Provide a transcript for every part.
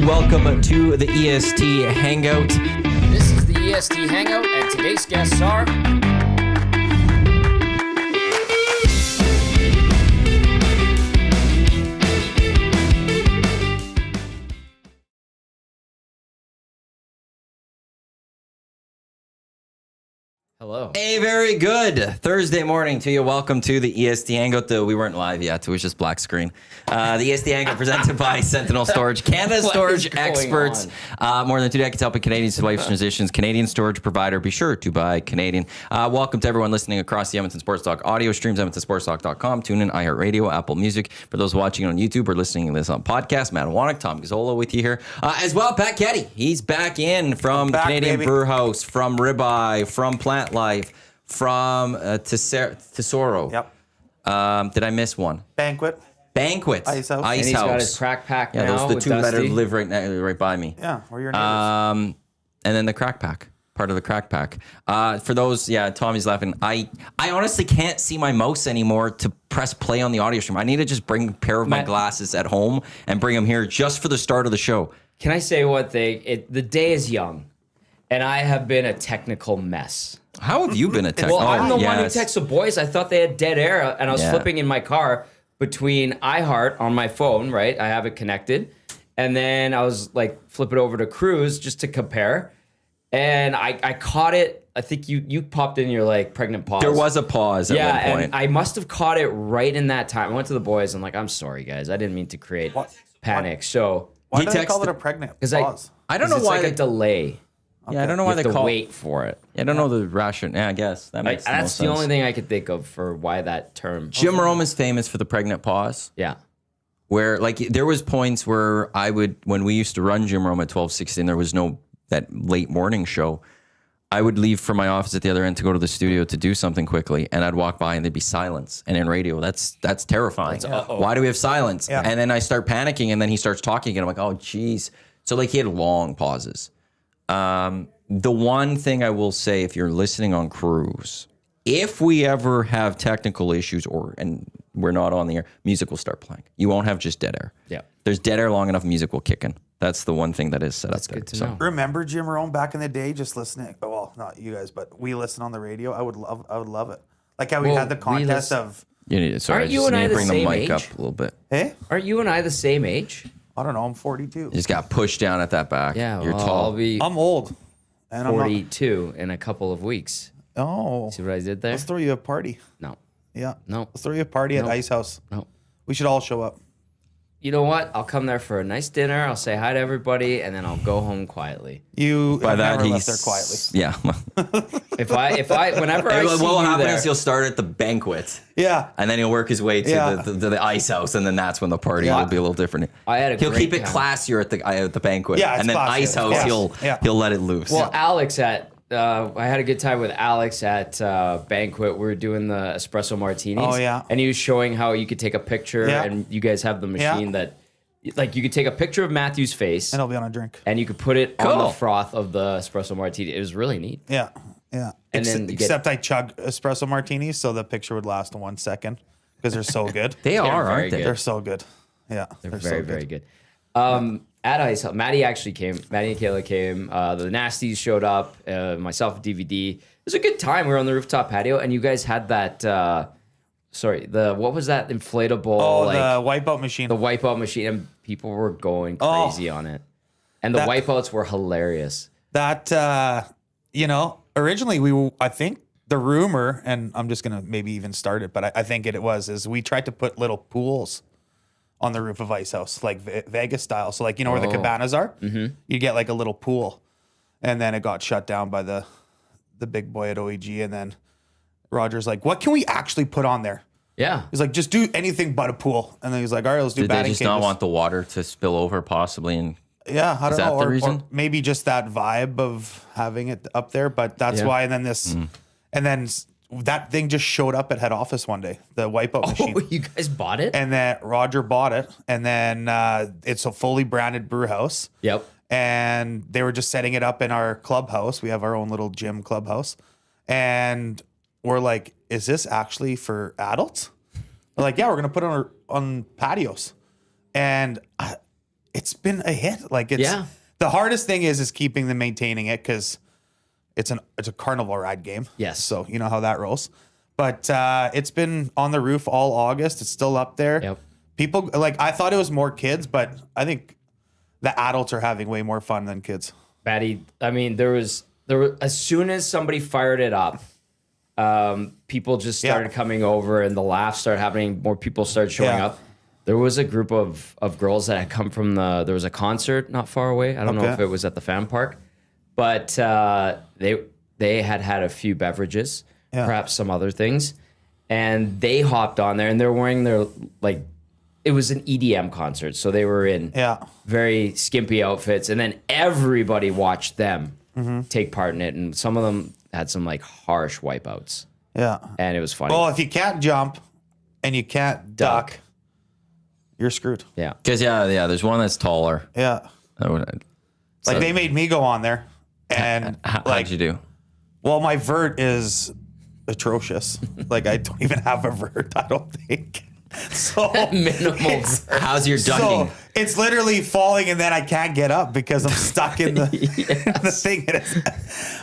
Welcome to the EST Hangout. This is the EST Hangout, and today's guests are... Hello. A very good Thursday morning to you. Welcome to the EST Hangout. We weren't live yet. It was just black screen. The EST Hangout presented by Sentinel Storage, Canada's storage experts. More than 2 decades helping Canadians life transitions. Canadian storage provider. Be sure to buy Canadian. Welcome to everyone listening across the Edmonton Sports Talk audio streams, edmontonsportstalk.com, TuneIn, iHeartRadio, Apple Music. For those watching on YouTube or listening to this on podcast, Matt Iwanyk, Tom Gazzola with you here. As well, Pat Kehdy. He's back in from the Canadian Brewhouse, from Ribeye, from Plantlife, from Tesoro. Yep. Did I miss one? Banquet. Ice House. And he's got his crack pack now. Yeah, those are the two that Dusty. live right by me. Yeah, we're your neighbors. And then the crack pack, part of the crack pack. For those, Tommy's laughing. I honestly can't see my mouse anymore to press play on the audio stream. I need to just bring a pair of my glasses at home and bring them here just for the start of the show. Can I say one thing? The day is young, and I have been a technical mess. How have you been a tech? Well, I'm the one who texts the boys. I thought they had dead air, and I was flipping in my car between iHeart on my phone, right? I have it connected. And then I was like, flip it over to Cruise just to compare. And I caught it. I think you popped in your like pregnant pause. There was a pause at one point. And I must have caught it right in that time. I went to the boys and like, I'm sorry, guys. I didn't mean to create panic. So Why did they call it a pregnant pause? I don't know why it's like a delay. Yeah, I don't know why they call wait for it. Yeah, I don't know the ration. Yeah, I guess that makes that's the only thing I could think of for why that term. Jim Rome is famous for the pregnant pause. Yeah. Where like there was points where when we used to run Jim Rome at 12:16, there was no that late morning show. I would leave from my office at the other end to go to the studio to do something quickly, and I'd walk by and there'd be silence. And in radio, that's terrifying. Why do we have silence? Yeah. And then I start panicking, and then he starts talking, and I'm like, oh, geez. So like he had long pauses. The one thing I will say, if you're listening on Cruise, if we ever have technical issues and we're not on the air, music will start playing. You won't have just dead air. Yeah. There's dead air long enough, music will kick in. That's the one thing that is set up there. Good to know. Remember Jim Rome back in the day, just listening? Well, not you guys, but we listen on the radio. I would love it. Like how we had the contest of. Aren't you and I the bring same the mic age? up a little bit. Hey, Aren't you and I the same age? I don't know. I'm 42. You just got pushed down at that back. Yeah. You're well, tall. I'll be I'm old. And 42 in a couple of weeks. Oh. See what I did there? Let's throw you a party. No. Yeah. No. Let's throw you a party at Ice House. No. We should all show up. You know what? I'll come there for a nice dinner. I'll say hi to everybody, and then I'll go home quietly. You By that, never left there quietly. Yeah. Whenever I see what will you happen there, is he'll start at the banquet. Yeah. And then he'll work his way to the Ice House, and then that's when the party will be a little different. He'll keep it classier at the banquet. Yeah, it's and then classier. Ice House, he'll let it loose. Well, Alex I had a good time with Alex at banquet. We were doing the espresso martinis. Oh, yeah. And he was showing how you could take a picture, and you guys have the machine that, like, you could take a picture of Matthew's face, And it'll be on a drink. and you could put it on the froth of the espresso martini. It was really neat. Yeah. Yeah. And then Except I chug espresso martinis, so the picture would last 1 second because they're so good. They are, very aren't they? good. They're so good. Yeah. They're so very, very good. At Ice House, Maddie actually came. Maddie and Kayla came. The Nasties showed up. Myself and DVD. It was a good time. We were on the rooftop patio, and you guys had that. What was that inflatable? Oh, the wipeout machine. The wipeout machine, and people were going crazy on it. And the wipeouts were hilarious. That originally I think the rumor, and I'm just gonna maybe even start it, but I think is we tried to put little pools on the roof of Ice House, like Vegas style. So like, where the cabanas are, you get like a little pool, and then it got shut down by the big boy at OEG. And then Roger's like, what can we actually put on there? Yeah. He's like, just do anything but a pool. And then he's like, all right, let's do Did they batting just cages. not want the water to spill over possibly? And Yeah, I don't Is that know. the reason? Or maybe just that vibe of having it up there. But that's why. And then that thing just showed up at head office one day, the wipeout machine. Oh, you guys bought it? And then Roger bought it. And then it's a fully branded brew house. Yep. And they were just setting it up in our clubhouse. We have our own little gym clubhouse. And we're like, is this actually for adults? We're like, yeah, we're going to put it on patios. And it's been a hit. Like it's the hardest thing is keeping them maintaining it because it's a carnival ride game. Yes. So you know how that rolls. But it's been on the roof all August. It's still up there. Yep. People like I thought it was more kids, but I think the adults are having way more fun than kids. Batty, I mean, there was as soon as somebody fired it up, people just started coming over and the laughs started happening. More people started showing up. There was a group of girls that had come from there was a concert not far away. I don't know if it was at the fan park, but they had a few beverages, perhaps some other things, and they hopped on there and they're wearing their it was an EDM concert, so they were in very skimpy outfits, and then everybody watched them take part in it, and some of them had some harsh wipeouts. Yeah, and it was funny. Well, if you can't jump and you can't duck, you're screwed. Yeah, because there's one that's taller. Yeah, they made me go on there, and how'd you do? Well, my vert is atrocious. I don't even have a vert. I don't think. So minimal. How's your ducking? So it's literally falling, and then I can't get up because I'm stuck in the the thing.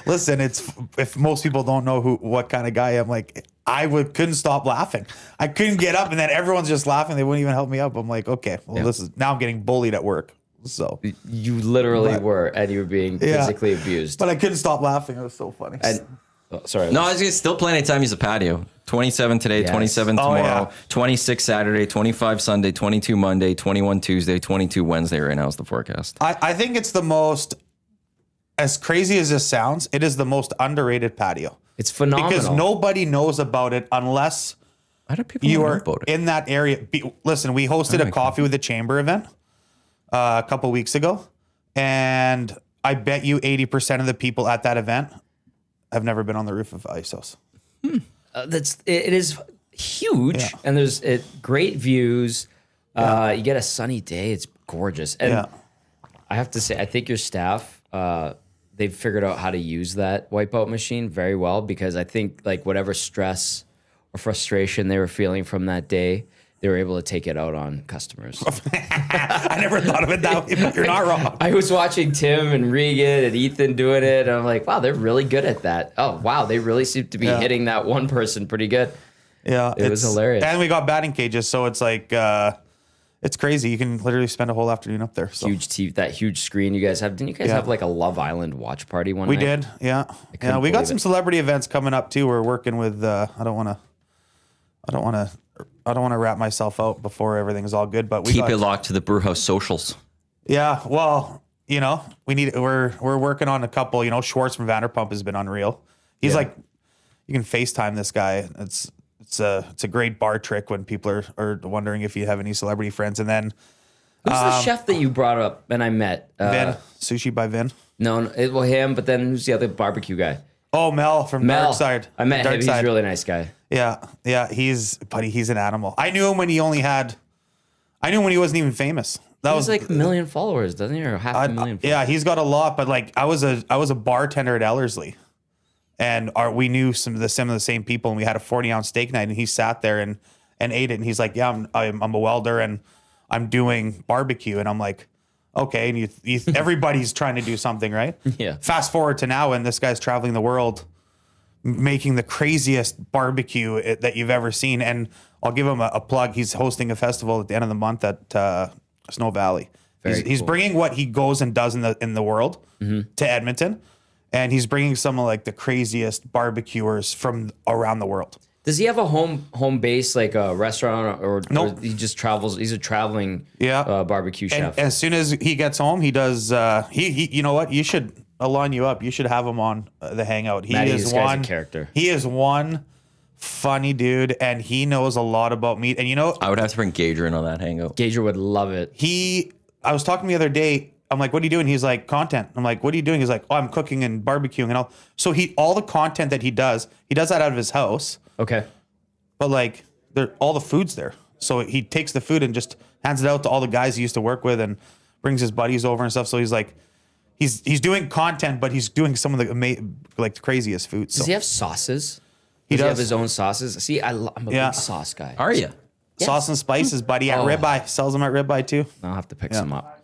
Listen, if most people don't know what kind of guy I'm, couldn't stop laughing. I couldn't get up, and then everyone's just laughing. They wouldn't even help me up. I'm like, okay, well, this is now I'm getting bullied at work. So you literally were, and you were being physically abused. But I couldn't stop laughing. It was so funny. Sorry. No, I was still plenty of time to use the patio. 27 today, 27 tomorrow, 26 Saturday, 25 Sunday, 22 Monday, 21 Tuesday, 22 Wednesday. Right now is the forecast. I think it's the most, as crazy as this sounds, it is the most underrated patio. It's phenomenal. Because nobody knows about it unless Why do people you know are about it? in that area. Listen, we hosted a Coffee with the Chamber event a couple weeks ago, and I bet you 80% of the people at that event have never been on the roof of ISOs. It is huge, and there's great views. You get a sunny day; it's gorgeous. And I have to say, I think your staff they've figured out how to use that wipeout machine very well, because I think whatever stress or frustration they were feeling from that day, they were able to take it out on customers. I never thought of it that way, but you're not wrong. I was watching Tim and Regan and Ethan doing it, and I'm like, wow, they're really good at that. Oh, wow, they really seem to be hitting that one person pretty good. Yeah, it was hilarious. And we got batting cages, so it's it's crazy. You can literally spend a whole afternoon up there. So. Huge TV, that huge screen you guys have. Didn't you guys have a Love Island watch party one night? We did, yeah. We got some celebrity events coming up too. We're working with. I don't want to wrap myself out before everything's all good, but keep it locked to the Brewhouse socials. Yeah, well, we're working on a couple. Schwartz from Vanderpump has been unreal. He's you can FaceTime this guy. It's a great bar trick when people are wondering if you have any celebrity friends. And then who's the chef that you brought up and I met? Vin, Sushi by Vin. No, him. But then who's the other barbecue guy? Oh, Mel from Dark Side. I met him. He's a really nice guy. Yeah. He's an animal. I knew him when he wasn't even famous. He was 1 million followers, doesn't he? Or half a million followers? Yeah, he's got a lot, but I was a bartender at Ellerslie. And we knew some of the same people, and we had a 40-ounce steak night, and he sat there and ate it. And he's like, yeah, I'm a welder and I'm doing barbecue. And I'm like, okay. And everybody's trying to do something, right? Yeah. Fast forward to now, and this guy's traveling the world making the craziest barbecue that you've ever seen. And I'll give him a plug. He's hosting a festival at the end of the month at Snow Valley. He's bringing what he goes and does in the world to Edmonton. And he's bringing some of the craziest barbecuers from around the world. Does he have a home base, like a restaurant, or Nope. or he just travels? He's a traveling barbecue chef. And as soon as he gets home, he does. He you know what? You should line you up. You should have him on the Hangout. This guy's a character. He is one funny dude, and he knows a lot about meat. And I would have to bring Gager in on that Hangout. Gager would love it. I was talking the other day. I'm like, what are you doing? He's like, content. I'm like, what are you doing? He's like, oh, I'm cooking and barbecuing and all. So all the content that he does that out of his house. Okay. But all the food's there. So he takes the food and just hands it out to all the guys he used to work with and brings his buddies over and stuff. So he's like, he's doing content, but he's doing some of the craziest food. So. Does he have sauces? Does he have his own sauces? See, I'm a big sauce guy. Are you? Sauce and spices, buddy, at Ribeye. Sells them at Ribeye too. I'll have to pick some up.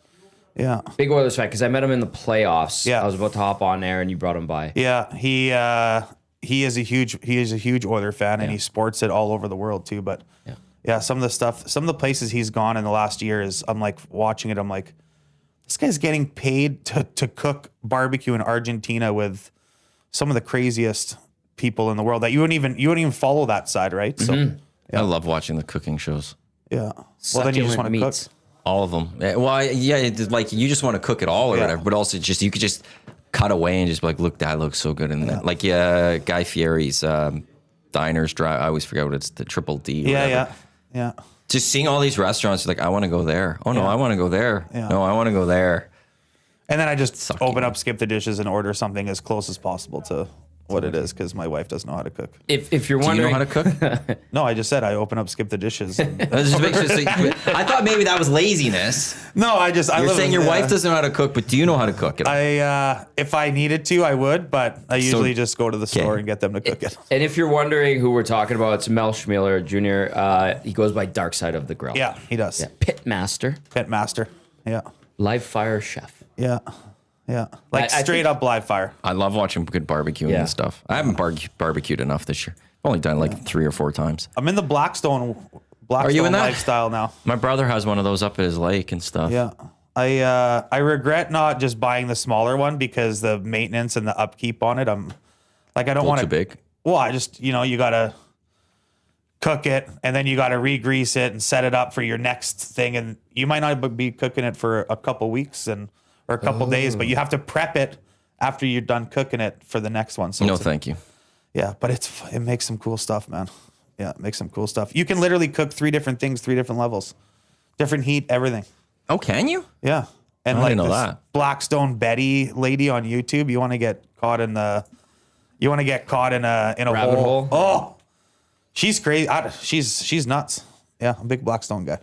Yeah. Big Oilers fan because I met him in the playoffs. Yeah. I was about to hop on there and you brought him by. Yeah, he is a huge Oiler fan, and he sports it all over the world too. But some of the places he's gone in the last year is, I'm like watching it. I'm like, this guy's getting paid to cook barbecue in Argentina with some of the craziest people in the world that you wouldn't even follow that side, right? So I love watching the cooking shows. yeah. Well, then you just want to cook. All of them. Well, yeah, it's like you just want to cook it all or whatever, but also just you could just cut away and just be like, look, that looks so good. And then, like, Guy Fieri's Diners Drive. I always forget what it's, the Triple D. Or whatever. Yeah. Just seeing all these restaurants, like, I want to go there. Oh no, I want to go there. Yeah. No, I want to go there. And then I just open up Skip the Dishes and order something as close as possible to what it is, because my wife doesn't know how to cook. If you're Do you wondering, know how to cook? No, I just said I open up Skip the Dishes. And I thought maybe that was laziness. no, You're saying your wife doesn't know how to cook, but do you know how to cook it? If I needed to, I would, but I usually just go to the store and get them to cook it. and if you're wondering who we're talking about, it's Mel Schmieler Jr. He goes by Dark Side of the Grill. Yeah, he does. Pit Master, Pit Master. Yeah. live fire chef. Yeah. Yeah. Like I straight think- up live fire. I love watching good barbecuing and stuff. I haven't barbecued enough this year. I've only done like 3 or 4 times. I'm in the Blackstone you in that? lifestyle now. My brother has one of those up at his lake and stuff. Yeah. I regret not just buying the smaller one because the maintenance and the upkeep on it, I don't want Too to big. Well, I just, you got to cook it and then you got to re-grease it and set it up for your next thing. And you might not be cooking it for a couple weeks or a couple days, but you have to prep it after you're done cooking it for the next one. So No, thank you. yeah, but it makes some cool stuff, man. Yeah, it makes some cool stuff. You can literally cook 3 different things, 3 different levels, different heat, everything. Oh, can you? Yeah. And I like didn't know this that. Blackstone Betty lady on YouTube, you want to get caught in a Rabbit hole? Oh, she's crazy. She's nuts. Yeah, I'm a big Blackstone guy.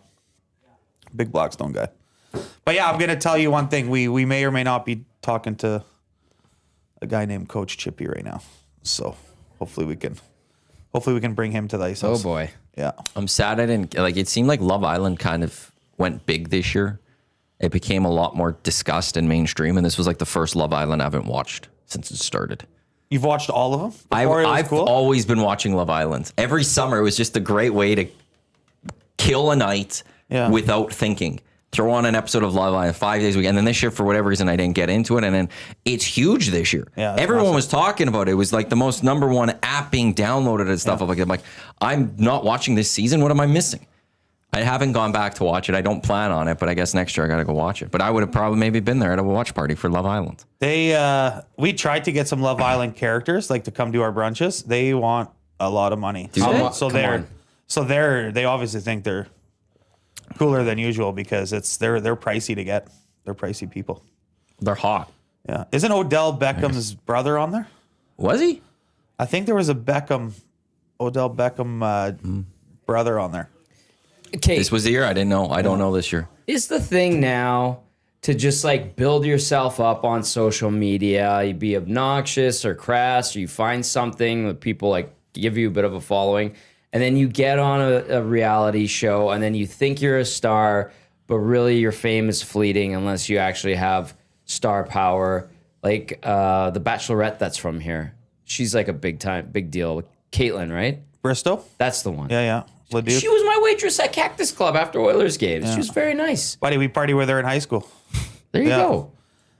Big Blackstone guy. But yeah, I'm gonna tell you one thing. We may or may not be talking to a guy named Coach Chippy right now. So hopefully we can bring him to the ice house. Oh boy. Yeah. I'm sad I didn't, like, it seemed like Love Island kind of went big this year. It became a lot more discussed and mainstream, and this was like the first Love Island I haven't watched since it started. You've watched all of them? Before it was I've cool? always been watching Love Island. Every summer, it was just a great way to kill a night without thinking. Throw on an episode of Love Island 5 days a week. And then this year, for whatever reason, I didn't get into it. And then it's huge this year. Yeah, everyone awesome. was talking about it. It was like the most #1 app being downloaded and stuff. I'm like, I'm not watching this season. What am I missing? I haven't gone back to watch it. I don't plan on it, but I guess next year I got to go watch it. But I would have probably maybe been there at a watch party for Love Island. We tried to get some Love Island characters like to come do our brunches. They want a lot of money. Do they? So they obviously think they're cooler than usual because they're pricey to get. They're pricey people. They're hot. Yeah. Isn't Odell Beckham's brother on there? Was he? I think there was a Odell Beckham brother on there. Okay. This was the year? I didn't know. I don't know this year. Is the thing now to just like build yourself up on social media, you be obnoxious or crass, or you find something that people like give you a bit of a following, and then you get on a reality show and then you think you're a star, but really your fame is fleeting unless you actually have star power. Like the Bachelorette that's from here. She's like a big deal. Caitlin, right? Bristow? That's the one. Yeah. Leduc. She was my waitress at Cactus Club after Oilers games. She was very nice. Buddy, we partied with her in high school. There you go.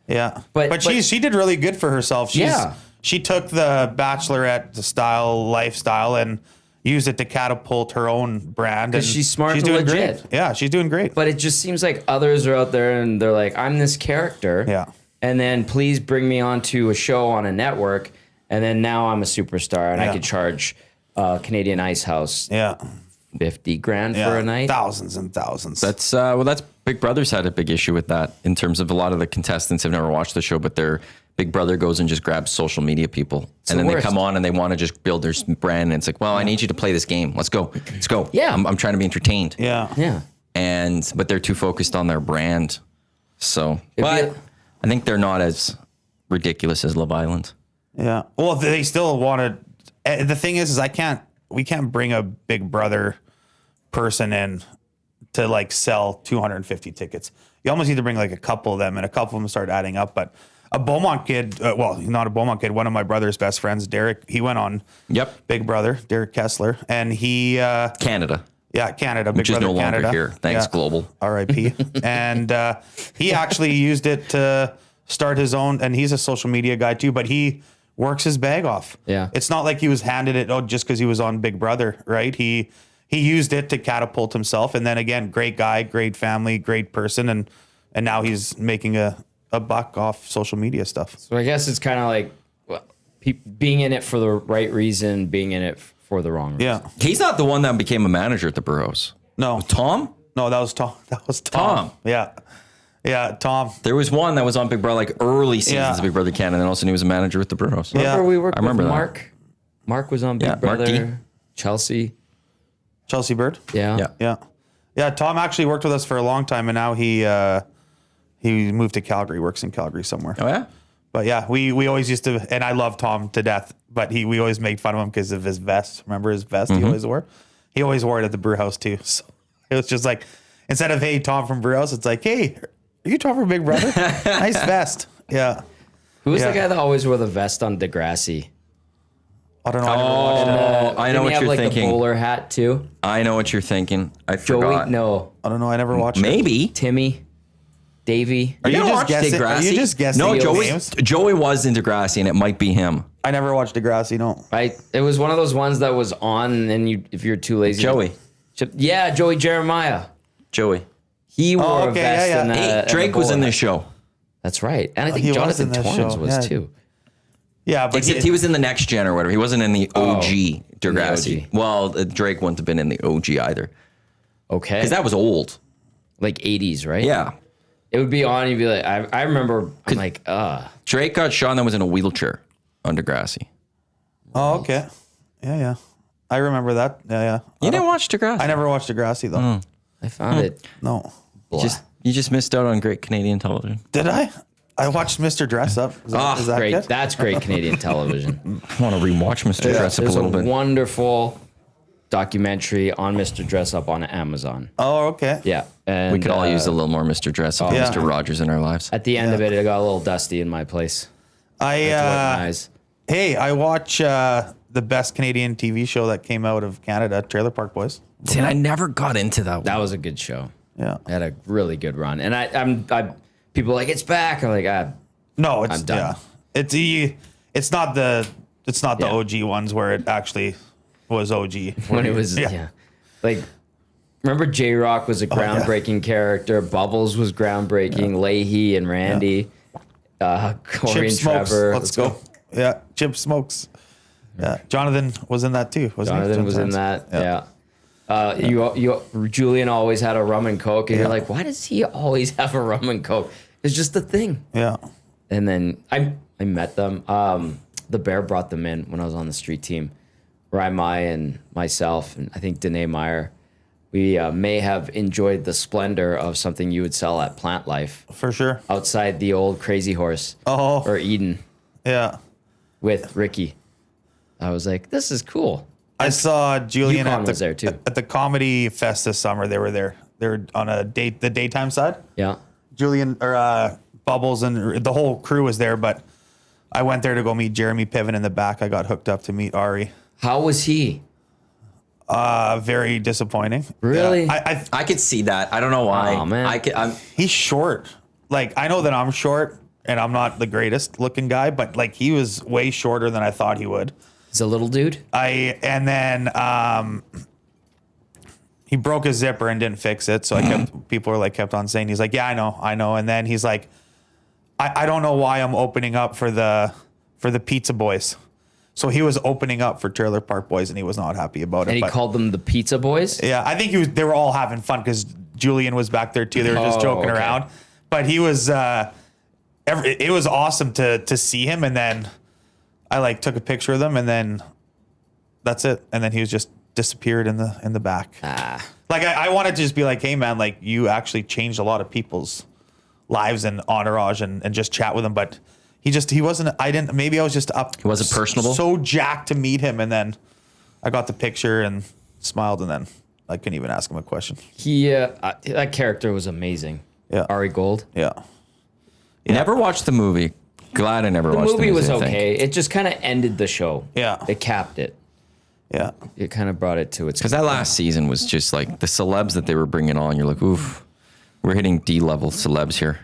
Yeah. But she did really good for herself. She took the Bachelorette lifestyle and used it to catapult her own brand. And she's smart she's and doing legit. great. Yeah, she's doing great. But it just seems like others are out there and they're like, I'm this character. Yeah. And then please bring me onto a show on a network. And then now I'm a superstar and I could charge Canadian Ice House Yeah. 50 grand for a night. Thousands and thousands. That's Big Brother's had a big issue with that in terms of a lot of the contestants have never watched the show, but their Big Brother goes and just grabs social media people. And then they come on and they want to just build their brand. And it's like, well, I need you to play this game. Let's go. Yeah. I'm trying to be entertained. Yeah. But they're too focused on their brand. So, but I think they're not as ridiculous as Love Island. Yeah. Well, they still wanted. The thing is we can't bring a Big Brother person in to like sell 250 tickets. You almost need to bring like a couple of them, and a couple of them start adding up. But a Beaumont kid, well, not a Beaumont kid, one of my brother's best friends, Derek, he went on Big Brother, Derek Kessler, and he Canada. Yeah, Canada, Big Which Brother is no Canada. longer here. Thanks, Global. R.I.P. And he actually used it to start his own, and he's a social media guy too, but he works his bag off. Yeah. It's not like he was handed it just because he was on Big Brother, right? He used it to catapult himself. And then again, great guy, great family, great person. And now he's making a buck off social media stuff. So I guess it's kind of like being in it for the right reason, being in it for the wrong reason. Yeah. He's not the one that became a manager at the Brewhouse. No. Tom? No, that was Tom. Tom. Yeah. Yeah, Tom. There was one that was on Big Brother, like early seasons of Big Brother Canada, and all of a sudden he was a manager with the Brewhouse. Remember we worked with that. Mark? Mark was on Big Mark Brother. D. Chelsea Bird. Yeah. Yeah, Tom actually worked with us for a long time, and now he moved to Calgary, works in Calgary somewhere. Oh, yeah? But yeah, we always used to, and I love Tom to death, but we always made fun of him because of his vest. Remember his vest he always wore? He always wore it at the brew house too. So it was just like, instead of, hey, Tom from brew house, it's like, hey, are you Tom from Big Brother? Nice vest. Yeah. Who was the guy that always wore the vest on Degrassi? I don't know. I never watched it. I know what Didn't he you're have, like, thinking. the bowler hat too? I know what you're thinking. I Joey? forgot. No. I don't know. I never watched it. Maybe. Timmy? Davey? Are you gonna just watch guessing? Are you Degrassi? just guessing? No, names? Joey was in Degrassi, and it might be him. I never watched Degrassi. No. Right? It was one of those ones that was on, and then if you're too lazy. Joey. Yeah, Joey Jeremiah. Joey. He wore a okay, vest yeah, and yeah. a Hey, and a Drake was in bowler this hat. show. That's right. And I think he was Jonathan in this Torrens show, was yeah. too. Yeah, but Except he was in the Next Gen or whatever. He wasn't in the OG Degrassi. OG. Well, Drake wouldn't have been in the OG either. Okay. Because that was old. like 80s, right? Yeah. It would be on, you'd be like, I remember, I'm like, Drake got shot and then was in a wheelchair on Degrassi. Oh, okay. Yeah. I remember that. Yeah. You didn't watch Degrassi? I never watched Degrassi though. I found it. No. You just missed out on great Canadian television. Did I? I watched Mr. Dress Up. Is that Great. good? That's great Canadian television. I want to rewatch Mr. Dress Up a There's a little bit. wonderful documentary on Mr. Dress Up on Amazon. Oh, okay. Yeah. And We could all use a little more Mr. Dress Up, Yeah. Mr. Rogers in our lives. At the end of it, it got a little dusty in my place. I My eyes. hey, I watch the best Canadian TV show that came out of Canada, Trailer Park Boys. See, I never got into that one. That was a good show. Yeah. It had a really good run. And I'm people are like, it's back. I'm like, No, it's I'm done. yeah. It's not the Yeah. OG ones where it actually was OG. when it was, yeah. Like, remember J-Rock was a groundbreaking character. Bubbles was groundbreaking. Leahy and Randy. Corey Chip and Smokes. Trevor. Let's go. Yeah. Chip Smokes. Yeah. Jonathan was in that too. Wasn't Jonathan he? was in that. Yeah. Julian always had a rum and coke, and you're like, why does he always have a rum and coke? It's just a thing. Yeah. And then I met them. The Bear brought them in when I was on the street team. Mai and myself, and I think Danae Meyer. We may have enjoyed the splendor of something you would sell at Plantlife For sure. outside the old Crazy Horse Oh. or Eden Yeah. with Ricky. I was like, this is cool. I saw Julian Yukon at was there, too. at the comedy fest this summer. They were there. They were on the daytime side. Yeah. Julian or Bubbles and the whole crew was there, but I went there to go meet Jeremy Piven in the back. I got hooked up to meet Ari. How was he? Very disappointing. Really? Yeah. I could see that. I don't know why. Oh, man. He's short. Like, I know that I'm short and I'm not the greatest looking guy, but like he was way shorter than I thought he would. He's a little dude. And then he broke his zipper and didn't fix it. So people kept on saying, he's like, yeah, I know. And then he's like, I don't know why I'm opening up for the Pizza Boys. So he was opening up for Trailer Park Boys and he was not happy about it. And he called them the Pizza Boys? Yeah, I think they were all having fun because Julian was back there too. They were just joking okay. around. But he was, it was awesome to see him. And then I took a picture of them and then that's it. And then he was just disappeared in the back. I wanted to just be like, hey man, you actually changed a lot of people's lives and entourage and just chat with him. But he wasn't, maybe I was just up. He wasn't personable? So jacked to meet him. And then I got the picture and smiled and then I couldn't even ask him a question. He that character was amazing. Yeah. Ari Gold. Yeah. Never watched the movie. Glad I never The watched movie was I think. okay. It just kind of ended the show. Yeah. It capped it. Yeah. It kind of brought it to its. Because that last season was just like the celebs that they were bringing on. You're like, oof, we're hitting D-level celebs here.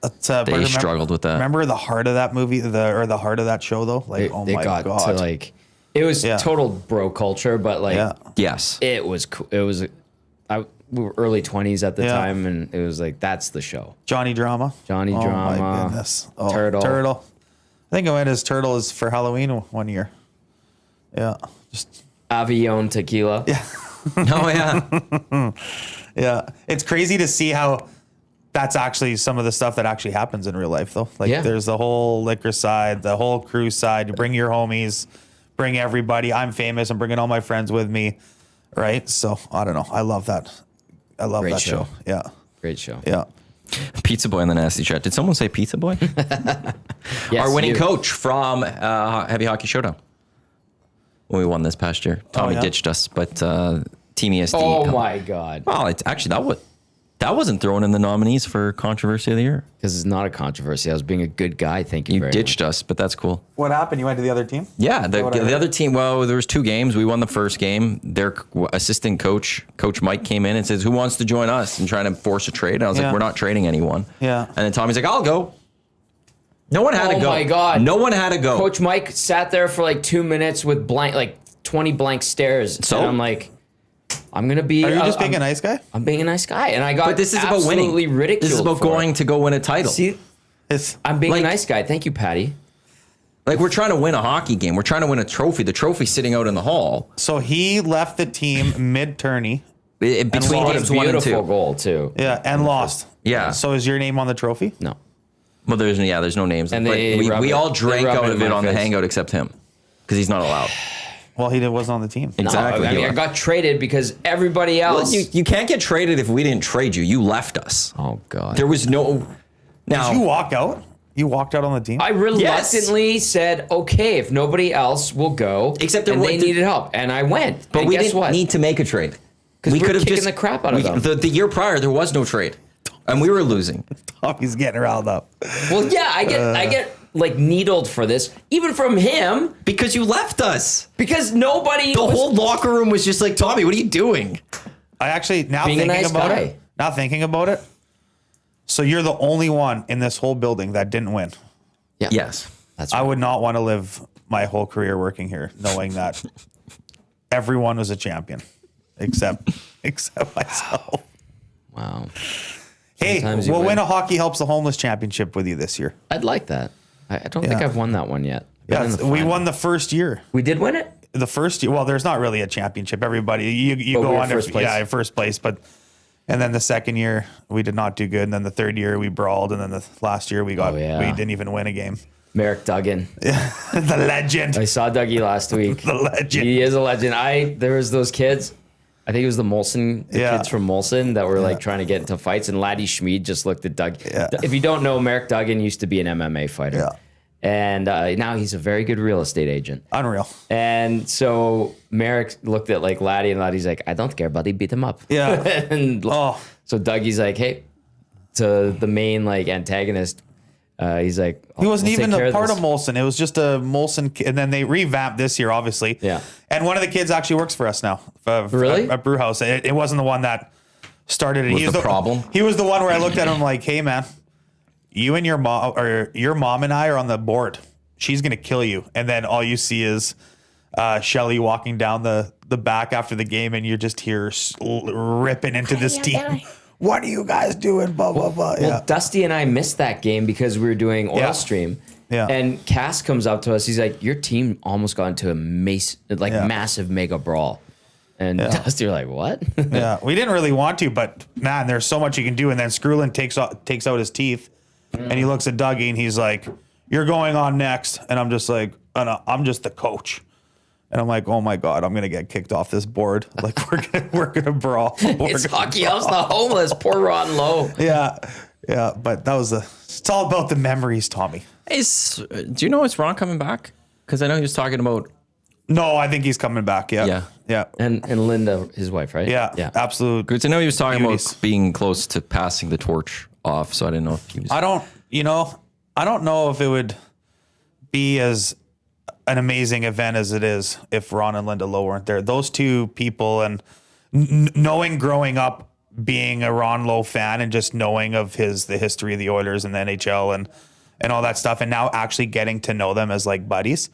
They struggled with that. Remember the heart of that movie, the heart of that show though? Like, oh my got God. to like, it was total bro culture, but like, Yes. it was cool. It was, we were early 20s at the time, and it was like, that's the show. Johnny Drama. Johnny Oh Drama. my goodness. Oh, Turtle. I think I went as Turtle is for Halloween one year. Yeah. Just Avion Tequila. yeah. Oh, yeah. Yeah. It's crazy to see how that's actually some of the stuff that actually happens in real life though. Like there's the whole liquor side, the whole crew side. You bring your homies, bring everybody. I'm famous. I'm bringing all my friends with me. Right. So I don't know. I love that. I love that show. Yeah. Great show. Yeah. Pizza Boy in the nasty chat. Did someone say Pizza Boy? Yes, Our winning you. coach from Heavy Hockey Showdown. When we won this past year. Tommy ditched us, but Team EST. Oh my God. Well, it's actually that wasn't thrown in the nominees for Controversy of the Year. Because it's not a controversy. I was being a good guy. Thank you You very ditched us, but that's cool. What happened? You went to the other team? Yeah, the other team, well, there was 2 games. We won the first game. Their assistant coach, Coach Mike, came in and says, who wants to join us? And trying to force a trade. And I was like, we're not trading anyone. Yeah. And then Tommy's like, I'll go. No one had to go. Oh my God. No one had to go. Coach Mike sat there for like 2 minutes with 20 blank stares. So? And I'm like, I'm going to be. Are you just being a nice guy? I'm being a nice guy. And I got But this is about winning. absolutely ridiculed. This is about for going it. to go win a title. See, I'm being a nice guy. Thank you, Patty. Like, we're trying to win a hockey game. We're trying to win a trophy. The trophy's sitting out in the hall. So he left the team mid-tourney. Between games 1 and Beautiful 2. goal, too. Yeah, and lost. Yeah. So is your name on the trophy? No. Well, there's no names. And but they we rub all it- drank they rub out it of in it my on the face. hangout except him. Because he's not allowed. Well, he wasn't on the team. Exactly. No, I mean, I got traded because everybody Well, else. you can't get traded if we didn't trade you. You left us. Oh, God. There was no. Now, Did you walk out? You walked out on the team? I reluctantly said, okay, if nobody else will go, Except and there they wa- needed help, and I went. but and we guess didn't what? need to make a trade. we could were have kicking the crap out of them. The year prior, there was no trade, and we were losing. He's getting riled up. Well, yeah, I get like needled for this, even from him, Because you left us. because nobody. The whole locker room was just like, Tommy, what are you doing? I actually, now Being a thinking nice about guy. it, so you're the only one in this whole building that didn't win. Yeah, Yes. that's I right. would not want to live my whole career working here knowing that everyone was a champion except myself. Wow, Hey, Sometimes you we'll win. win a Hockey Helps the Homeless Championship with you this year. I'd like that. I don't think Yeah. I've won that one yet. Been Yeah, in the we final. won the first year. We did win it. The first year, well, there's not really a championship. Everybody, you But go we were on first place. yeah, first place, but and then the second year we did not do good, and then the third year we brawled, and then the last year we didn't even win a game. Merrick Duggan. The legend, I saw Dougie last week. the legend. He is a legend. There was those kids. I think it was the Molson, Yeah. kids from Molson that were like trying to get into fights, and Laddie Schmid just looked at Doug. Yeah. If you don't know, Merrick Duggan used to be an MMA fighter, Yeah. and now he's a very good real estate agent. Unreal. And so Merrick looked at like Laddie, and Laddie's like, "I don't care, buddy, beat him up." Yeah. and Oh. so Dougie's like, "Hey," to the main like antagonist. He's like, He wasn't "We'll even take care a of part this." of Molson. It was just a Molson, and then they revamped this year, obviously. Yeah. And one of the kids actually works for us now. Really? At Brewhouse. It wasn't the one that started it. Was He the problem? He was the one where I looked at him like, "Hey, man, you and your mom and I are on the board. She's gonna kill you." And then all you see is Shelly walking down the back after the game, and you just hear ripping into this team. What are you guys doing? Blah blah blah. Well, Yeah. Dusty and I missed that game because we were doing Oil Yeah. Stream. Yeah. And Cass comes up to us. He's like, "Your team almost got into a Yeah. massive mega brawl." And Yeah. Dusty, were like, "What?" Yeah, we didn't really want to, but man, there's so much you can do. And then Skrulin takes out his teeth, and he looks at Dougie, and he's like, "You're going on next." And I'm just like, "Oh, no, I'm just the coach." And I'm like, "Oh my god, I'm gonna get kicked off this board. Like we're gonna brawl." It's Hockey Helps the Homeless. Poor Ron Lowe. Yeah, yeah. But that was it's all about the memories, Tommy. Do you know is Ron coming back? Because I know he was talking about. No, I think he's coming back. Yeah, Yeah. Yeah. And Linda, his wife, right? Yeah. Absolute. Good to know he was talking Beauties. about being close to passing the torch off. So I didn't know if he was. I don't know if it would be as an amazing event as it is if Ron and Linda Lowe weren't there. Those two people, and knowing growing up being a Ron Lowe fan and just knowing of the history of the Oilers and the NHL and all that stuff, and now actually getting to know them as like buddies,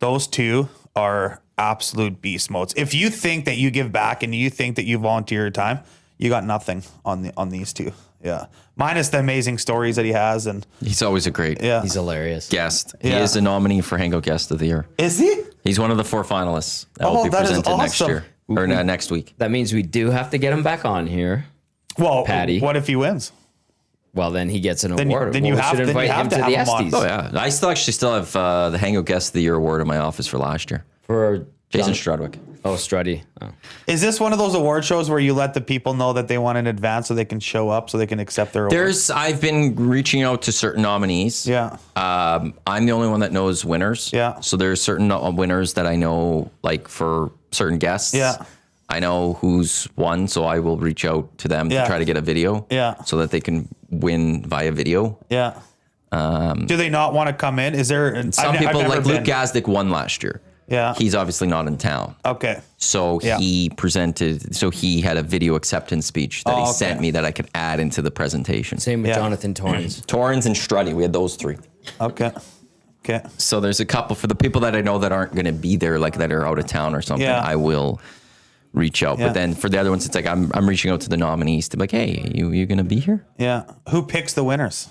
those two are absolute beast modes. If you think that you give back and you think that you volunteer your time, you got nothing on these two. Yeah. Minus the amazing stories that he has. And He's always a great He's hilarious. guest. He Yeah. is a nominee for Hangout Guest of the Year. is he? He's one of the 4 finalists that Oh, will be that is presented next awesome. year or next week. That means we do have to get him back on here. Well, Patty. what if he wins? Well, then he gets an Then you- award. then Well, you we have- should then you invite have him to to have the him on. Esties. Oh yeah, I still have the Hangout Guest of the Year award in my office for last year. For Jason John- Strudwick. Oh, Struddy. Oh. Is this one of those award shows where you let the people know that they want in advance so they can show up, so they can accept their award? I've been reaching out to certain nominees. Yeah. I'm the only one that knows winners. Yeah. So there's certain winners that I know, like for certain guests. Yeah. I know who's won, so I will reach out to them Yeah. to try to get a video. Yeah. So that they can win via video. Yeah. Do they not want to come in? Is there Some I've people, never like been. Luke Gazdick, won last year. Yeah. He's obviously not in town. Okay. So Yeah. he presented, so he had a video acceptance speech that he okay. sent me that I could add into the presentation. Same with Yeah. Jonathan Torrens. Torrens and Struddy, we had those 3. Okay. Okay. So there's a couple for the people that I know that aren't going to be there, like that are out of town or something. Yeah. I will reach out. Yeah. But then for the other ones, it's like I'm reaching out to the nominees to be like, hey, you going to be here? Yeah. Who picks the winners?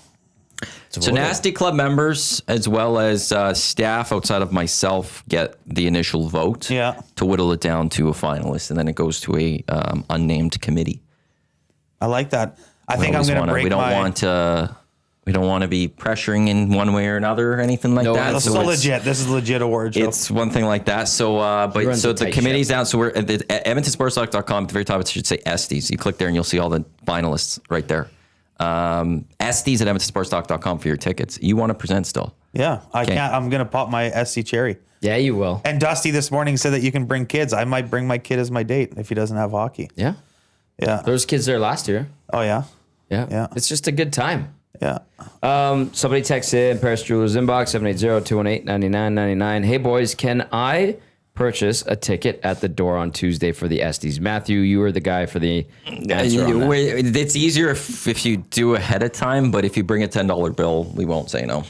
So Nasty Club members as well as staff outside of myself get the initial vote Yeah. to whittle it down to a finalist, and then it goes to a unnamed committee. I like that. I think I'm Always going to wanna- break we don't my... want to be pressuring in one way or another or anything like No, that. This so is it's- legit. This is a legit award show. It's one thing like that. So, but runs so a the tight committee's ship. down. So we're at edmontonsportstalk.com. At the very top, it should say Esties. You click there and you'll see all the finalists right there. Esties at edmontonsportstalk.com for your tickets. You want to present still? Yeah. I can't. I'm going to pop my SC cherry. Yeah, you will. And Dusty this morning said that you can bring kids. I might bring my kid as my date if he doesn't have hockey. Yeah. Yeah. There was kids there last year. Oh, yeah. Yeah. Yeah. It's just a good time. Yeah. Somebody texted in Paris Jewelers inbox 780-218-9999. Hey boys, can I purchase a ticket at the door on Tuesday for the Esties? Matthew, you were the guy for the answer on that. It's easier if you do ahead of time, but if you bring a $10 bill, we won't say no.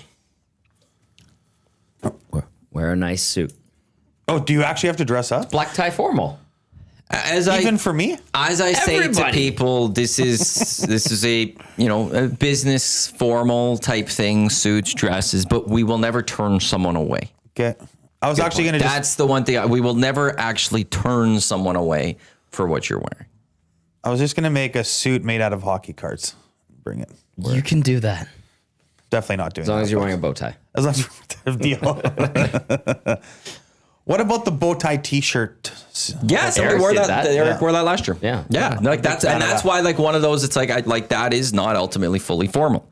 Wear a nice suit. Oh, do you actually have to dress up? Black tie formal. Even for me? As I say to Everybody. people, this is a a business formal type thing, suits, dresses, but we will never turn someone away. Okay. I was actually going to just... That's the one thing we will never actually turn someone away for what you're wearing. I was just going to make a suit made out of hockey cards. Bring it. You can do that. Definitely not doing As long that. as you're wearing a bow tie. As long as you're deal. What about the bow tie T-shirt? Yeah, somebody Eric wore did that. that. Eric Yeah. wore that last year. Yeah. yeah. Like that's fan and of that's that. why like one of those. It's like that is not ultimately fully formal.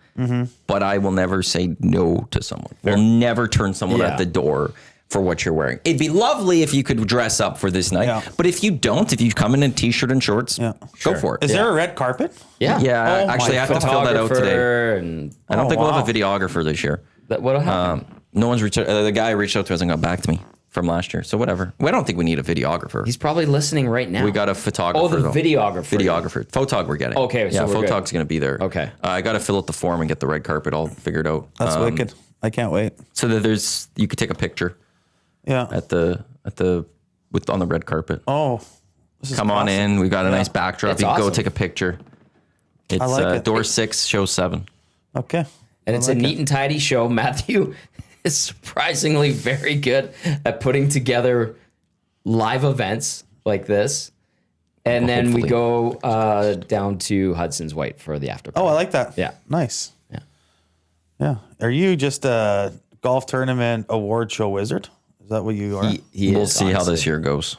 But I will never say no to someone. We'll never turn someone Yeah. at the door for what you're wearing. It'd be lovely if you could dress up for this night. Yeah. But if you don't, if you come in a t-shirt and shorts, go for it. Is there a red carpet? Yeah. Yeah, Oh my actually, I have to fill that out today. Photographer and I don't think we'll wow. have a videographer this year. what'll happen? No one's reached out. The guy who reached out to us and got back to me from last year. So whatever. I don't think we need a videographer. He's probably listening right now. We got a photographer. Oh, the though. videographer. Videographer. Photog we're getting. Okay, so yeah, we're good. Photog's going to be there. Okay. I got to fill out the form and get the red carpet all figured out. That's wicked. I can't wait. So that you could take a picture Yeah. on the red carpet. Oh. This is Come on awesome. in. We've got a nice backdrop. It's you can go awesome. take a picture. It's like it. door 6, show 7. Okay. And it's I a like neat and tidy show. Matthew is surprisingly very good at putting together live events like this. And then we hopefully. go down to Hudson's White for the after Oh, party. I like that. Yeah. Nice. Yeah. Yeah. Are you just a golf tournament award show wizard? Is that what you are? He We'll is, see how honestly. this year goes.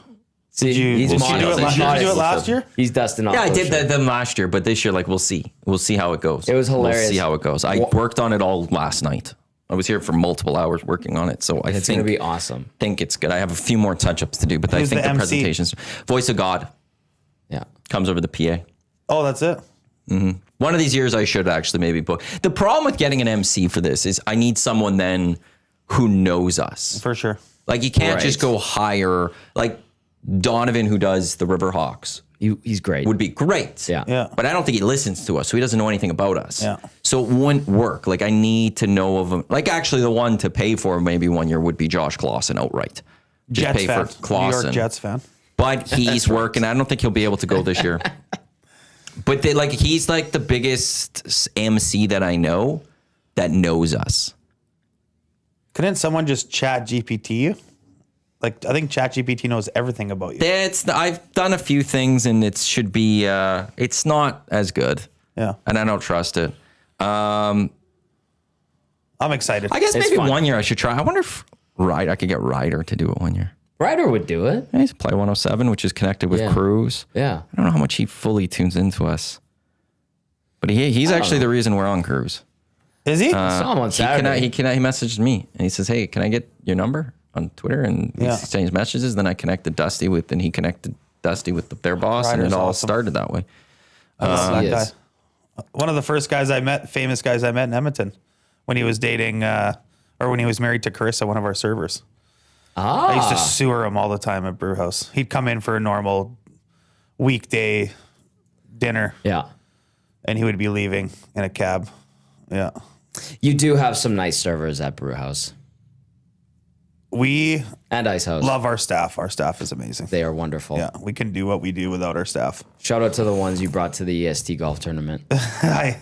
See, he's Did you modest. do it, Modest. did you do it last year? He's dusting off. Yeah, I those did shirts. them last year, but this year, we'll see. We'll see how it goes. It was hilarious. We'll see how it goes. I worked on it all last night. I was here for multiple hours working on it, so I It's think going to be awesome. think it's good. I have a few more touch-ups to do, but I Who's think the the MC? presentation's Voice of God Yeah. comes over the PA. Oh, that's it. One of these years I should actually maybe book. The problem with getting an MC for this is I need someone then who knows us. For sure. Like you can't just Right. go hire like Donovan who does the Riverhawks He's great. would be great. Yeah. Yeah. But I don't think he listens to us, so he doesn't know anything about us. Yeah. So it wouldn't work. Like I need to know of him. Like actually the one to pay for maybe one year would be Josh Clausen outright. Just Jets pay fan. for New Clausen. York Jets fan. But he's working. I don't think he'll be able to go this year. But he's like the biggest MC that I know that knows us. Couldn't someone just chat GPT you? Like, I think chat GPT knows everything about you. I've done a few things and it should be, it's not as good. Yeah. And I don't trust it. I'm excited. I guess It's maybe fun. 1 year I should try. I wonder if I could get Ryder to do it 1 year. Ryder would do it. He's Play 107, which is connected with Yeah. Cruise. Yeah. I don't know how much he fully tunes into us. But he's actually the reason we're on Cruise. Is he? Saw him on Saturday. He messaged me and he says, "Hey, can I get your number on Twitter?" And we Yeah. exchanged messages. Then I connected Dusty with, and he connected Dusty with their boss, and Ryder's it all awesome. started that way. I love that he guy. is. One of the first guys I met, famous guys I met in Edmonton, when he was dating, or when he was married to Carissa, one of our servers. I used to sewer him all the time at Brewhouse. He'd come in for a normal weekday dinner, Yeah. and he would be leaving in a cab. Yeah. You do have some nice servers at Brewhouse We and Ice House. love our staff. Our staff is amazing. They are wonderful. Yeah, we can do what we do without our staff. Shout out to the ones you brought to the EST golf tournament. That's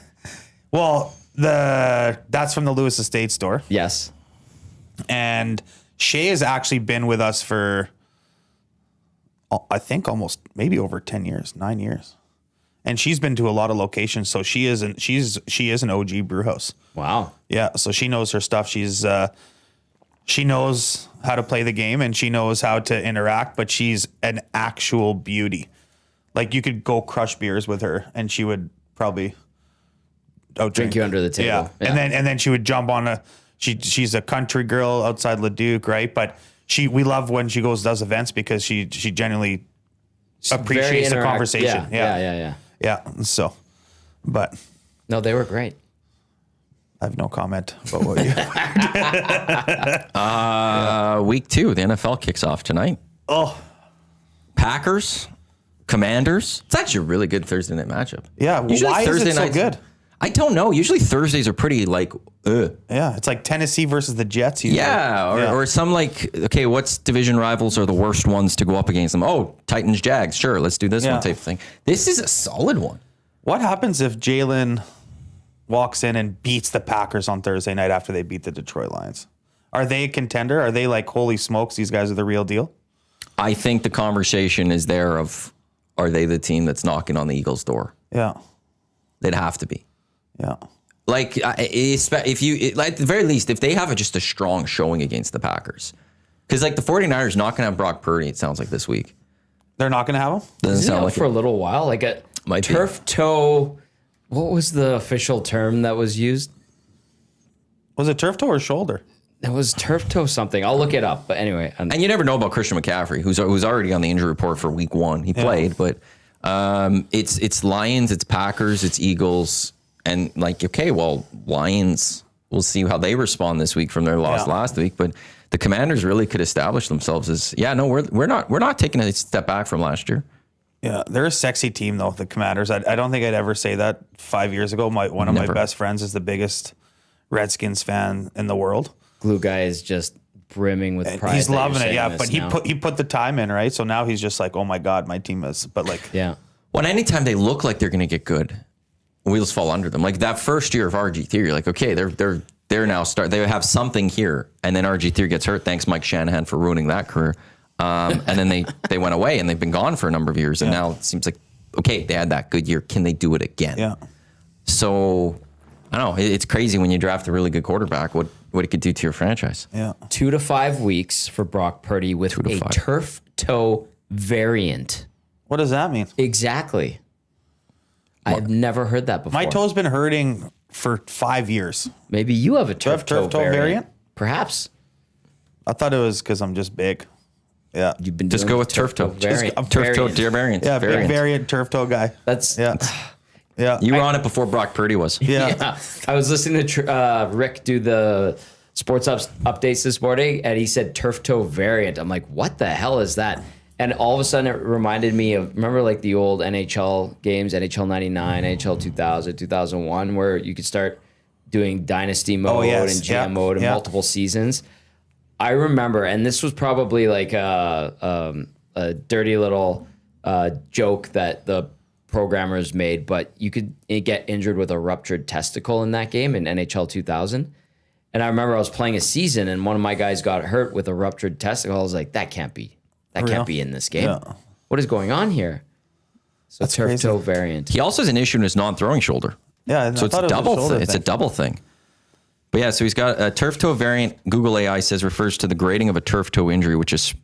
from the Lewis Estate store. Yes. And Shay has actually been with us for, I think, almost maybe over 10 years, 9 years. And she's been to a lot of locations. So she is an OG Brewhouse. Wow. Yeah. So she knows her stuff. She knows how to play the game and she knows how to interact, but she's an actual beauty. Like you could go crush beers with her and she would probably Drink you under the table. Yeah. And then she would jump on she's a country girl outside Leduc, right? But we love when she does events because she genuinely appreciates the conversation. Yeah. Yeah. So, but No, they were great. I have no comment about what you. Week 2, the NFL kicks off tonight. Oh, Packers, Commanders. It's actually a really good Thursday night matchup. yeah. Well, why is it so good? I don't know. Usually Thursdays are pretty like, Yeah, it's like Tennessee versus the Jets. Usually. Yeah, or some like, okay, what's division rivals are the worst ones to go up against them? Oh, Titans, Jags. Sure, let's do this Yeah. one type of thing. This is a solid one. What happens if Jalen walks in and beats the Packers on Thursday night after they beat the Detroit Lions? Are they a contender? Are they like, holy smokes, these guys are the real deal? I think the conversation is there of, are they the team that's knocking on the Eagles' door? Yeah. They'd have to be. Yeah. Like, if you, like, at the very least, if they have just a strong showing against the Packers. Because, like, the 49ers not going to have Brock Purdy, it sounds like, this week. They're not going to have them? Doesn't Isn't it sound out like for a it. little while? Like a Might be. turf toe. What was the official term that was used? Was it turf toe or shoulder? It was turf toe something. I'll look it up. But anyway, And you never know about Christian McCaffrey, who's already on the injury report for week 1. He played, but it's Lions, it's Packers, it's Eagles. And like, okay, well, Lions, we'll see how they respond this week from their loss last week. But the Commanders really could establish themselves as, we're not taking a step back from last year. Yeah, they're a sexy team, though, the Commanders. I don't think I'd ever say that 5 years ago. One of my best friends is the biggest Redskins fan in the world. Glue guy is just brimming with pride. He's that you're loving it, saying yeah. this But now. he put the time in, right? So now he's just like, oh my God, my team is. But like, Yeah. Well, anytime they look like they're going to get good, wheels fall under them. Like that first year of RG3, you're like, okay, they're now they have something here, and then RG3 gets hurt. Thanks, Mike Shanahan, for ruining that career. And then they went away, and they've been gone for a number of years, and now it seems like, okay, they had that good year. Can they do it again? yeah. So I don't know. It's crazy when you draft a really good quarterback. What it could do to your franchise. Yeah. 2 to 5 weeks for Brock Purdy with to a 5. turf toe variant. What does that mean? Exactly. I've never heard that before. My toe's been hurting for 5 years. Maybe you have a Do I have turf toe variant. variant? Perhaps. I thought it was because I'm just big. Yeah. You've been Just doing go with turf toe. variant. Turf toe deer variant. Yeah, big Variant. variant turf toe guy. That's Yeah. Yeah. You were on it before Brock Purdy was. Yeah. Yeah. I was listening to Rick do the sports updates this morning, and he said turf toe variant. I'm like, what the hell is that? And all of a sudden, it reminded me of, remember like the old NHL games, NHL 99, NHL 2000, 2001, where you could start doing dynasty mode and jam mode and multiple seasons. I remember, and this was probably like a dirty little joke that the programmers made, but you could get injured with a ruptured testicle in that game in NHL 2000. And I remember I was playing a season, and one of my guys got hurt with a ruptured testicle. I was like, that can't be in this game. Yeah. What is going on here? So That's turf crazy. toe variant. He also has an issue in his non-throwing shoulder. Yeah. So it's a double thing. It's a double thing. But yeah, so he's got a turf toe variant. Google AI says refers to the grading of a turf toe injury, which is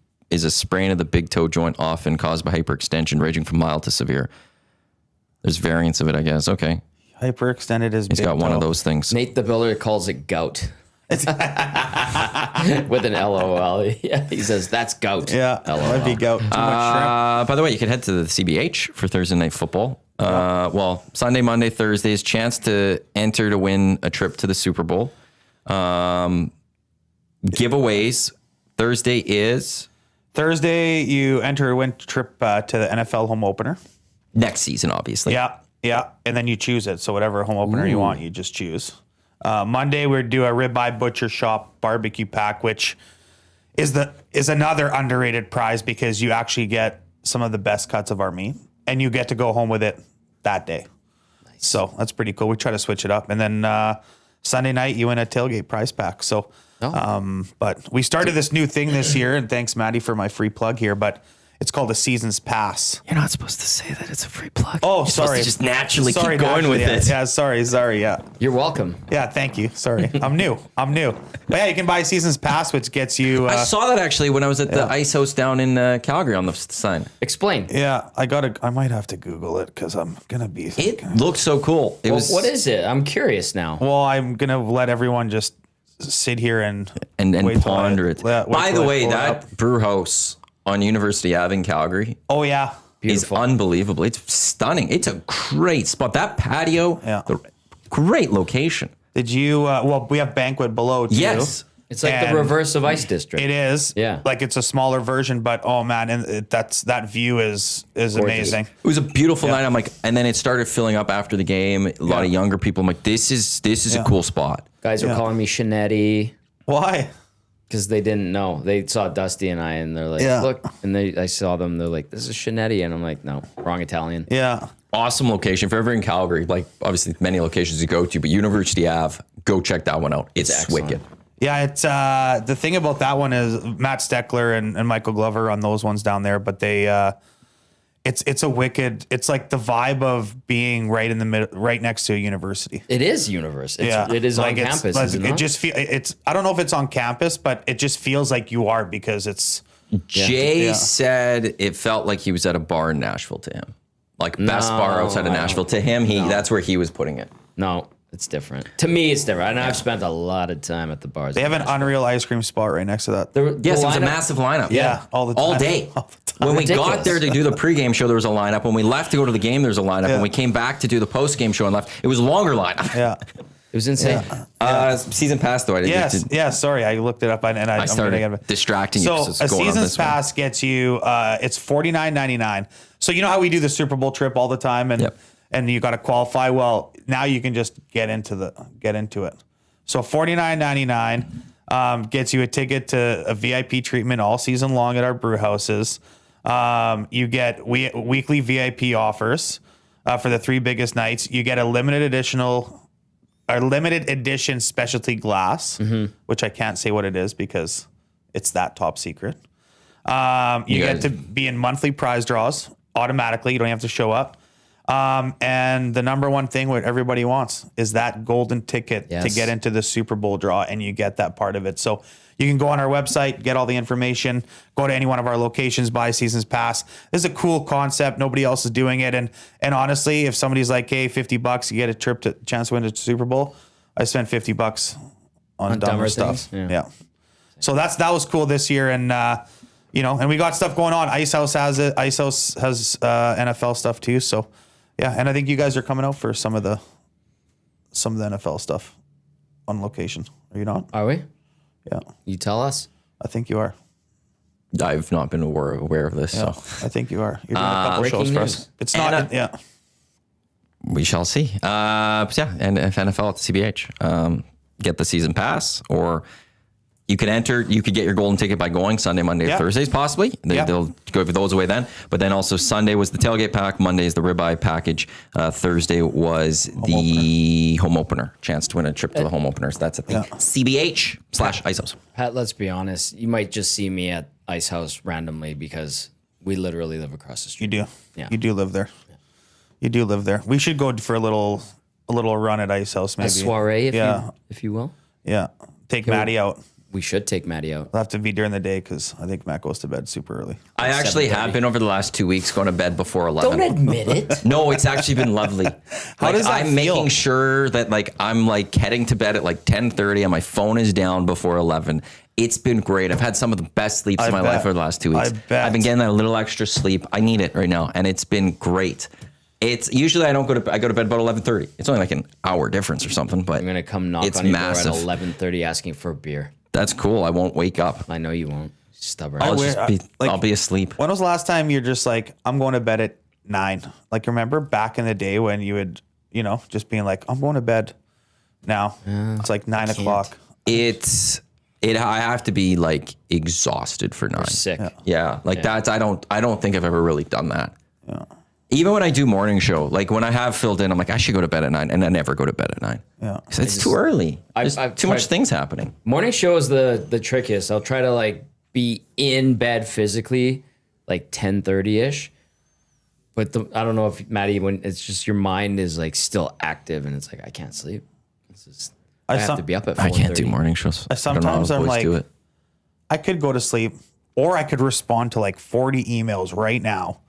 a sprain of the big toe joint, often caused by hyperextension, ranging from mild to severe. There's variants of it, I guess. Okay, Hyperextended is he's got one of those things. Nate the Builder calls it gout. With an LOL. Yeah, he says that's gout. Yeah. LOL. Might be gout. Too much shrimp. By the way, you can head to the CBH for Thursday Night Football. Well, Sunday, Monday, Thursday is chance to enter to win a trip to the Super Bowl. Giveaways. Thursday, you enter a win trip to the NFL home opener. Next season, obviously. Yeah. Yeah. And then you choose it. So whatever home opener you want, you just choose. Monday, we do a ribeye butcher shop barbecue pack, which is another underrated prize because you actually get some of the best cuts of our meat and you get to go home with it that day. Nice. So that's pretty cool. We try to switch it up. And then Sunday night, you win a tailgate prize pack. So, but we started this new thing this year, and thanks, Maddie, for my free plug here, but it's called a season's pass. You're not supposed to say that it's a free plug. Oh, You're sorry. Supposed to just naturally keep going with it. Yeah, sorry. Yeah. You're welcome. Yeah, thank you. Sorry. I'm new. But yeah, you can buy a season's pass, which gets you. I saw that actually when I was at the ice house down in Calgary on the sign. Explain. Yeah, I might have to Google it because I'm gonna be. It looks so cool. It was. What is it? I'm curious now. Well, I'm gonna let everyone just sit here and wait till ponder it. Yeah, wait By till the I way, pull it that up. brew house on University Ave in Calgary Oh yeah. Beautiful. is unbelievable. It's stunning. It's a great spot. That patio, great location. Did you? Well, we have banquet below too. Yes. It's like the And reverse of Ice District. It is. Yeah. Like it's a smaller version, but oh man, and that view is amazing. It was a beautiful night. I'm like, and then it started filling up after the game. A lot of younger people. I'm like, this is a cool spot. Guys were calling me Shinetti Why? because they didn't know. They saw Dusty and I, and they're like, Yeah. look. And I saw them. They're like, this is Shinetti. And I'm like, no, wrong Italian. Yeah. Awesome location. If you're ever in Calgary, like obviously many locations you go to, but University Ave, go check that one out. It's excellent. wicked. Yeah, it's the thing about that one is Matt Steckler and Michael Glover on those ones down there, but they it's a wicked. It's like the vibe of being right in the middle, right next to a university. It is Universe. It is like on campus. Like, is it it not? just feel it's. I don't know if it's on campus, but it just feels like you are because it's. Jay Yeah. said it felt like he was at a bar in Nashville to him. Like best bar outside of Nashville. To him, that's where he was putting it. No, it's different. To me, it's different. And I've spent a lot of time at the bars. They have an unreal ice cream spot right next to that. Yes, it was a massive lineup. Yeah, all the time. All day. All the time. When we Ridiculous. got there to do the pregame show, there was a lineup. When we left to go to the game, there was a lineup. Yeah. When we came back to do the postgame show and left, it was a longer lineup. Yeah. It was insane. Season pass though. I didn't Yes. get to- Yeah. Sorry, I looked it up and I I'm started gonna get distracting you. So 'cause it's a going on season's this one. pass gets you. It's $49.99. So you know how we do the Super Bowl trip all the time, and Yep. and you got to qualify. Well, now you can just get into it. So $49.99 gets you a ticket to a VIP treatment all season long at our brew houses. You get weekly VIP offers for the 3 biggest nights. You get a limited edition specialty glass, which I can't say what it is because it's that top secret. You get guys- to be in monthly prize draws automatically. You don't have to show up. And the number one thing what everybody wants is that golden ticket to get into the Super Bowl draw, and you get that part of it. So you can go on our website, get all the information, go to any one of our locations, buy a season's pass. This is a cool concept. Nobody else is doing it. And honestly, if somebody's like, hey, $50, you get a trip to chance to win the Super Bowl. I spent $50 on dumber stuff. Yeah. So that was cool this year. And, and we got stuff going on. Ice House has it. Ice House has NFL stuff too. So yeah. And I think you guys are coming out for some of the NFL stuff on location. Are you not? Are we? Yeah. You tell us. I think you are. I've not been aware of this. Yeah, So I think you are. You're doing a couple shows for us. It's not. Yeah. We shall see. But yeah, and if NFL at the CBH, get the season pass, or you could enter. You could get your golden ticket by going Sunday, Monday, Thursdays, possibly. They'll go for those away then. But then also Sunday was the tailgate pack. Monday is the ribeye package. Thursday was the home opener. Chance to win a trip to the home openers. That's at the CBH/Ice House. Pat, let's be honest. You might just see me at Ice House randomly because we literally live across the street. You do. Yeah. You do live there. You do live there. We should go for a little run at Ice House, maybe. A soiree, if you will. Yeah. Take Maddie out. We should take Maddie out. It'll have to be during the day because I think Matt goes to bed super early. I actually have been over the last 2 weeks going to bed before 11. Don't admit it. No, it's actually been lovely. How does that I'm feel? making sure that I'm heading to bed at 10:30 and my phone is down before 11. It's been great. I've had some of the best sleeps in my life over the last 2 weeks. I bet. I've been getting that little extra sleep. I need it right now, and it's been great. It's usually I go to bed about 11:30. It's only like an hour difference or something, but I'm gonna come knock on your door at 11:30 asking for a beer. That's cool. I won't wake up. I know you won't. Stubborn. I'll be asleep. When was the last time you're just like, I'm going to bed at 9? Like, remember back in the day when you would, just being like, I'm going to bed now. It's like 9 o'clock. I have to be exhausted for 9. You're sick. Yeah. That's, I don't think I've ever really done that. Yeah. Even when I do morning show, when I have filled in, I'm like, I should go to bed at 9, and I never go to bed at 9. Yeah. Because it's too early. There's too much things happening. Morning show is the trickiest. I'll try to be in bed physically 10:30ish. But I don't know if Maddie, when it's just your mind is still active and it's I can't sleep. I have to be up at 4:30. I can't do morning shows. Sometimes I'm like, do it. I could go to sleep, or I could respond to 40 emails right now,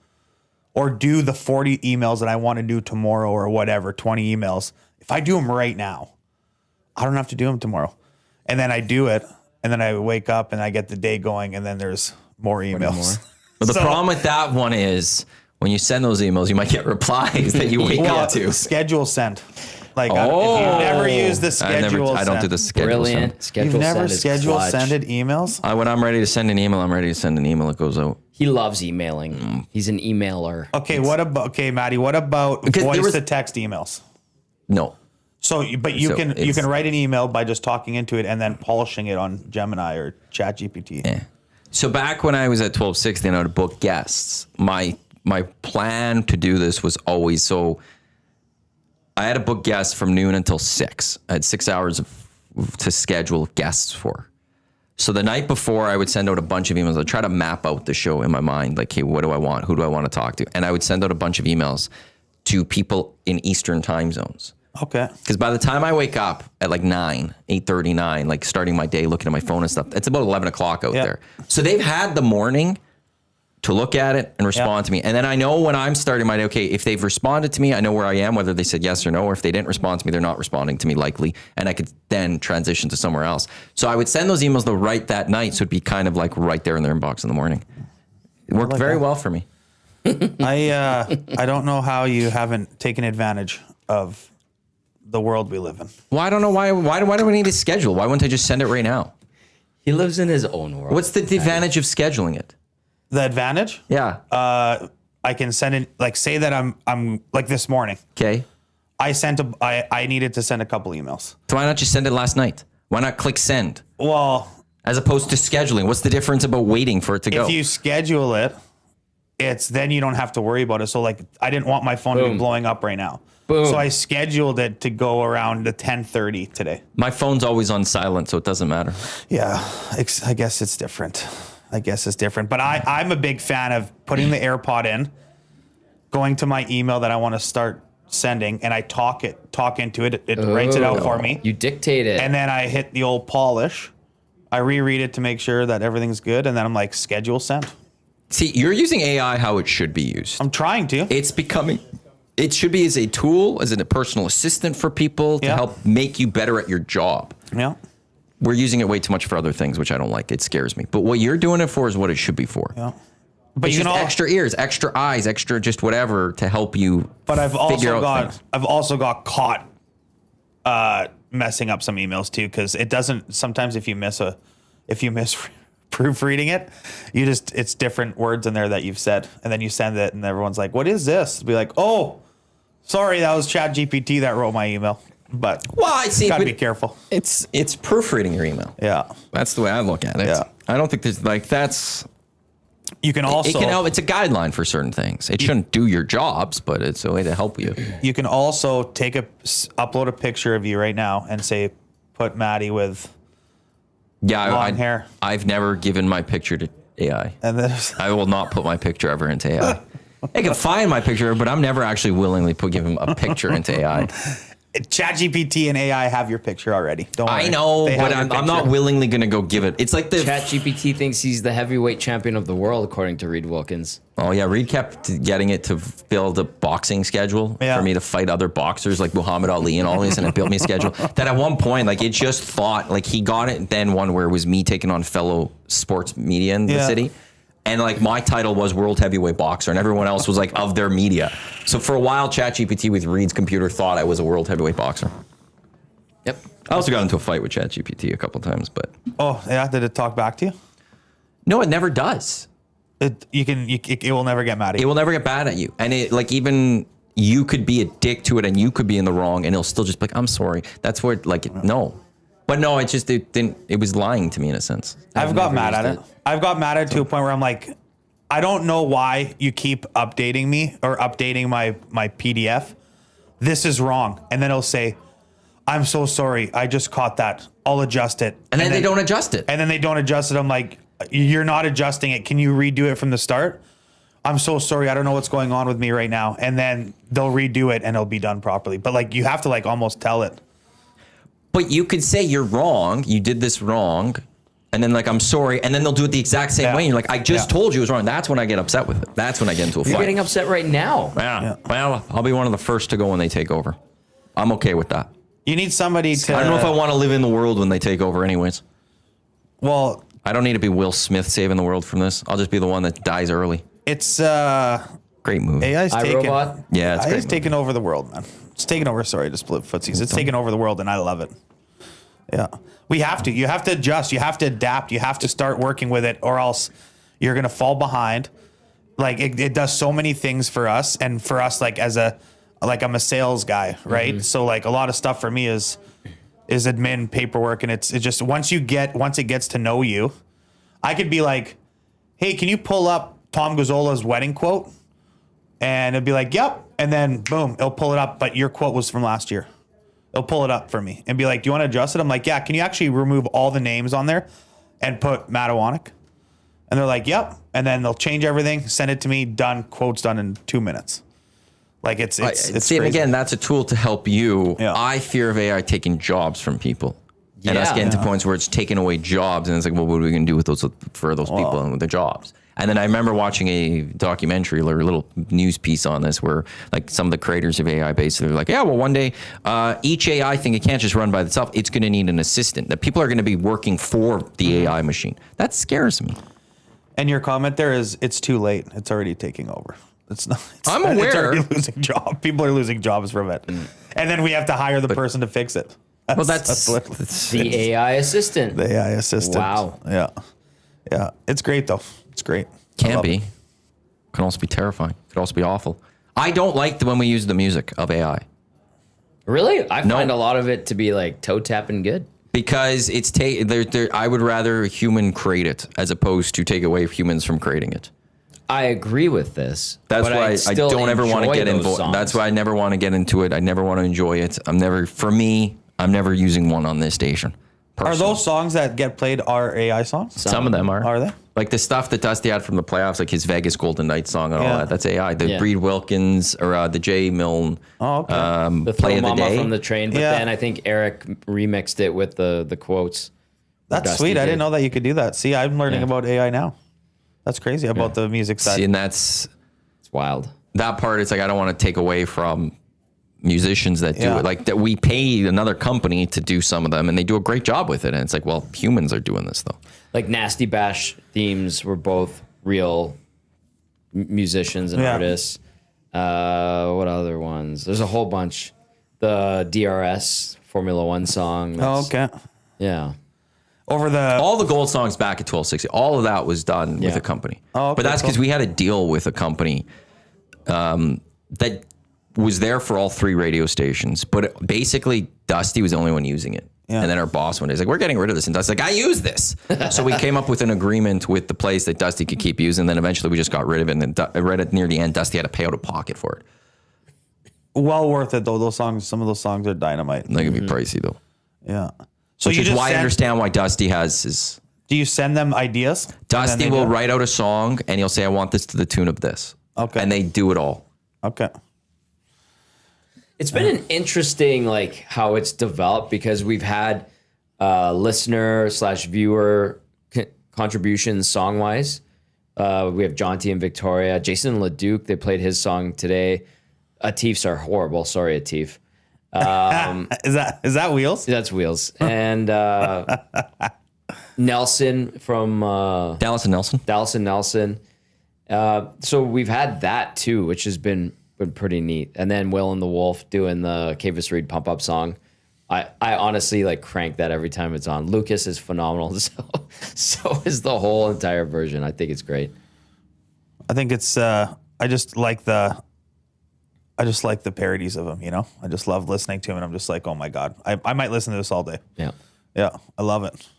or do the 40 emails that I want to do tomorrow or whatever, 20 emails. If I do them right now, I don't have to do them tomorrow. And then I do it, and then I wake up and I get the day going, and then there's more emails. But the problem with that one is when you send those emails, you might get replies that you wake up to. Schedule send. If you've never used the schedule I don't do the schedule Brilliant. send. Schedule You've never send is schedule clutch. sended emails? When I'm ready to send an email, I'm ready to send an email. It goes out. He loves emailing. He's an emailer. Okay, Maddie, what about voice to text emails? No. So you can write an email by just talking into it and then polishing it on Gemini or ChatGPT. Yeah. So back when I was at 1260 and I would book guests, my plan to do this was always I had to book guests from noon until 6. I had 6 hours to schedule guests for. So the night before, I would send out a bunch of emails. I'd try to map out the show in my mind. Hey, what do I want? Who do I want to talk to? And I would send out a bunch of emails to people in Eastern time zones. Okay. Because by the time I wake up at 8:39, starting my day, looking at my phone and stuff, it's about 11 o'clock out there. So they've had the morning to look at it and respond to me. And then I know when I'm starting my day, okay, if they've responded to me, I know where I am, whether they said yes or no, or if they didn't respond to me, they're not responding to me likely. And I could then transition to somewhere else. So I would send those emails right that night. So it'd be kind of right there in their inbox in the morning. It worked very well for me. I don't know how you haven't taken advantage of the world we live in. Well, I don't know why do we need a schedule? Why wouldn't I just send it right now? He lives in his own world. What's the advantage of scheduling it? The advantage? Yeah. I can send it, say that I'm this morning. Okay. I needed to send a couple emails. So why not just send it last night? Why not click send? Well, as opposed to scheduling. What's the difference about waiting for it to go? If you schedule it, then you don't have to worry about it. So I didn't want my phone to be blowing up right now. Boom. So I scheduled it to go around the 10:30 today. My phone's always on silent, so it doesn't matter. Yeah, I guess it's different. But I'm a big fan of putting the AirPod in, going to my email that I want to start sending, and I talk into it. It writes it out for me. You dictate it. And then I hit the old polish. I reread it to make sure that everything's good, and then I'm like, schedule send. See, you're using AI how it should be used. I'm trying to. It should be as a tool, as a personal assistant for people to help make you better at your job. Yeah. We're using it way too much for other things, which I don't like. It scares me. But what you're doing it for is what it should be for. Yeah. But It's you just can extra ears, extra eyes, extra just whatever to help you. But I've figure also out things. got caught messing up some emails too, because it doesn't. Sometimes if you miss proofreading it, it's different words in there that you've said, and then you send it, and everyone's like, "What is this?" Be like, "Oh, sorry, that was ChatGPT that wrote my email." But I see. gotta But be careful. It's proofreading your email. Yeah. That's the way I look at it. Yeah. I don't think there's that's. You can also It can help. It's a guideline for certain things. It shouldn't do your jobs, but it's a way to help you. You can also upload a picture of you right now and say, "Put Maddie with long hair." I've never given my picture to AI. And then I will not put my picture ever into AI. They can find my picture, but I'm never actually willingly give him a picture into AI. ChatGPT and AI have your picture already. Don't worry. I know, They have but your I'm not picture. willingly going to go give it. It's like the ChatGPT thinks he's the heavyweight champion of the world, according to Reed Wilkins. Oh yeah, Reed kept getting it to build a boxing schedule for me to fight other boxers like Muhammad Ali and all this, and it built me a schedule. That at one point, like it just thought, like he got it. Then one where it was me taking on fellow sports media in the city, and like my title was world heavyweight boxer, and everyone else was like of their media. So for a while, ChatGPT with Reed's computer thought I was a world heavyweight boxer. Yep. I also got into a fight with ChatGPT a couple times, but Oh yeah, did it talk back to you? no, it never does. It will never get mad at It you. will never get bad at you. And it like even you could be a dick to it and you could be in the wrong and it'll still just be like, I'm sorry. That's where no. But no, it didn't it was lying to me in a sense. I've got mad at it. I've got mad at it to a point where I'm like, I don't know why you keep updating me or updating my PDF. This is wrong. And then it'll say, I'm so sorry. I just caught that. I'll adjust it. And then they don't adjust it. And then they don't adjust it. I'm like, you're not adjusting it. Can you redo it from the start? I'm so sorry. I don't know what's going on with me right now. And then they'll redo it and it'll be done properly. But like, you have to like almost tell it. But you could say you're wrong. You did this wrong. And then like, I'm sorry. And then they'll do it the exact same way. And you're like, I just told you it was wrong. That's when I get upset with it. That's when I get into a fight. You're getting upset right now. Yeah. Well, I'll be one of the first to go when they take over. I'm okay with that. You need somebody to. I don't know if I want to live in the world when they take over anyways. Well, I don't need to be Will Smith saving the world from this. I'll just be the one that dies early. it's Great movie. AI's taking. iRobot? Yeah, it's AI's great. taking over the world, man. It's taking over. Sorry to split footsies. It's taking over the world, and I love it. Yeah, we have to. You have to adjust. You have to adapt. You have to start working with it, or else you're gonna fall behind. Like it does so many things for us, and for us, like I'm a sales guy, right? So like a lot of stuff for me is admin paperwork, and it's just once it gets to know you, I could be like, hey, can you pull up Tom Gazzola's wedding quote? And it'd be like, yep. And then boom, it'll pull it up. But your quote was from last year. It'll pull it up for me and be like, do you want to adjust it? I'm like, yeah. Can you actually remove all the names on there and put Matt Iwanyk? And they're like, yep. And then they'll change everything, send it to me, done. Quote's done in 2 minutes. Like it's See, and crazy. again, that's a tool to help you. Yeah. I fear of AI taking jobs from people. And us Yeah. getting to points where it's taking away jobs, and it's like, well, what are we going to do with those people and with their jobs? And then I remember watching a documentary or a little news piece on this where like some of the creators of AI basically were like, yeah, well, one day each AI thing, it can't just run by itself. It's going to need an assistant. That people are going to be working for the AI machine. That scares me. And your comment there is, it's too late. It's already taking over. It's not. I'm aware. It's already losing jobs. People are losing jobs from it. And then we have to hire the person to fix it. That's The AI assistant. the AI assistant. Wow. Yeah. Yeah. It's great though. It's great. I Can love be. it. Can also be terrifying. Could also be awful. I don't like when we use the music of AI Really? I No. find a lot of it to be like toe tapping good. because it's I would rather a human create it as opposed to take away humans from creating it. I agree with this. That's but why I still don't ever want to enjoy get those involved. songs. That's why I never want to get into it. I never want to enjoy it. I'm never using one on this station. Are those songs that get played are AI songs? Some of them are. Are they? Like the stuff that Dusty had from the playoffs, like his Vegas Golden Knights song and all that. That's AI. The Breed Wilkins or the J Milne The play Throw of the Mama day. from the Train, but then I think Eric remixed it with the quotes. That's Dusty sweet. I did. didn't know that you could do that. See, I'm learning about AI now. That's crazy about the music side. See, and that's It's wild. that part. It's like I don't want to take away from musicians that do it. Like that, we pay another company to do some of them, and they do a great job with it. And it's like, well, humans are doing this though. Like Nasty Bash themes were both real musicians and artists. What other ones? There's a whole bunch. The DRS Formula One song. Okay. Yeah. Over the All the gold songs back at 1260, all of that was done with a company. Oh, okay, but that's because cool. we had a deal with a company that was there for all 3 radio stations. But basically, Dusty was the only one using it. Yeah. And then our boss one day was like, we're getting rid of this. And Dusty's like, I use this. So we came up with an agreement with the place that Dusty could keep using. Then eventually we just got rid of it. And then right at near the end, Dusty had to pay out of pocket for it. well worth it though. Those songs, some of those songs are dynamite. They could be pricey though. Yeah. So Which you is just why I send, understand why Dusty has his... do you send them ideas? And then Dusty they will do it? write out a song and he'll say, I want this to the tune of this. Okay. And they do it all. Okay. It's been an interesting, like, how it's developed because we've had listener/viewer contributions song-wise. We have John T. and Victoria. Jason LeDuc, they played his song today. Atif's are horrible. Sorry, Atif. Is that Wheels? That's Wheels. And Nelson from Dallas and Nelson. Dallas and Nelson. So we've had that too, which has been pretty neat. And then Will and the Wolf doing the Cavis Reed pump up song. I honestly like crank that every time it's on. Lucas is phenomenal. So is the whole entire version. I think it's great. I think it's I just like the parodies of him, you know? I just love listening to him and I'm just like, oh my God. I might listen to this all day. Yeah. Yeah. I love it.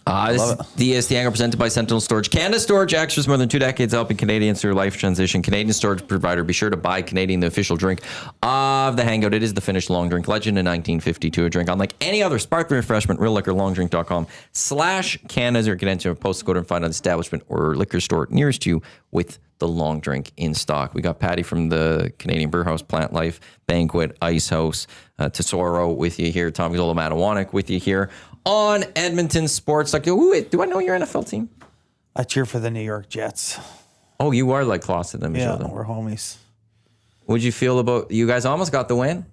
This is the EST Hangout presented by Sentinel Storage. Canada Storage extras more than 2 decades helping Canadians through life transition. Canadian Storage provider. Be sure to buy Canadian, the official drink of the Hangout. It is the Finnish long drink legend in 1952. A drink unlike any other sparkling refreshment. Real liquor, longdrink.com/Canada or get into a postcode and find an establishment or liquor store nearest you with the long drink in stock. We got Patty from the Canadian Brewhouse, Plantlife, Banquet, Ice House, Tesoro with you here. Tom Gazzola, Iwanyk with you here on Edmonton Sports. Like, ooh, do I know your NFL team? I cheer for the New York Jets. Oh, you are like closet. Let me Yeah, show them. we're homies. What'd you feel about, you guys almost got the win?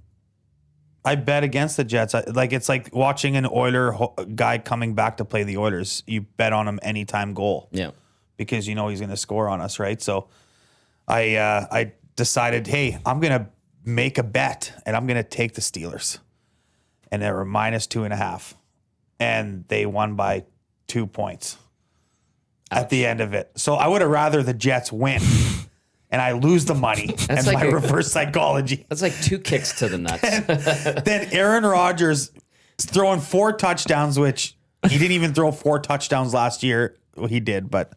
I bet against the Jets. It's like watching an Oiler guy coming back to play the Oilers. You bet on him anytime goal. Yeah. Because you know he's going to score on us, right? So I decided, hey, I'm going to make a bet and I'm going to take the Steelers. And they were -2.5. And they won by 2 points at the end of it. So I would have rather the Jets win and I lose the money and like my a- reverse psychology. That's like 2 kicks to the nuts. Then Aaron Rodgers is throwing 4 touchdowns, which he didn't even throw 4 touchdowns last year. Well, he did, but...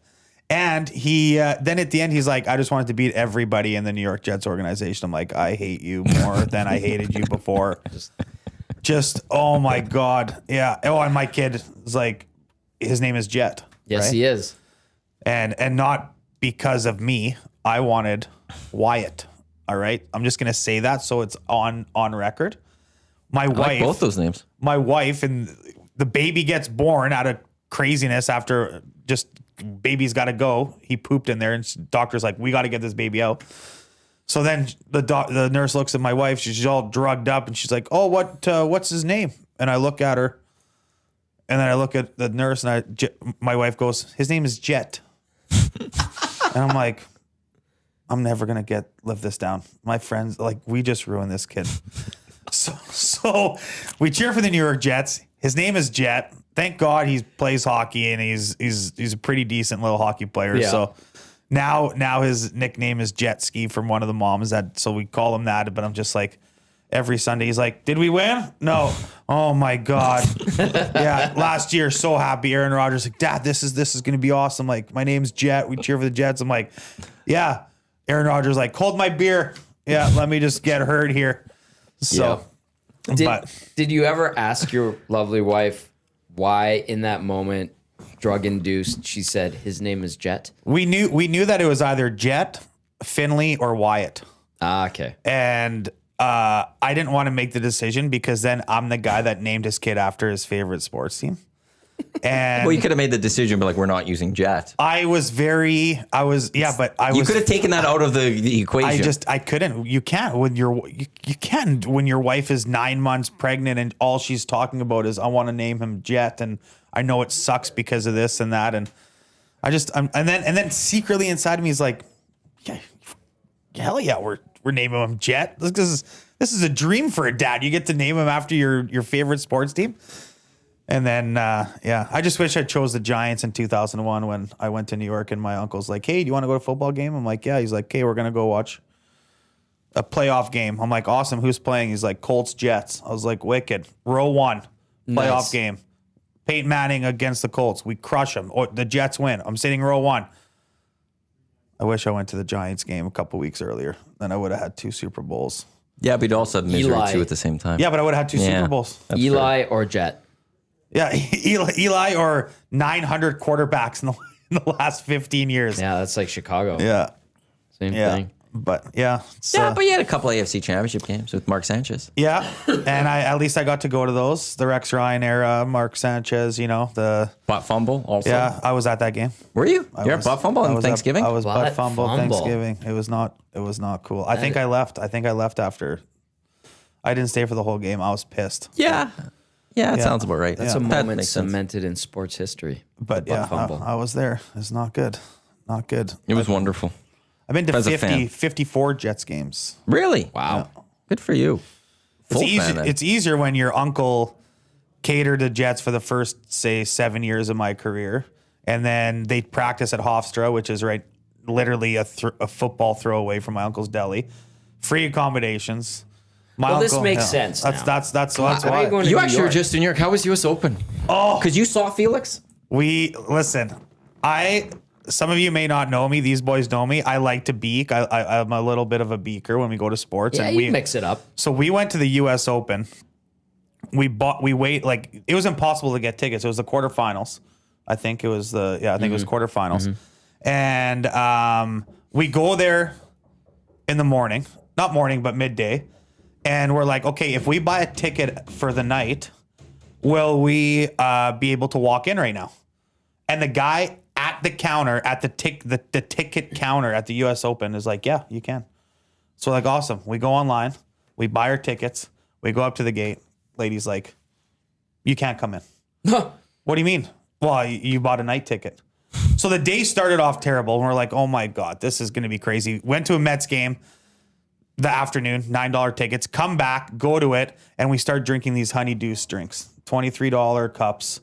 And he then at the end, he's like, I just wanted to beat everybody in the New York Jets organization. I'm like, I hate you more than I hated you before. Just, oh my God. Yeah. Oh, and my kid is like, his name is Jet. Yes, right? he is. And not because of me. I wanted Wyatt. All right. I'm just going to say that so it's on record. My I wife. like both those names. My wife and the baby gets born out of craziness after just baby's got to go. He pooped in there and doctor's like, we got to get this baby out. So then the nurse looks at my wife. She's all drugged up and she's like, oh, what's his name? And I look at her and then I look at the nurse and my wife goes, his name is Jet. And I'm like, I'm never going to live this down. My friends, like, we just ruined this kid. So we cheer for the New York Jets. His name is Jet. Thank God he plays hockey and he's a pretty decent little hockey player. Yeah. So now his nickname is Jet Ski from one of the moms so we call him that. But I'm just like, every Sunday he's like, did we win? No. Oh my God. Yeah. Last year, so happy. Aaron Rodgers like, Dad, this is going to be awesome. Like, my name's Jet. We cheer for the Jets. I'm like, yeah. Aaron Rodgers like, hold my beer. Yeah. Let me just get hurt here. So, Did you ever ask your lovely wife why in that moment, drug-induced, she said his name is Jet? We knew that it was either Jet, Finley, or Wyatt. Ah, okay. And I didn't want to make the decision because then I'm the guy that named his kid after his favorite sports team. And Well, you could have made the decision, but like, we're not using Jet. but I was. You could have taken that out of the equation. I couldn't. You can't when you can't when your wife is 9 months pregnant and all she's talking about is I want to name him Jet and I know it sucks because of this and that and and then secretly inside of me is like, yeah, hell yeah, we're naming him Jet. This is a dream for a dad. You get to name him after your favorite sports team. And then, I just wish I chose the Giants in 2001 when I went to New York and my uncle's like, hey, do you want to go to a football game? I'm like, yeah. He's like, okay, we're going to go watch a playoff game. I'm like, awesome. Who's playing? He's like, Colts, Jets. I was like, wicked. Row 1, playoff Nice. game. Peyton Manning against the Colts. We crush them. Or the Jets win. I'm sitting row 1. I wish I went to the Giants game a couple weeks earlier. Then I would have had 2 Super Bowls. Yeah, but you'd also have misery Eli. too at the same time. Yeah, but I would have had 2 Super Bowls. That's Eli or Jet? Yeah, Eli or 900 quarterbacks in the last 15 years. Yeah, that's like Chicago. Yeah. Same Yeah. thing. But yeah. Yeah, but you had a couple AFC championship games with Mark Sanchez. Yeah. And at least I got to go to those. The Rex Ryan era, Mark Sanchez, the Butt fumble also. yeah, I was at that game. Were you? You're at was- butt fumble I on was Thanksgiving? I was Butt butt fumble fumble. Thanksgiving. It was not cool. I think I left after. I didn't stay for the whole game. I was pissed. Yeah. Yeah, that Yeah. sounds about right. That's a That moment makes sense. cemented in sports history. But The butt yeah, fumble. I was there. It's not good. Not good. It was wonderful. I've been to As a fan. 54 Jets games. Really? Wow. Good for you. Full fan, then. It's easier when your uncle catered to Jets for the first, say, 7 years of my career. And then they practice at Hofstra, which is literally a football throw away from my uncle's deli. Free accommodations. Well, this makes sense now. That's Why are why. you going to You New actually were York? just in New York. How was US Open? Oh. Because you saw Felix? Listen, some of you may not know me. These boys know me. I like to beak. I'm a little bit of a beaker when we go to sports. Yeah, and you mix it up. So we went to the US Open. It was impossible to get tickets. It was the quarterfinals. I think it was it was quarterfinals. And we go there in the morning, not morning, but midday. And we're like, okay, if we buy a ticket for the night, will we be able to walk in right now? And the guy at the counter, at the ticket counter at the US Open is like, yeah, you can. So we're like, awesome. We go online, we buy our tickets, we go up to the gate. Lady's like, you can't come in. What do you mean? Well, you bought a night ticket. So the day started off terrible. And we're like, oh my God, this is going to be crazy. Went to a Mets game the afternoon, $9 tickets, come back, go to it. And we start drinking these honeydew drinks, $23 cups.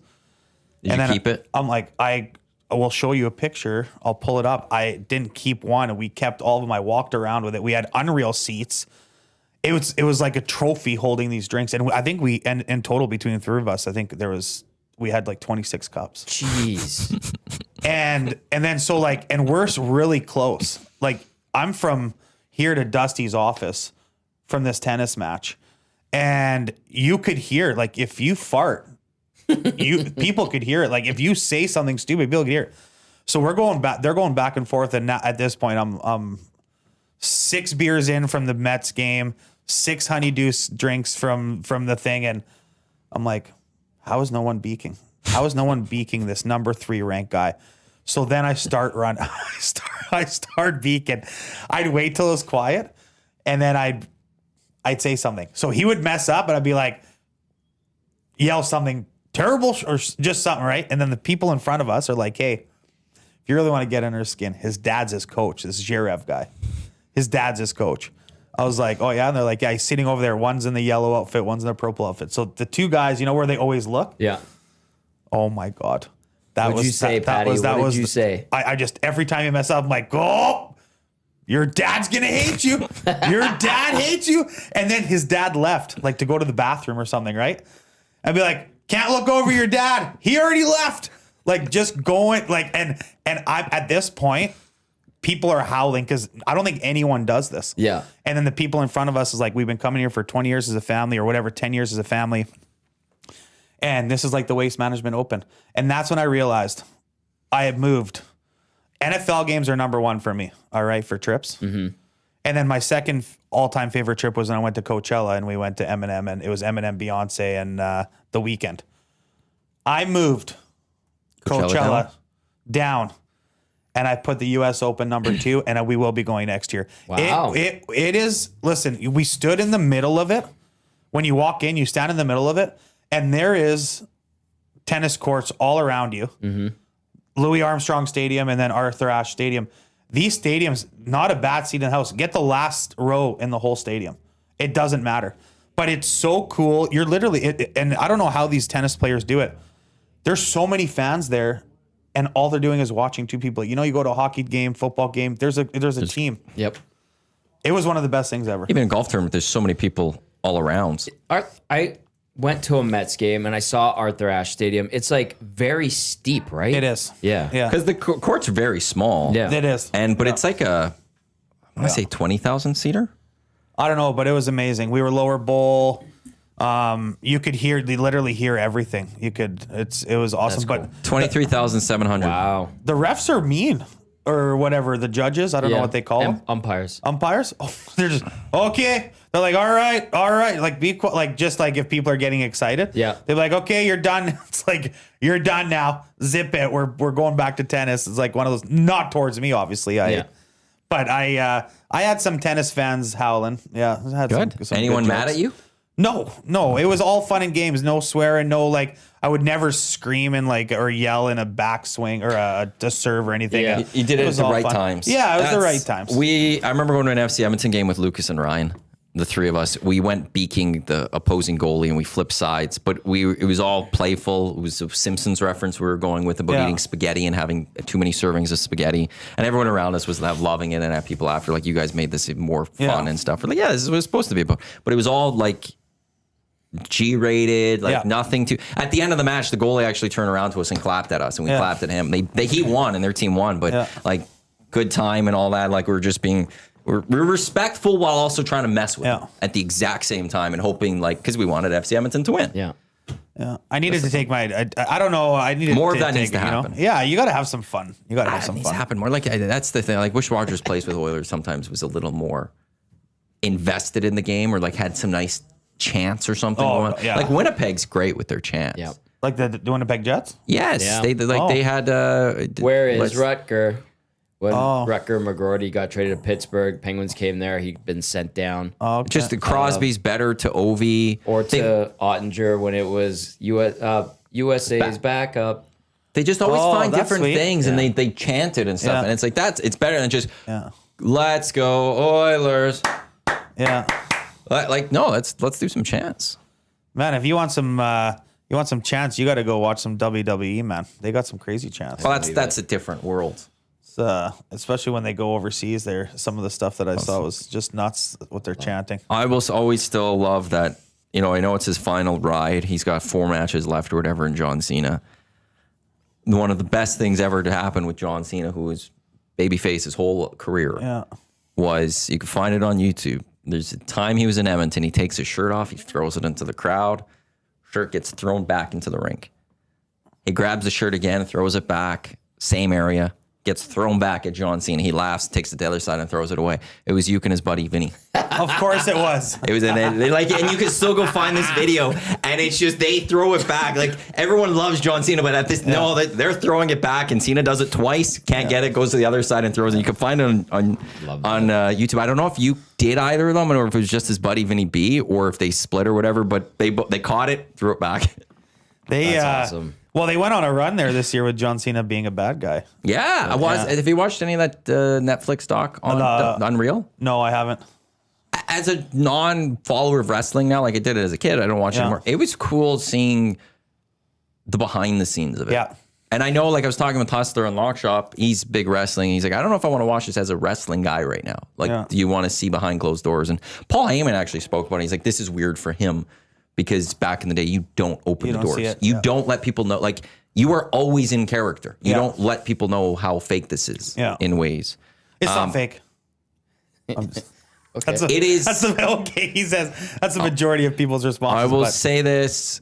Did you keep it? I'm like, I will show you a picture. I'll pull it up. I didn't keep one. And we kept all of them. I walked around with it. We had unreal seats. It was like a trophy holding these drinks. And I think in total between the 3 of us, I think we had like 26 cups. Jeez. And then so like, and we're really close. Like I'm from here to Dusty's office from this tennis match. And you could hear, like if you fart, people could hear it. Like if you say something stupid, people could hear it. So they're going back and forth. And now, at this point, I'm 6 beers in from the Mets game, 6 honeydew drinks from the thing. And I'm like, how is no one beaking? How is no one beaking this number 3 ranked guy? So then I start I start beaking. I'd wait till it was quiet, and then I'd say something. So he would mess up, and I'd be like, yell something terrible or just something, right? And then the people in front of us are like, hey, if you really want to get under his skin, his dad's his coach, this Zverev guy. His dad's his coach. I was like, oh yeah, and they're like, yeah, he's sitting over there. One's in the yellow outfit, one's in the purple outfit. So the 2 guys, you know where they always look? Yeah. Oh my God. What'd you say, Patty? What did you say? I just, every time you mess up, I'm like, oh, your dad's going to hate you. Your dad hates you. And then his dad left, like to go to the bathroom or something, right? I'd be like, can't look over your dad. He already left. Like just going like, and I'm at this point, people are howling because I don't think anyone does this. Yeah. And then the people in front of us is like, we've been coming here for 20 years as a family or whatever, 10 years as a family. And this is like the Waste Management Open. And that's when I realized I had moved. NFL games are number one for me, all right, for trips. Mm-hmm. And then my second all-time favorite trip was when I went to Coachella and we went to Eminem, and it was Eminem, Beyonce, and The Weeknd. I moved Coachella down, and I put the U.S. Open number 2, and we will be going next year. Wow. It is, listen, we stood in the middle of it. When you walk in, you stand in the middle of it, and there is tennis courts all around you. Mm-hmm. Louis Armstrong Stadium and then Arthur Ashe Stadium. These stadiums, not a bad seat in the house. Get the last row in the whole stadium. It doesn't matter. But it's so cool. You're literally, and I don't know how these tennis players do it. There's so many fans there, and all they're doing is watching two people. You know, you go to a hockey game, football game, there's a team. Yep. It was one of the best things ever. Even in a golf tournament, there's so many people all around. I went to a Mets game and I saw Arthur Ashe Stadium. It's like very steep, right? It is. Yeah. Yeah. Because the court's very small. Yeah. It is. But it's like I want to say 20,000 seater. I don't know, but it was amazing. We were lower bowl. You could literally hear everything. It was awesome. That's cool. But 23,700. Wow. the refs are mean, or whatever. The judges, I don't know what they call them. Umpires. Umpires. Oh, they're just okay. They're like, all right. Like just like if people are getting excited. Yeah. They're like, okay, you're done. It's like you're done now. Zip it. We're going back to tennis. It's like one of those. Not towards me, obviously. But I had some tennis fans howling. Yeah. I had Good. some Anyone good mad jokes. at you? No. It was all fun and games. No swearing. No, like I would never scream and or yell in a backswing or a serve or anything. Yeah. You did it at was the all right fun. times. Yeah, it was the right times. I remember going to an FC Edmonton game with Lucas and Ryan. The three of us, we went beaking the opposing goalie and we flipped sides, but it was all playful. It was a Simpsons reference we were going with about eating spaghetti and having too many servings of spaghetti. And everyone around us was loving it and at people after, like, you guys made this even more fun and stuff. We're like, yeah, this is what it's supposed to be about. But it was all like G-rated, nothing to. At the end of the match, the goalie actually turned around to us and clapped at us, and we clapped at him. He won and their team won, but like good time and all that. Like we were just being. We're respectful while also trying to mess with them at the exact same time and hoping, because we wanted FC Edmonton to win. Yeah. Yeah. I needed to take my. I don't know. I needed more to of that take needs to happen. Yeah, you got to have some fun. You got to have some needs fun. to happen more. Like that's the thing. Like Wish Rogers plays with Oilers sometimes was a little more invested in the game or like had some nice chants or something going on. Yeah. Like Winnipeg's great with their chants. Yeah. Like the Winnipeg Jets. Yes, Yeah. they had. Where is Rutger? When Rutger McGroarty got traded to Pittsburgh, Penguins came there. He'd been sent down. Okay. Just the Crosby's better to Ovi Or to Ottinger when it was USA's backup. They just always find that's different sweet. things and they chant it and stuff. Yeah. And it's like it's better than just let's go Oilers. Yeah. Like no, let's do some chants. Man, if you want some chants, you got to go watch some WWE, man. They got some crazy chants. Well, that's a different world. Especially when they go overseas there. Some of the stuff that I saw was just nuts what they're chanting. I will always still love that. I know it's his final ride. He's got 4 matches left or whatever in John Cena. One of the best things ever to happen with John Cena, who was babyface his whole career, was you can find it on YouTube. There's a time he was in Edmonton. He takes his shirt off. He throws it into the crowd. Shirt gets thrown back into the rink. He grabs the shirt again, throws it back. Same area. Gets thrown back at John Cena. He laughs, takes it to the other side, and throws it away. It was Yuke and his buddy Vinny. Of course it was. It was, and you can still go find this video, and it's just they throw it back. Like everyone loves John Cena, but at this, no, they're throwing it back, and Cena does it twice, can't get it, goes to the other side and throws it. You can find it on YouTube. I don't know if you did either of them, or if it was just his buddy Vinny B, or if they split or whatever. But they caught it, threw it back. That's awesome. Well, they went on a run there this year with John Cena being a bad guy. Yeah, I was. Have you watched any of that Netflix doc on Unreal? No, I haven't. As a non-follower of wrestling now, like I did it as a kid, I don't watch it anymore. It was cool seeing the behind the scenes of it. Yeah. And I know, like I was talking with Hustler and Lockshop, he's big wrestling. He's like, I don't know if I want to watch this as a wrestling guy right now. Like, do you want to see behind closed doors? And Paul Heyman actually spoke about it. He's like, this is weird for him because back in the day, you don't open the doors. You don't let people know. Like, you are always in character. You don't let people know how fake this is in ways. It's not fake. Okay. It is. That's the okay. He says that's the majority of people's responses. I will say this.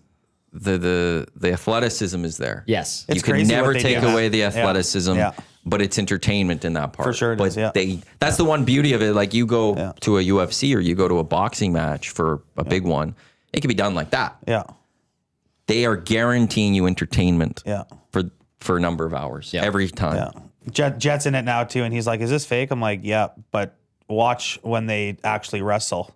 the athleticism is there. Yes. You It's can crazy never what they take do. away the Yeah. athleticism, Yeah. but it's entertainment in that part. For sure it but is, yeah. that's the one beauty of it. Like you go Yeah. to a UFC or you go to a boxing match for a big one, it can be done like that. Yeah. They are guaranteeing you entertainment Yeah. for a number of hours every time. Yeah. Jet's in it now too, and he's like, "Is this fake?" I'm like, "Yeah, but watch when they actually wrestle.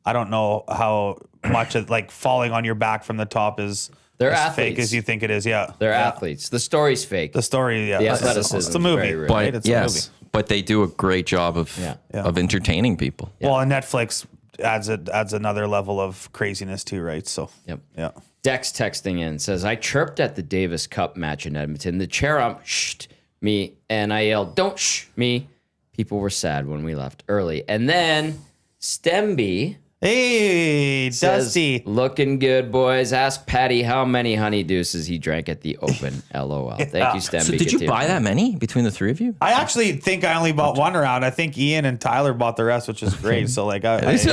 I don't know how much of, like falling on your back from the top is They're as athletes. fake as you think it is." Yeah, They're yeah. athletes. The story's fake. The story, yeah, The it's athleticism a movie, is very real. But right? It's a yes, but they do a great job of Yeah. of entertaining people. movie. Well, and Netflix adds another level of craziness too, right? So, Yep. yeah. Dex texting in says, I chirped at the Davis Cup match in Edmonton. The chair ump shed me, and I yelled, don't shh me. People were sad when we left early. And then Stemby Hey, says, Dusty. looking good, boys. Ask Patty how many honey deuces he drank at the Open. LOL. Thank you, Stemby. So did you buy that many between the three of you? I actually think I only bought one round. I think Ian and Tyler bought the rest, which is great. So like, That's a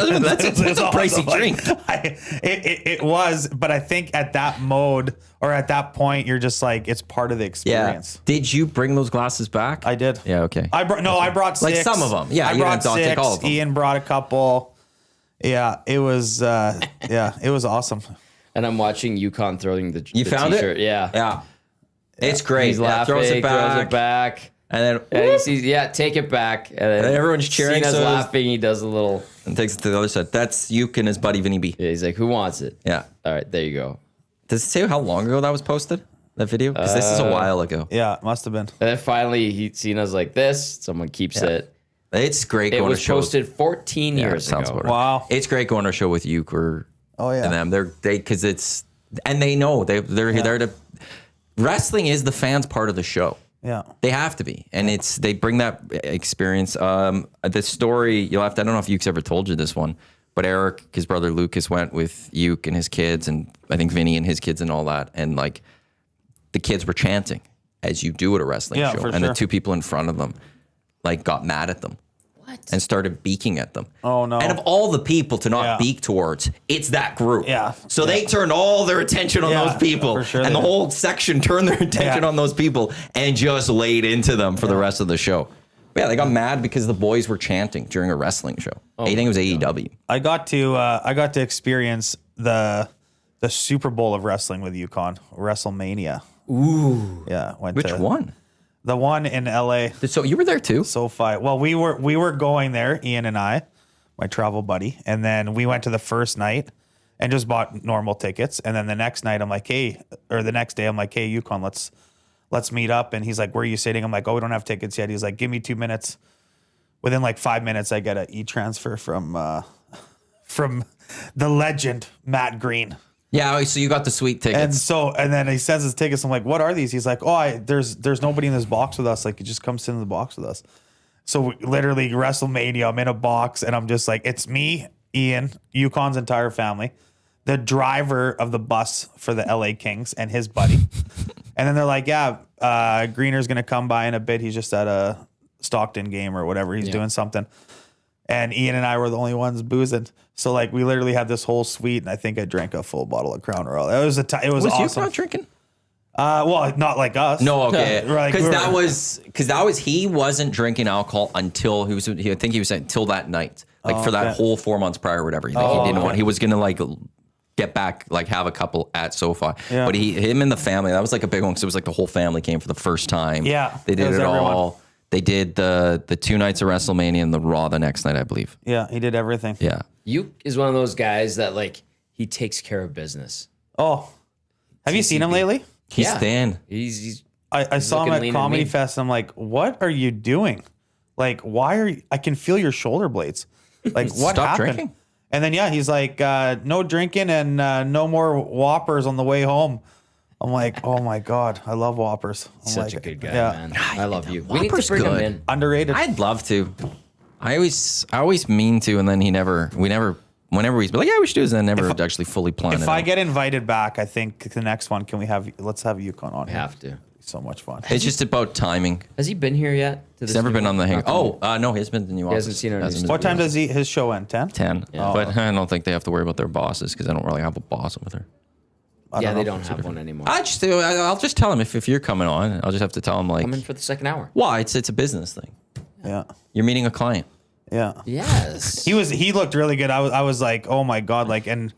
pricey like, drink. It was, but I think at that mode or at that point, you're just like, it's part of the Yeah. experience. Did you bring those glasses back? I did. Yeah. Okay. I brought Like six. some of them. Yeah, I you brought didn't take six. all of them. Ian brought a couple. Yeah, it was. It was awesome. And I'm watching UConn throwing the You the found t-shirt. it? Yeah. Yeah. It's great. He's laughing, throws it throws it back. and then And he sees, take it back. And then everyone's cheering, Cena's so is- laughing. He does a little. and takes it to the other side. That's Uke and his buddy Vinny B. Yeah, he's like, who wants it? Yeah. All right, there you go. Does it say how long ago that was posted? That video? Because this is a while ago. Yeah, it must have been. And then finally, Cena's like this. Someone keeps it. It's great It going was to shows. posted 14 Yeah, years sounds ago. about right. Wow. It's great going to a show with Uke or Oh, yeah. and them. Because it's and they know they're there to. Wrestling is the fans part of the show. Yeah. They have to be, and they bring that experience. The story you'll have to. I don't know if Uke's ever told you this one, but Eric, his brother Lucas, went with Uke and his kids, and I think Vinny and his kids and all that, and like the kids were chanting as you do at a wrestling show, for and sure. the two people in front of them like got mad at them. What? And started beaking at them. Oh, no. And of all the people to not Yeah. beak towards, it's that group. Yeah. So they turned all their attention on Yeah, those people. for sure And they the did. whole section turned their attention Yeah. on those people and just laid into them for the rest of the show. But yeah, they got mad because the boys were chanting during a wrestling show. I think it was AEW. I got to experience the Super Bowl of wrestling with UConn, WrestleMania. Ooh. Yeah, Which one? The one in LA. So you were there too? SoFi. Well, we were going there, Ian and I, my travel buddy, and then we went to the first night and just bought normal tickets. And then the next night, the next day, I'm like, hey, UConn, let's meet up. And he's like, where are you sitting? I'm like, oh, we don't have tickets yet. He's like, give me 2 minutes. Within like 5 minutes, I get an e-transfer from the legend Matt Green. Yeah, so you got the sweet And tickets. then he sends his tickets. I'm like, what are these? He's like, there's nobody in this box with us. Like, you just come sit in the box with us. So literally WrestleMania, I'm in a box and I'm just like, it's me, Ian, UConn's entire family, the driver of the bus for the LA Kings and his buddy. And then they're like, Greener's going to come by in a bit. He's just at a Stockton game or whatever. He's doing something. And Ian and I were the only ones boozing. So like we literally had this whole suite, and I think I drank a full bottle of Crown Royal. It was it was awesome. You not drinking? Well, not like us. No, okay. Like, Because we that was he wasn't drinking alcohol until I think he was until that night. Like for that okay. whole 4 months prior or whatever. He didn't want. He was gonna like get back, like have a couple at SoFi. Yeah. But him and the family, that was like a big one because it was like the whole family came for the first time. Yeah, They did it was it all. everyone. They did the 2 nights of WrestleMania and the Raw the next night, I believe. Yeah, he did everything. Yeah. Uke is one of those guys that like he takes care of business. Oh, have you seen him lately? He's Yeah. thin. He's I saw him looking at lean and Comedy mean. Fest. And I'm like, what are you doing? Like, why are you? I can feel your shoulder blades. Like, what Stop happened? drinking? And then he's like, no drinking and no more Whoppers on the way home. I'm like, oh my god, I love Whoppers. I'm such like, a good guy, yeah. man. I love you. We need to Whopper's bring him good. in. Underrated. I'd love to. I always mean to, and then whenever he's like, yeah, we should do this, and then never actually fully plan it If I out. get invited back, I think the next one, let's have UConn on. We here. have to. So much fun. It's just about timing. Has he been here yet? To He's never been on the hang. Not Oh, no, he's been in the new office. hasn't seen our new Hasn't been What to the time does his show end? 10? 10. But I don't think they have to worry about their bosses because I don't really have a boss over there. I Yeah, don't they know. don't have one anymore. I'll just tell him if you're coming on. I'll just have to tell him like, Come in for the second hour. why? It's a business thing. Yeah. You're meeting a client. Yeah. Yes. He looked really good. I was like, oh my God. Like, and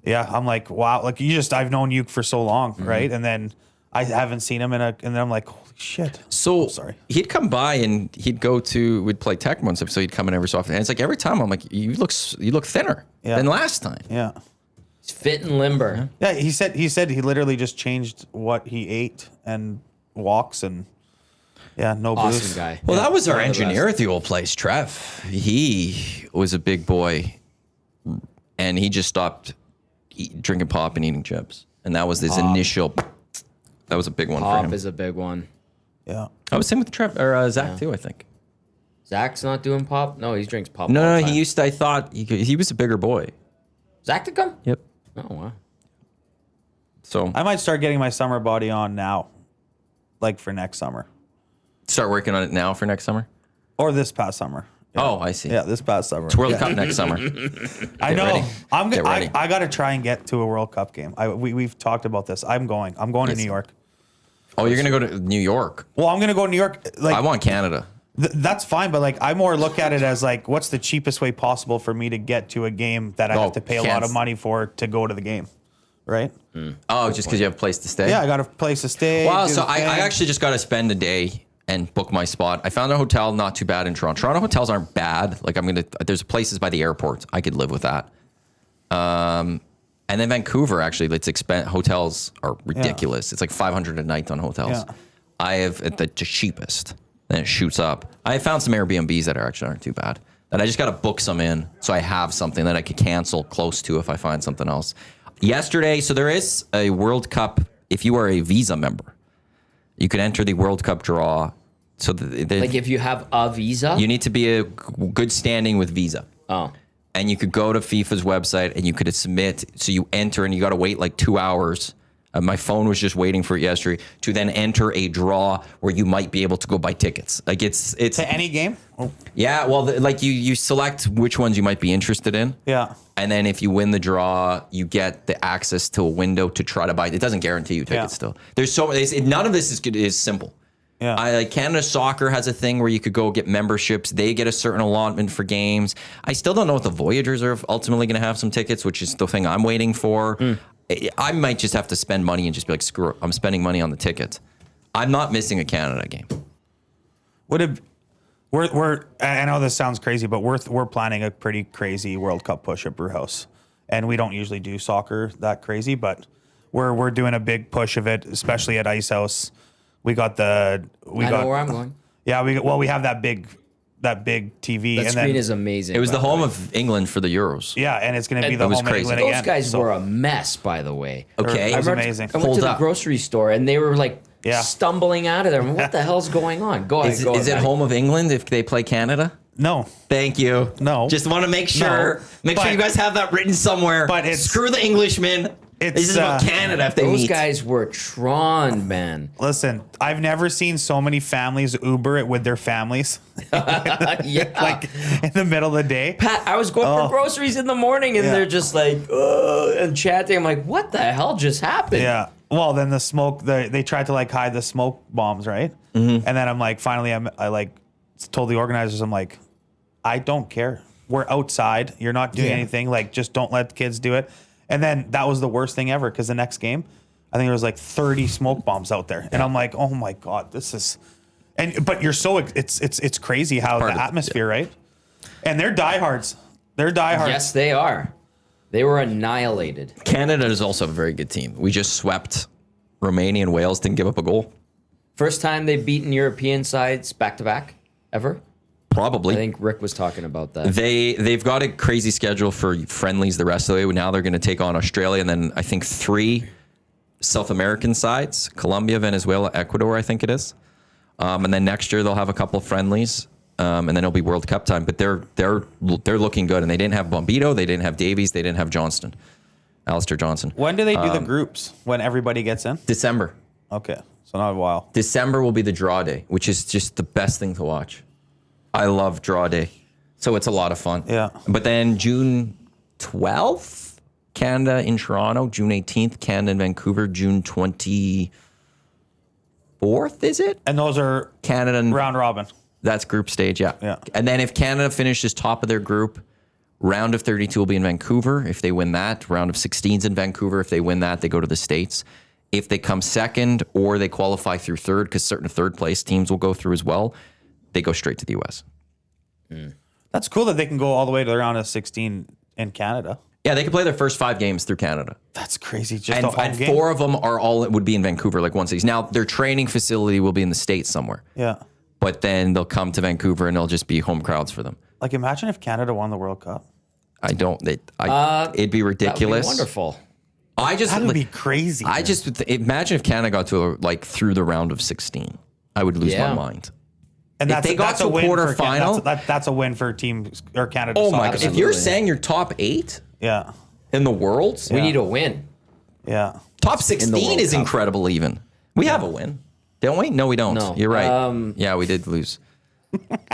yeah, I'm like, wow. Like I've known you for so long. Right. And then I haven't seen him and then I'm like, holy shit. So sorry. He'd come by and we'd play tech once, so he'd come in every so often. And it's like every time I'm like, you look thinner than last time. Yeah. He's fit and limber. Yeah. He said he literally just changed what he ate and walks and no Awesome booze. guy. Well, that was our One of the engineer best. at the old place, Trev. He was a big boy, and he just stopped drinking pop and eating chips. And that was his initial. That was a big one for Pop him. is a big one. Yeah. I was same with Trev or Zach too. I think. Zach's not doing pop? No, he drinks pop. No, all the he time. used to. I thought he was a bigger boy. Zach to come? Yep. Oh, wow. So I might start getting my summer body on now, like for next summer start working on it now for next summer. or this past summer. Yeah. Oh, I see. Yeah, this past summer. It's World Cup next summer. I know. ready. Get ready. I got to try and get to a World Cup game. We've talked about this. I'm going to New York. Oh, you're gonna go to New York. Well, I'm going to go to New York. Like I want Canada. that's fine, but like I more look at it as like, what's the cheapest way possible for me to get to a game that I have to pay a lot of money for to go to the game, right? Oh, just because you have a place to stay. Yeah, I got a place to stay. Wow, do so the I thing. actually just got to spend a day and book my spot. I found a hotel not too bad in Toronto. Toronto hotels aren't bad. Like there's places by the airport. I could live with that. And then Vancouver, actually, hotels are ridiculous. It's like $500 a night on hotels. Yeah. I have at the cheapest. Then it shoots up. I found some Airbnbs that aren't too bad. And I just got to book some in so I have something that I could cancel close to if I find something else. Yesterday, so there is a World Cup. If you are a Visa member, you could enter the World Cup draw. So Like if you have a visa? you need to be a good standing with Visa. Oh. And you could go to FIFA's website and you could submit. So you enter and you got to wait like 2 hours. My phone was just waiting for it yesterday to then enter a draw where you might be able to go buy tickets. Like it's to any game. Oh, yeah. Well, like you select which ones you might be interested in. yeah. And then if you win the draw, you get the access to a window to try to buy. It doesn't guarantee you tickets. Yeah. Still, there's none of this is simple. Yeah. Like Canada Soccer has a thing where you could go get memberships. They get a certain allotment for games. I still don't know if the Voyagers are ultimately going to have some tickets, which is the thing I'm waiting for. I might just have to spend money and just be like, screw it. I'm spending money on the tickets. I'm not missing a Canada game. We're I know this sounds crazy, but we're planning a pretty crazy World Cup push at Brewhouse, and we don't usually do soccer that crazy, but we're doing a big push of it, especially at Ice House. We got I know where I'm going. Yeah, we have that big TV. That and screen then, is amazing. It was by the home way. of England for the Euros. yeah, and it's going to be And the it was home of crazy. England Those again. guys so- were a mess, by the way. Okay. It was I amazing. I went Hold to the up. grocery store and they were like Yeah. stumbling out of there. What the hell's going on? Go ahead. Is go it ahead. home of England if they play Canada? No, Thank you. No. Just want to make sure. No. Make sure But- you guys have that written somewhere. but it's- Screw the Englishmen. It's, This is about Canada if they Those meet. guys were Tron, man. listen, I've never seen so many families Uber it with their families, Yeah. like in the middle of the day. Pat, I was going for groceries in the morning and Yeah. they're just like, and chatting. I'm like, what the hell just happened? Yeah. Well, then the smoke, they tried to like hide the smoke bombs, right? And then I'm like, finally, I like told the organizers, I'm like, I don't care. We're outside. You're not doing Yeah. anything. Like, just don't let the kids do it. And then that was the worst thing ever because the next game, I think there was like 30 smoke bombs out there, and I'm like, oh my god, this is. But you're so it's crazy how Part the of it, atmosphere, right? And they're diehards. They're diehards. Yes, they are. They were annihilated. Canada is also a very good team. We just swept Romania and Wales. Didn't give up a goal. First time they've beaten European sides back to back ever. Probably. I think Rick was talking about that. They've got a crazy schedule for friendlies the rest of the way. Now they're going to take on Australia and then I think 3 South American sides: Colombia, Venezuela, Ecuador. I think it is. And then next year they'll have a couple of friendlies, and then it'll be World Cup time. But they're looking good. And they didn't have Bombito, they didn't have Davies, they didn't have Johnston, Alistair Johnson. When do they do the groups? When everybody gets in? December. Okay, so not a while. December will be the draw day, which is just the best thing to watch. I love draw day. So it's a lot of fun. Yeah. But then June 12th, Canada in Toronto, June 18th. Canada in Vancouver, June 24th, is it? And those are Canada and round robin. That's group stage, yeah. Yeah. And then if Canada finishes top of their group, round of 32 will be in Vancouver. If they win that, round of 16's in Vancouver. If they win that, they go to the States. If they come second or they qualify through third, because certain third place teams will go through as well, they go straight to the U.S. That's cool that they can go all the way to the round of 16 in Canada. Yeah, they can play their first 5 games through Canada. That's crazy. Just And, a home game. 4 of them would be in Vancouver, like one cities. Now, their training facility will be in the States somewhere. Yeah. But then they'll come to Vancouver and it'll just be home crowds for them. Like, imagine if Canada won the World Cup. It'd be ridiculous. That would be wonderful. That would be crazy. I just imagine if Canada got to through the round of 16. I would lose my mind. And if they got to a quarterfinal, that's a win for teams or Canada. Oh my god! If you're Absolutely. saying you're top 8 Yeah. in the world, We need a win. Yeah. top 16 World is Cup. incredible. Even we have a win, don't we? No, we don't. No. You're right. Yeah, we did lose.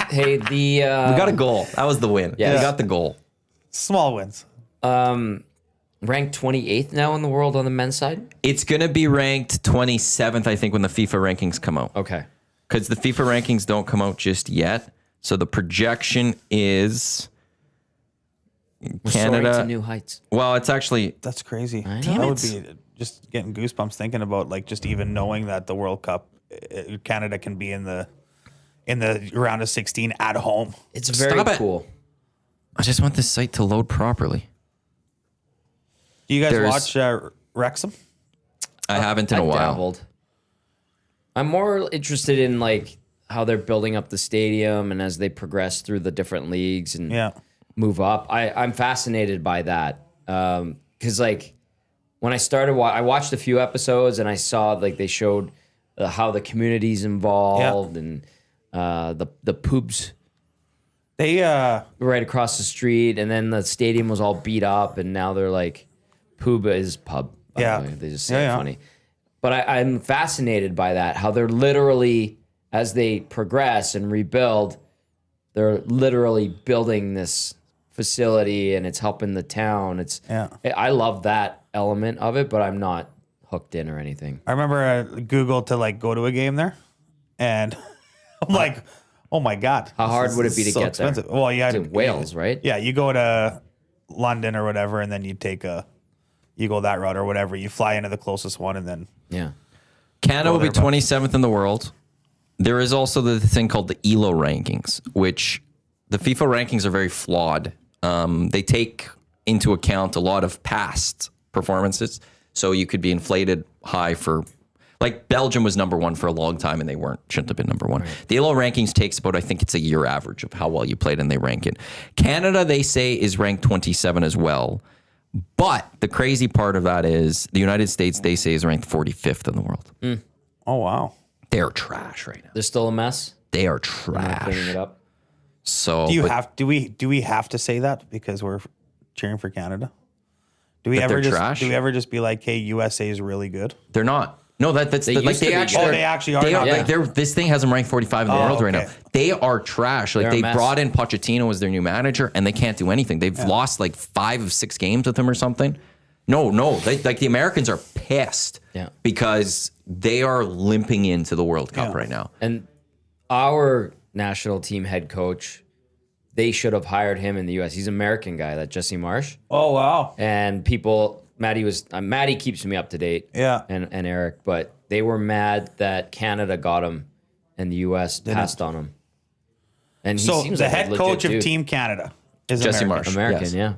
Hey, We got a goal. That was the win. Yes. We got the goal. Small wins. ranked 28th now in the world on the men's side. It's gonna be ranked 27th, I think, when the FIFA rankings come out. Okay. Because the FIFA rankings don't come out just yet. So the projection is We're soaring Canada. to new heights. Well, it's actually That's crazy. Damn that it. would be just getting goosebumps thinking about like just even knowing that the World Cup, Canada can be in the round of 16 at home. It's very Stop it. cool. I just want this site to load properly. Do you guys There's- watch Wrexham? I haven't in a I've while. dabbled. I'm more interested in like how they're building up the stadium and as they progress through the different leagues and Yeah. move up. I'm fascinated by that because like when I started, I watched a few episodes and I saw like they showed how the community's involved and the pubs They right across the street, and then the stadium was all beat up, and now they're like pub is pub. by the Yeah. way. They just say Yeah, it yeah. funny. But I'm fascinated by that, how they're literally, as they progress and rebuild, they're literally building this facility and it's helping the town. I love that element of it, but I'm not hooked in or anything. I remember I Googled to like go to a game there, and I'm like, oh my god, How hard this would is it be to so get there? expensive. Well, yeah, It's in Wales, right? Yeah, you go to London or whatever, and then you go that route or whatever. You fly into the closest one, and then Yeah. Canada will be there, but- 27th in the world. There is also the thing called the ELO rankings, which the FIFA rankings are very flawed. They take into account a lot of past performances. So you could be inflated high for, like Belgium was number 1 for a long time and they shouldn't have been number 1. Right. The ELO rankings takes about, I think it's a year average of how well you played and they rank it. Canada, they say, is ranked 27 as well. But the crazy part of that is the United States, they say, is ranked 45th in the world. oh wow. They're trash right now. They're still a mess. They are They're not cleaning it trash. up. So Do we have to say that because we're cheering for Canada? Do we That ever they're just trash? do we ever just be like, hey, USA is really good? they're not. No, that's They like used to they be actually. good. Oh, they actually are. They are not like good. this thing has them ranked 45 in the world right now. okay. They are trash. Like They're a they mess. brought in Pochettino as their new manager, and they can't do anything. They've lost like 5 of 6 games with him or something. No, like the Americans are pissed Yeah. because they are limping into the World Cup right now. And our national team head coach, they should have hired him in the U.S. He's an American guy, that Jesse Marsh. Oh wow. And Maddie keeps me up to date. Yeah. And Eric, but they were mad that Canada got him and the U.S. passed on him. And he So seems the like a head legit coach of dude. Team Canada is Jesse American. Marsh. American, Yes. yeah.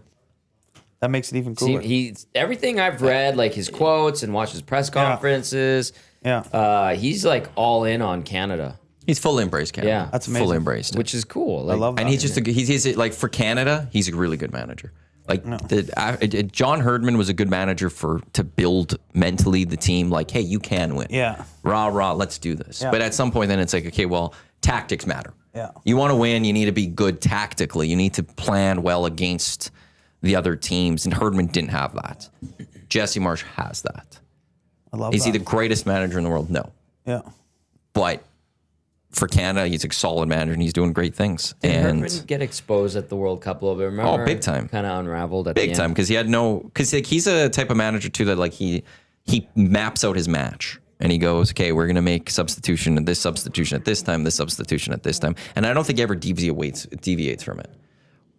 That makes it even cooler. He's everything I've read, like his quotes and watched his press conferences. yeah. He's like all in on Canada, He's fully embraced Canada. Yeah. That's amazing. Fully embraced it. which is cool. Like, I love that. And he's just he's like for Canada, he's a really good manager. Like John Herdman was a good manager to build mentally the team. Like, hey, you can win. Yeah. Rah, let's do this. Yeah. But at some point, then it's like, okay, well, tactics matter. Yeah. You want to win, you need to be good tactically. You need to plan well against the other teams. And Herdman didn't have that. Jesse Marsh has that. I love Is that. he the greatest manager in the world? No. Yeah. But for Canada, he's a solid manager and he's doing great things. Did And Herdman get exposed at the World Cup a little bit? Remember? Oh, big time. Kind of unraveled at the big end. time because he had because like, he's a type of manager too that like he maps out his match and he goes, okay, we're gonna make substitution at this time, this substitution at this time, and I don't think he ever deviates from it.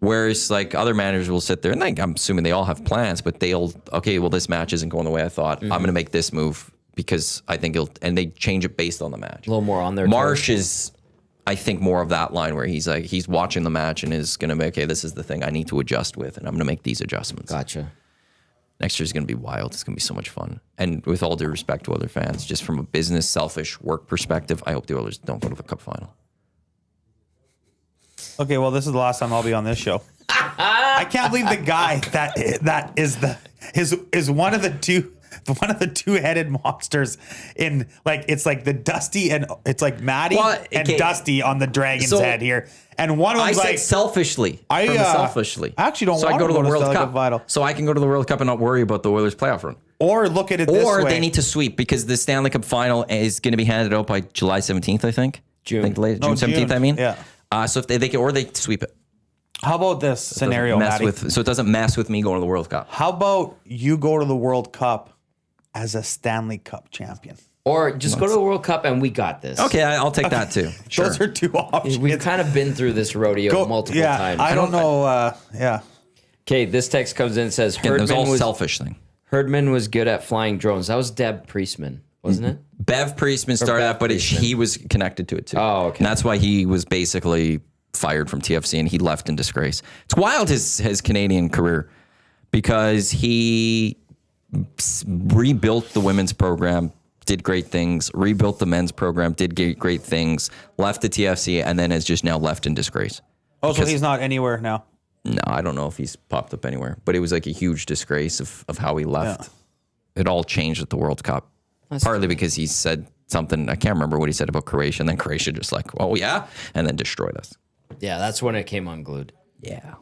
Whereas like other managers will sit there and like I'm assuming they all have plans, but well, this match isn't going the way I thought. I'm gonna make this move because I think and they change it based on the match. A little more on their Marsh is, I think, more of that line where he's watching the match and is going to be, okay, this is the thing I need to adjust with, and I'm going to make these adjustments. Gotcha. Next year's going to be wild. It's going to be so much fun. And with all due respect to other fans, just from a business, selfish work perspective, I hope the Oilers don't go to the Cup final. Okay, well, this is the last time I'll be on this show. I can't believe the guy that is one of the two-headed monsters in like it's like the Dusty and it's like Matty and Dusty on the Dragon's head here, and one of them's I like said selfishly. I actually don't so want I go to the World Delegate Cup Vital. so I can go to the World Cup and not worry about the Oilers playoff run. Or look at it this way. Or they need to sweep because the Stanley Cup final is going to be handed out by July 17th, I think. June. June 17th, I mean. Yeah. So if they sweep it. How about this scenario, Matty? So it doesn't mess with me going to the World Cup. How about you go to the World Cup as a Stanley Cup champion? Or just go to the World Cup and we got this. Okay, I'll take that too. Sure. Those are two options. We've kind of been through this rodeo multiple times. I don't know. Yeah. Okay, this text comes in and says It was all Herdman selfish thing. Herdman was good at flying drones. That was Deb Priestman, wasn't it? Bev Priestman started that, but he was connected to it too. Oh, okay. And that's why he was basically fired from TFC and he left in disgrace. It's wild his Canadian career because he rebuilt the women's program, did great things, rebuilt the men's program, did great things, left the TFC, and then is just now left in disgrace. Oh, so he's not anywhere now. No, I don't know if he's popped up anywhere, but it was like a huge disgrace of how he left. Yeah. It all changed at the World Cup. Partly because he said something, I can't remember what he said about Croatia, and then Croatia just like, oh yeah, and then destroyed us. Yeah, that's when it came unglued. Yeah.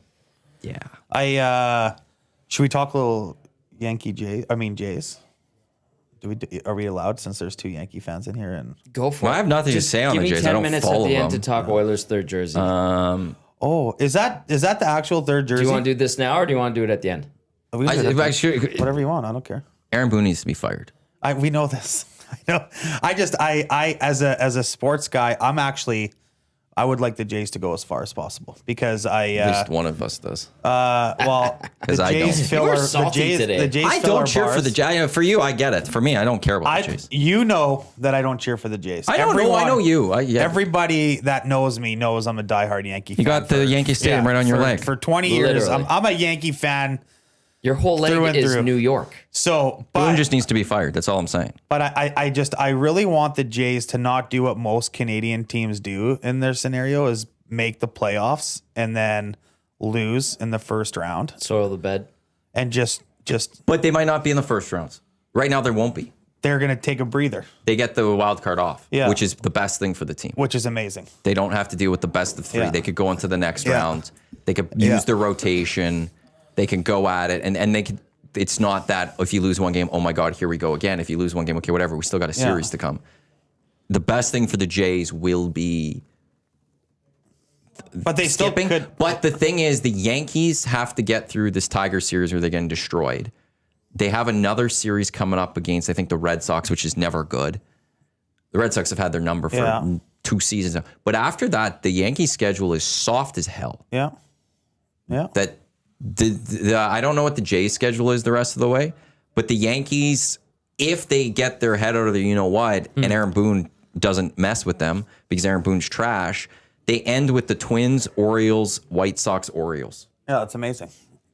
Should we talk a little Jays? Are we allowed since there's two Yankee fans in here? And go for it. I have nothing to say on the Jays. Give me 10 minutes at the end to talk Oilers third jersey. Is that the actual third jersey? Do you want to do this now or do you want to do it at the end? Whatever you want. I don't care. Aaron Boone needs to be fired. We know this. I know. I as a sports guy, I would like the Jays to go as far as possible because at least one of us does. Well, the I Jays don't. fill the Jays I don't cheer for the Jays. For you, I get it. For me, I don't care about the Jays. You know that I don't cheer for the Jays. I know you. Everybody that knows me knows I'm a diehard Yankee fan. You got the Yankee Stadium right on your leg. For 20 years, I'm a Yankee fan. Your whole leg is New York. So, Boone just needs to be fired. That's all I'm saying. But I really want the Jays to not do what most Canadian teams do in their scenario is make the playoffs and then lose in the first round. Soil the bed. And just. But they might not be in the first rounds. Right now, there won't be. They're going to take a breather. They get the wild card off, which is the best thing for the team. Which is amazing. They don't have to deal with the best of three. Yeah. They could go into the next round. They could use their rotation. They can go at it, and they could. It's not that if you lose one game, oh my God, here we go again. If you lose one game, okay, whatever. We still got a series to come. The best thing for the Jays will be. But they skipping. Still could. But the thing is, the Yankees have to get through this Tiger series where they're getting destroyed. They have another series coming up against, I think, the Red Sox, which is never good. The Red Sox have had their number for 2 seasons now. But after that, the Yankees schedule is soft as hell. Yeah. That. I don't know what the Jays schedule is the rest of the way, but the Yankees, if they get their head out of the you-know-what, and Aaron Boone doesn't mess with them because Aaron Boone's trash, they end with the Twins, Orioles, White Sox, Orioles. Yeah, that's amazing.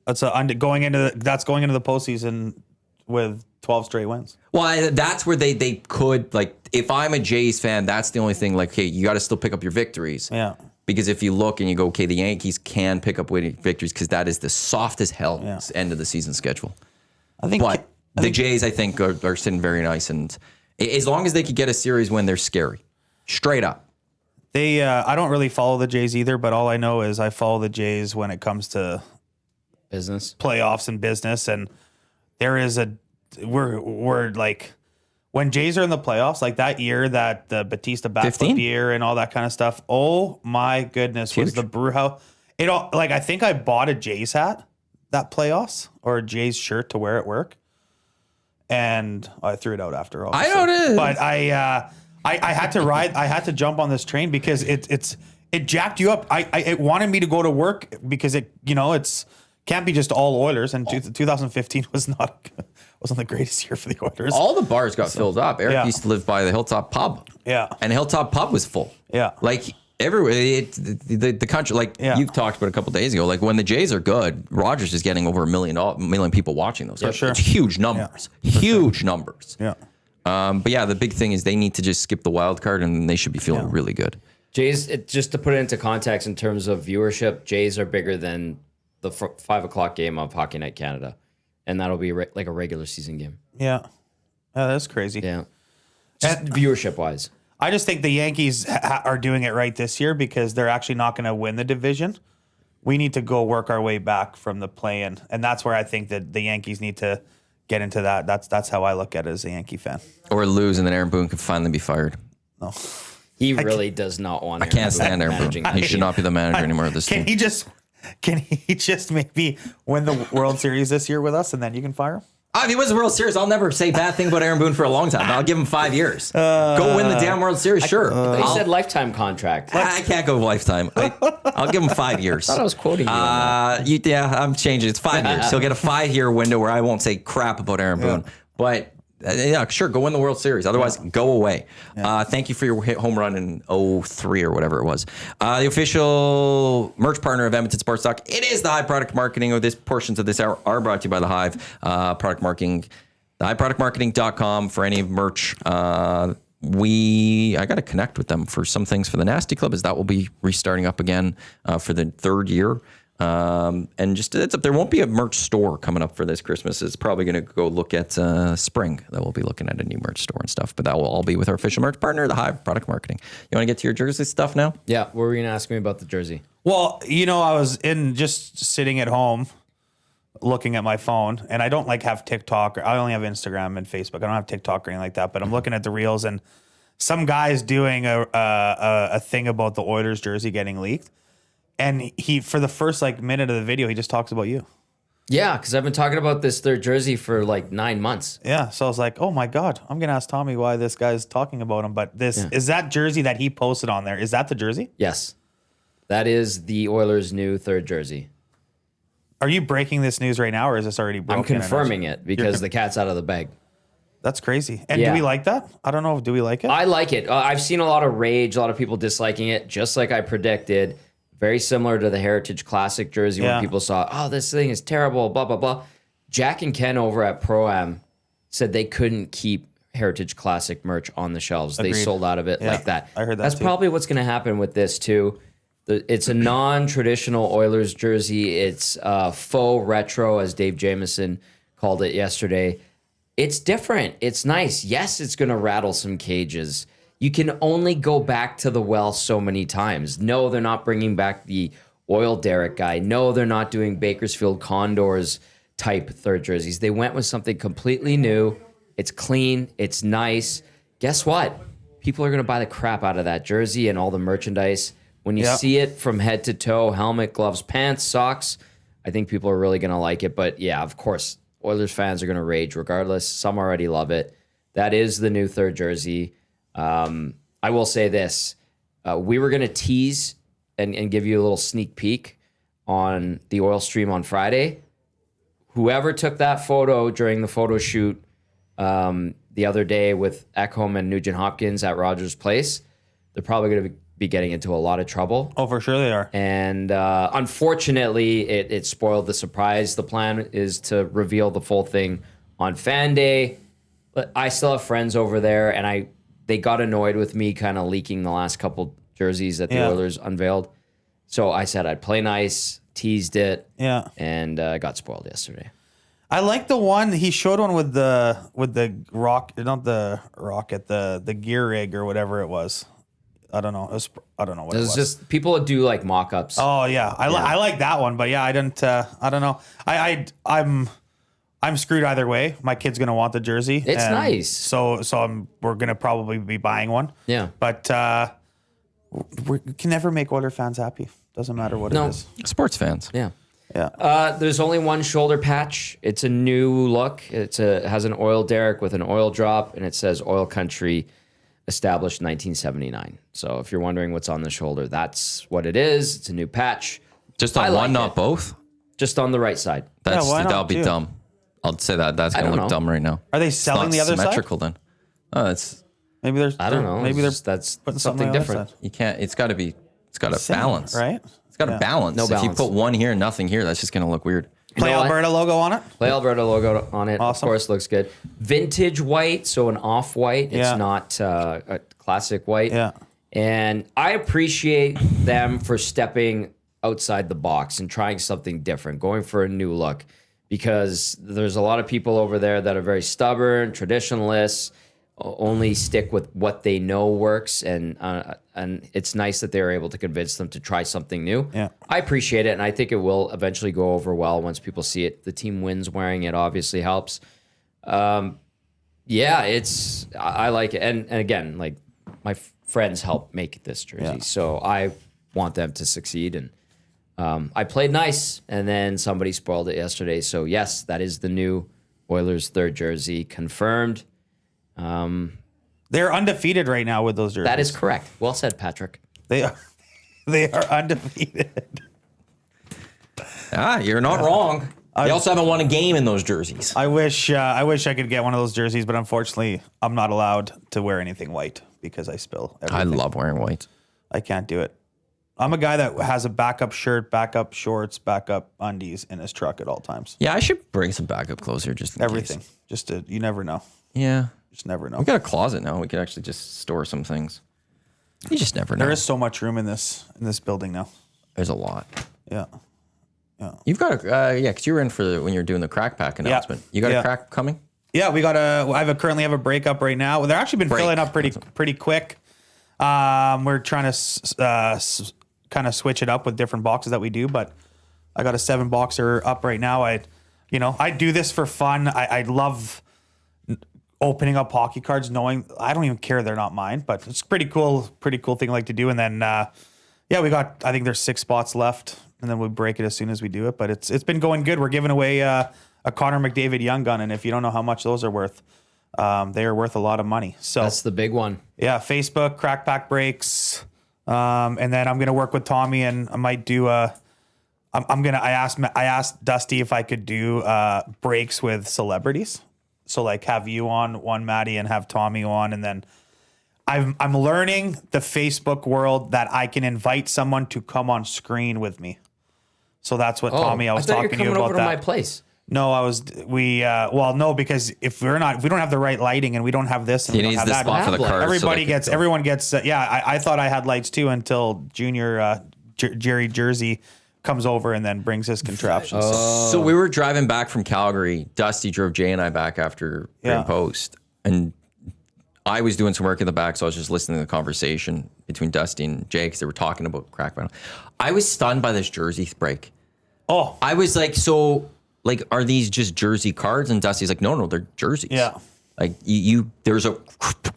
That's going into the postseason with 12 straight wins. Well, that's where they could, like, if I'm a Jays fan, that's the only thing, like, hey, you got to still pick up your victories. Yeah. Because if you look and you go, okay, the Yankees can pick up victories because that is the soft as hell end of the season schedule. But the Jays, I think, are sitting very nice. And as long as they could get a series win, they're scary. Straight up. I don't really follow the Jays either, but all I know is I follow the Jays when it comes to business, playoffs and business. And there is we're when Jays are in the playoffs, like that year, that the Batista backflip 15? year and all that kind of stuff. Oh my goodness, was the Brewhouse. It all, like, I think I bought a Jays hat that playoffs or a Jays shirt to wear at work. And I threw it out after all. I know it is. But I had to ride. I had to jump on this train because it jacked you up. It wanted me to go to work because it's can't be just all Oilers. And 2015 wasn't the greatest year for the Oilers. All the bars got filled up. Eric used to live by the Hilltop Pub. Yeah. And Hilltop Pub was full. Yeah. Like everywhere, the country, like you've talked about a couple days ago, like when the Jays are good, Rogers is getting over a million people watching those. For sure. It's huge numbers. Yeah. Huge numbers. Yeah. But yeah, the big thing is they need to just skip the wild card and they should be feeling really good. Jays, just to put it into context in terms of viewership, Jays are bigger than the 5 o'clock game of Hockey Night Canada. And that'll be like a regular season game. Yeah. That's crazy. Yeah. Just viewership wise. I just think the Yankees are doing it right this year because they're actually not going to win the division. We need to go work our way back from the play-in, and that's where I think that the Yankees need to get into that. That's how I look at it as a Yankee fan. Or lose, and then Aaron Boone can finally be fired. No, he really does not want. I can't stand Aaron Boone. He should not be the manager anymore of this team. Can he just maybe win the World Series this year with us, and then you can fire him? If he wins the World Series, I'll never say bad thing about Aaron Boone for a long time. I'll give him 5 years. Go win the damn World Series, sure. They said lifetime contract. I can't go lifetime. I'll give him 5 years. I thought I was quoting you. On that. Yeah, I'm changing. It's 5 years. He'll get a 5-year window where I won't say crap about Aaron Boone. But yeah, sure, go win the World Series. Otherwise, go away. Thank you for your hit home run in 03 or whatever it was. The official merch partner of Edmonton Sports Talk. It is the Hive Product Marketing. This portions of this hour are brought to you by the Hive Product Marketing. TheHiveProductMarketing.com for any merch. I got to connect with them for some things for the Nasty Club, as that will be restarting up again for the 3rd year. And just there won't be a merch store coming up for this Christmas. It's probably going to go look at spring. That we'll be looking at a new merch store and stuff. But that will all be with our official merch partner, the Hive Product Marketing. You want to get to your jersey stuff now? Yeah. What were you going to ask me about the jersey? Well, I was just sitting at home looking at my phone, and I don't have TikTok. I only have Instagram and Facebook. I don't have TikTok or anything like that. But I'm looking at the reels, and some guy's doing a thing about the Oilers jersey getting leaked. And he, for the first minute of the video, he just talks about you. Yeah, because I've been talking about this third jersey for 9 months. Yeah, so I was like, oh my God, I'm going to ask Tommy why this guy's talking about him. But is that jersey that he posted on there, is that the jersey? Yes. That is the Oilers' new third jersey. Are you breaking this news right now, or is this already broken? I'm confirming it because the cat's out of the bag. That's crazy. And do we like that? I don't know. Do we like it? I like it. I've seen a lot of rage, a lot of people disliking it, just like I predicted. Very similar to the Heritage Classic jersey when people saw, oh, this thing is terrible, blah, blah, blah. Jack and Ken over at Pro-Am said they couldn't keep Heritage Classic merch on the shelves. Agreed. They sold out of it like that. I heard that That's too. probably what's going to happen with this too. It's a non-traditional Oilers jersey. It's faux retro, as Dave Jameson called it yesterday. It's different. It's nice. Yes, it's going to rattle some cages. You can only go back to the well so many times. No, they're not bringing back the oil derrick guy. No, they're not doing Bakersfield Condors type third jerseys. They went with something completely new. It's clean. It's nice. Guess what? People are going to buy the crap out of that jersey and all the merchandise. When you see it from head to toe, helmet, gloves, pants, socks, I think people are really going to like it. But yeah, of course, Oilers fans are going to rage regardless. Some already love it. That is the new third jersey. I will say this. We were going to tease and give you a little sneak peek on the oil stream on Friday. Whoever took that photo during the photo shoot the other day with Ekholm and Nugent Hopkins at Rogers Place, they're probably going to be getting into a lot of trouble. Oh, for sure they are. And unfortunately, it spoiled the surprise. The plan is to reveal the full thing on Fan Day. But I still have friends over there, and they got annoyed with me kind of leaking the last couple jerseys that the Oilers unveiled. So I said I'd play nice, teased it, and got spoiled yesterday. I like the one he showed one with the rock, not the rocket, the gear rig or whatever it was. I don't know. I don't know what it was. Just people do mock-ups. Oh yeah, I like that one, but yeah, I didn't. I don't know. I'm screwed either way. My kid's gonna want the jersey. It's and nice. So we're gonna probably be buying one. Yeah. But we can never make Oiler fans happy. Doesn't matter what it is. Sports fans. Yeah. Yeah. There's only one shoulder patch. It's a new look. It has an oil derrick with an oil drop, and it says Oil Country, established 1979. So if you're wondering what's on the shoulder, that's what it is. It's a new patch. Just on one, not both? Just on the right side. That'll be dumb. I'll say that. That's going to look dumb right now. Are they selling the other symmetrical side? then. Oh, it's Maybe there's. I don't know. Maybe that's putting something on the other different. side. you can't. It's got to balance, right? It's got to balance. No If you balance. put one here and nothing here, that's just going to look weird. Play know what? Alberta logo on it. Play Alberta logo on it. Awesome. Of course, looks good. Vintage white, so an off-white. Yeah. It's not a classic white. Yeah. And I appreciate them for stepping outside the box and trying something different, going for a new look. Because there's a lot of people over there that are very stubborn, traditionalists, only stick with what they know works, and it's nice that they're able to convince them to try something new. Yeah. I appreciate it, and I think it will eventually go over well once people see it. The team wins wearing it obviously helps. I like it, and again, like my friends helped make this jersey, so I want them to succeed. And I played nice, and then somebody spoiled it yesterday. So yes, that is the new Oilers third jersey confirmed. They're undefeated right now with those jerseys. That is correct. Well said, Patrick. They are. They are undefeated. You're not wrong. They also haven't won a game in those jerseys. I wish I could get one of those jerseys, but unfortunately, I'm not allowed to wear anything white because I spill everything. I love wearing white. I can't do it. I'm a guy that has a backup shirt, backup shorts, backup undies in his truck at all times. Yeah, I should bring some backup clothes here just in Everything. case. Just to, you never know. Yeah. Just never know. We got a closet now. We could actually just store some things. You just never know. There is so much room in this building now. There's a lot. Yeah. You've got because you were in for when you were doing the crack pack announcement. You got a crack coming? Yeah, currently have a breakup right now. Well, they're actually been filling up pretty quick. We're trying to kind of switch it up with different boxes that we do, but I got a 7-boxer up right now. I do this for fun. I love opening up hockey cards, knowing I don't even care they're not mine, but it's pretty cool thing I like to do. And then I think there's 6 spots left, and then we'll break it as soon as we do it. But it's been going good. We're giving away a Connor McDavid Young Gun, and if you don't know how much those are worth, they are worth a lot of money. So That's the big one. yeah, Facebook crack pack breaks, and then I'm gonna work with Tommy, and I might do I asked Dusty if I could do breaks with celebrities. So like have you on one, Maddie, and have Tommy on, and then I'm learning the Facebook world that I can invite someone to come on screen with me. So that's what Tommy, I was thought you were talking to you coming about over that. to my place. No, no, because if we don't have the right lighting and we don't have this and we don't needs have the that, spot for the cards. everyone gets. I thought I had lights too until Junior Jerry Jersey comes over and then brings his contraptions. So we were driving back from Calgary. Dusty drove Jay and I back after Green Post, and I was doing some work in the back, so I was just listening to the conversation between Dusty and Jay because they were talking about crack metal. I was stunned by this jersey break. Oh, I was like, so like, are these just jersey cards? And Dusty's like, no, they're jerseys. Yeah. Like there's a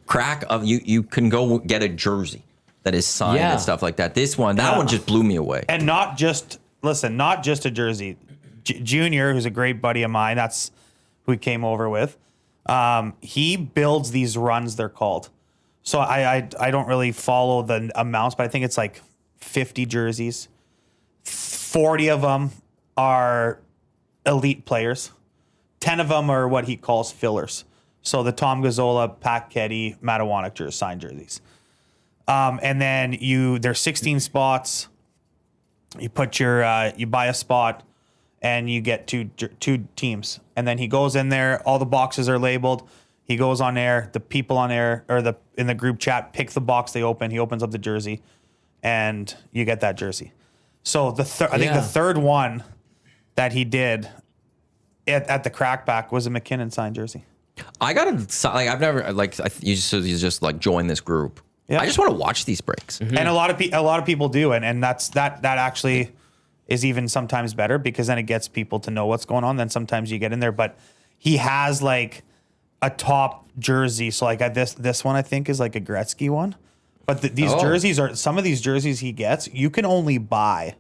crack of you can go get a jersey that is signed and stuff like that. That one just blew me away. and not just a jersey. Junior, who's a great buddy of mine, that's who he came over with. He builds these runs, they're called. So I don't really follow the amounts, but I think it's like 50 jerseys. 40 of them are elite players. 10 of them are what he calls fillers. So the Tom Gazzola, Pat Kehdy, Matt Iwanyk signed jerseys. And then there's 16 spots. You put you buy a spot and you get two teams. And then he goes in there, all the boxes are labeled. He goes on air, the people on air or in the group chat pick the box they open. He opens up the jersey and you get that jersey. So I think the third one that he did at the crackback was a McKinnon signed jersey. I gotta I've never you just like join this group. Yeah. I just want to watch these breaks. And a lot of people do, and that actually is even sometimes better because then it gets people to know what's going on. Then sometimes you get in there, but he has like a top jersey. So like this one I think is like a Gretzky one. But these jerseys some of these jerseys he gets, you can only buy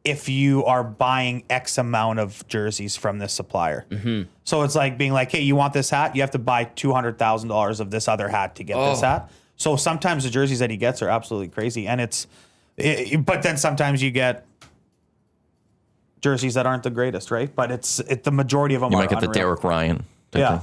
if you are buying X amount of jerseys from this supplier. Mm-hmm. So it's like being like, hey, you want this hat? You have to buy $200,000 of this other hat to get this hat. So sometimes the jerseys that he gets are absolutely crazy. And but then sometimes you get jerseys that aren't the greatest, right? But it's the majority of them. You might get the Derek Ryan. Yeah.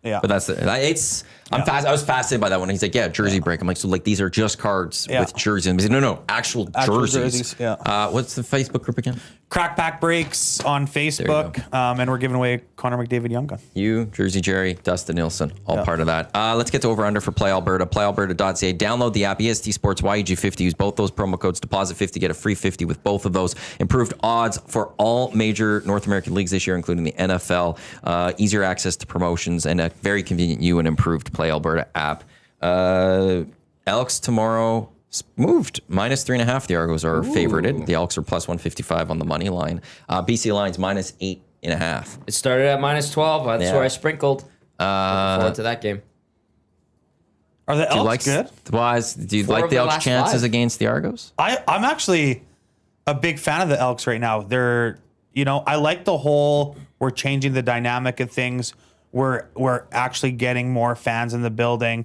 Yeah. But that's I was fascinated by that one. He's like, yeah, jersey break. I'm like, so like these are just cards with jerseys. And he's like, no, actual jerseys. Yeah. What's the Facebook group again? Crack Pack Breaks on Facebook. And we're giving away Connor McDavid Young Gun. You, Jersey Jerry, Dustin Nielsen, all part of that. Let's get to over-under for Play Alberta. PlayAlberta.ca. Download the app, EST Sports, YEG50. Use both those promo codes. Deposit 50, get a free 50 with both of those. Improved odds for all major North American leagues this year, including the NFL. Easier access to promotions and a very convenient new and improved Play Alberta app. Elks tomorrow moved -3.5. The Argos are favorited. The Elks are +155 on the money line. BC Lions -8.5. It started at -12. That's where I sprinkled. Looking forward to that game. Are the Elks good? Do you like the Elks' chances against the Argos? I'm actually a big fan of the Elks right now. They're, I like the whole, we're changing the dynamic of things. We're actually getting more fans in the building.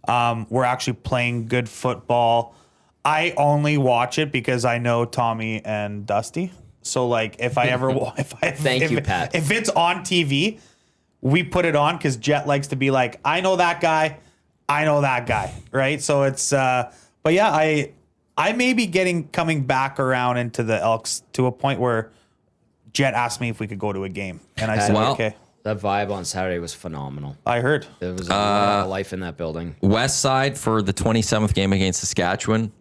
We're actually playing good football. I only watch it because I know Tommy and Dusty. So like, if I ever, Thank you, Pat. If it's on TV, we put it on because Jet likes to be like, I know that guy, right? So it's, but yeah, I may be coming back around into the Elks to a point where Jet asked me if we could go to a game, and I said, okay. That vibe on Saturday was phenomenal. I heard. There was a lot of life in that building. West Side for the 27th game against Saskatchewan.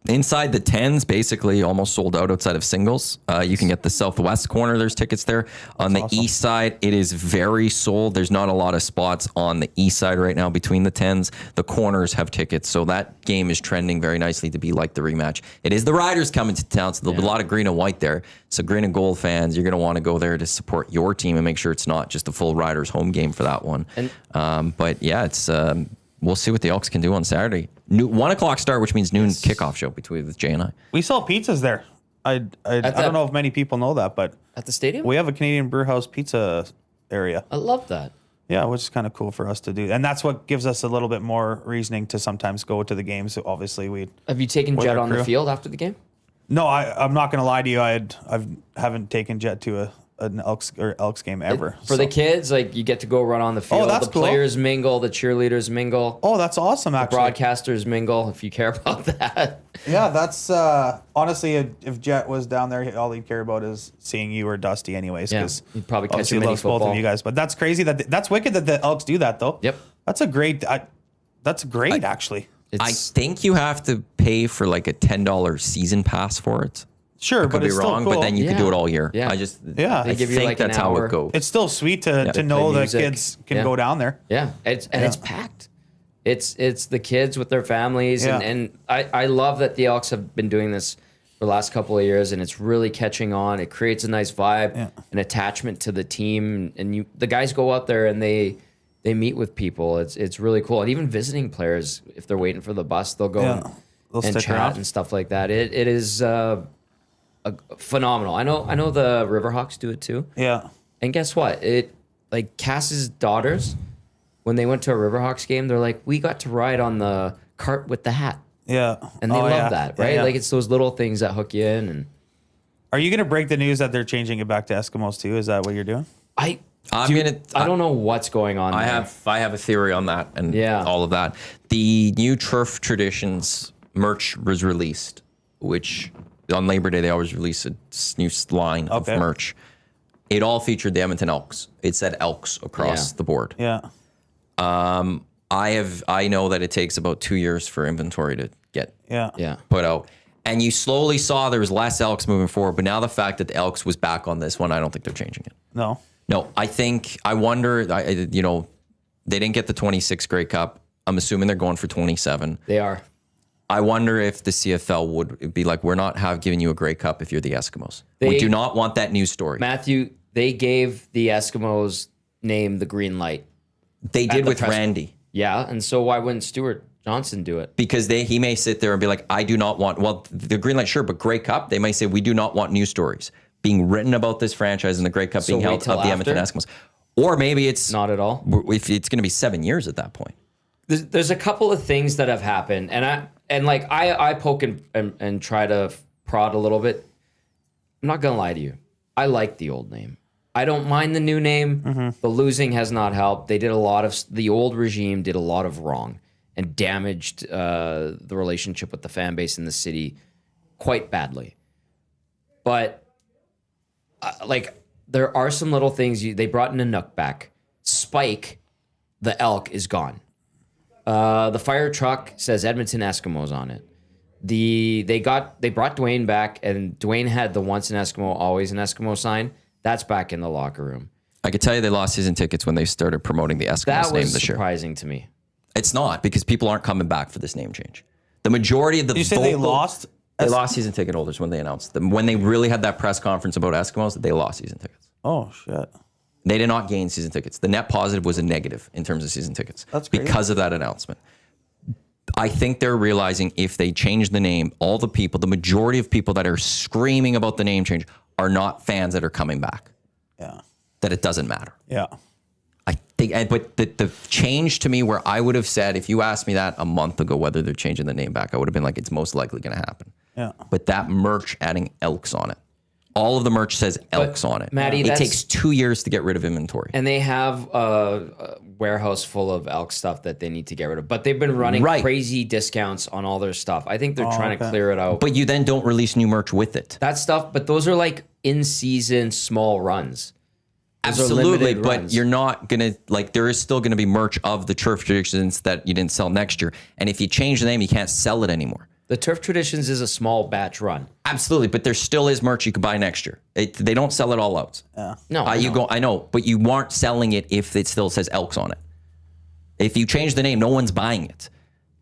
Inside the 10s, basically almost sold out outside of singles. You can get the southwest corner. There's tickets there. On the east side, it is very sold. There's not a lot of spots on the east side right now between the 10s. The corners have tickets. So that game is trending very nicely to be like the rematch. It is the Riders coming to town, so there'll be a lot of green and white there. So green and gold fans, you're going to want to go there to support your team and make sure it's not just a full Riders home game for that one. But yeah, it's... we'll see what the Elks can do on Saturday. 1 o'clock start, which means noon kickoff show with Jay and I. We sell pizzas there. I don't know if many people know that, but at the stadium we have a Canadian Brewhouse pizza area. I love that. Yeah, which is kind of cool for us to do, and that's what gives us a little bit more reasoning to sometimes go to the games. So obviously, have you taken Jet on the field after the game? No, I'm not going to lie to you. I haven't taken Jet to an Elks game ever. For the kids, like you get to go run on the field. That's the players mingle, the cheerleaders mingle. Oh, that's awesome, actually. The broadcasters mingle, if you care about that. Yeah, that's honestly, if Jet was down there, all he'd care about is seeing you or Dusty anyways. Yeah, he'd probably catch he loves both of you guys. But that's crazy that's wicked that the Elks do that, though. Yep. That's great, actually. I think you have to pay for like a $10 season pass for it. Sure, but it's wrong, still cool. But then you can do it all year. Yeah. I give you think like that's how it goes. It's still sweet to know that music. kids can go down there. Yeah, it's packed. It's the kids with their families, and I love that the Elks have been doing this for the last couple of years, and it's really catching on. It creates a nice vibe, an attachment to the team, and the guys go out there and they meet with people. It's really cool, and even visiting players, if they're waiting for the bus, they'll go and chat around and stuff like that. It is. Phenomenal. I know the Riverhawks do it too. Yeah. And guess what? Cass's daughters, when they went to a Riverhawks game, they're like, we got to ride on the cart with the hat. Yeah. And they love that, right? Yeah. Like it's those little things that hook you in. And are you gonna break the news that they're changing it back to Eskimos too? Is that what you're doing? I don't know what's going on. I have a theory on that and all of that. The new Turf Traditions merch was released, which on Labor Day, they always release a new line of merch. It all featured the Edmonton Elks. It said Elks across the board. Yeah. I know that it takes about 2 years for inventory to get put out. And you slowly saw there was less Elks moving forward, but now the fact that the Elks was back on this one, I don't think they're changing it. No, I wonder, they didn't get the 26 Grey Cup. I'm assuming they're going for 27. They are. I wonder if the CFL would be like, we're not giving you a Grey Cup if you're the Eskimos. We do not want that news story. Matthew, they gave the Eskimos name the green light. They did the with press- Randy. Yeah, and so why wouldn't Stuart Johnson do it? Because he may sit there and be like, I do not want, well, the green light, sure, but Grey Cup, they may say, we do not want news stories being written about this franchise and the Grey Cup being wait held till of the Edmonton after? Eskimos. Or maybe it's Not at all. if it's going to be 7 years at that point. There's a couple of things that have happened, and I poke and try to prod a little bit. I'm not gonna lie to you. I like the old name. I don't mind the new name. Mm-hmm. The losing has not helped. They did the old regime did a lot of wrong and damaged the relationship with the fan base in the city quite badly. But there are some little things. They brought Nanook back. Spike, the elk, is gone. The fire truck says Edmonton Eskimos on it. They brought Dwayne back, and Dwayne had the once an Eskimo, always an Eskimo sign. That's back in the locker room. I could tell you they lost season tickets when they started promoting the Eskimos That name was this year. surprising to me. It's not, because people aren't coming back for this name change. The majority of the You say they lost? They lost season ticket holders when they announced them. When they really had that press conference about Eskimos, they lost season tickets. Oh, shit. They did not gain season tickets. The net positive was a negative in terms of season tickets. That's crazy. Because of that announcement. I think they're realizing if they change the name, all the people, the majority of people that are screaming about the name change are not fans that are coming back. Yeah. That it doesn't matter. Yeah. I think, but the change to me, where I would have said, if you asked me that a month ago, whether they're changing the name back, I would have been like, it's most likely going to happen. Yeah. But that merch adding Elks on it, all of the merch says Elks on it. Matty, it that's- takes 2 years to get rid of inventory. And they have a warehouse full of elk stuff that they need to get rid of. But they've been running Right. crazy discounts on all their stuff. I think they're trying to okay. clear it out. But you then don't release new merch with it. That stuff, but those are like in-season small runs. Those are Absolutely, limited but runs. you're not going to, there is still going to be merch of the Turf Traditions that you didn't sell next year. And if you change the name, you can't sell it anymore. The Turf Traditions is a small batch run. Absolutely, but there still is merch you could buy next year. They don't sell it all out. No, I know, but you aren't selling it if it still says Elks on it. If you change the name, no one's buying it.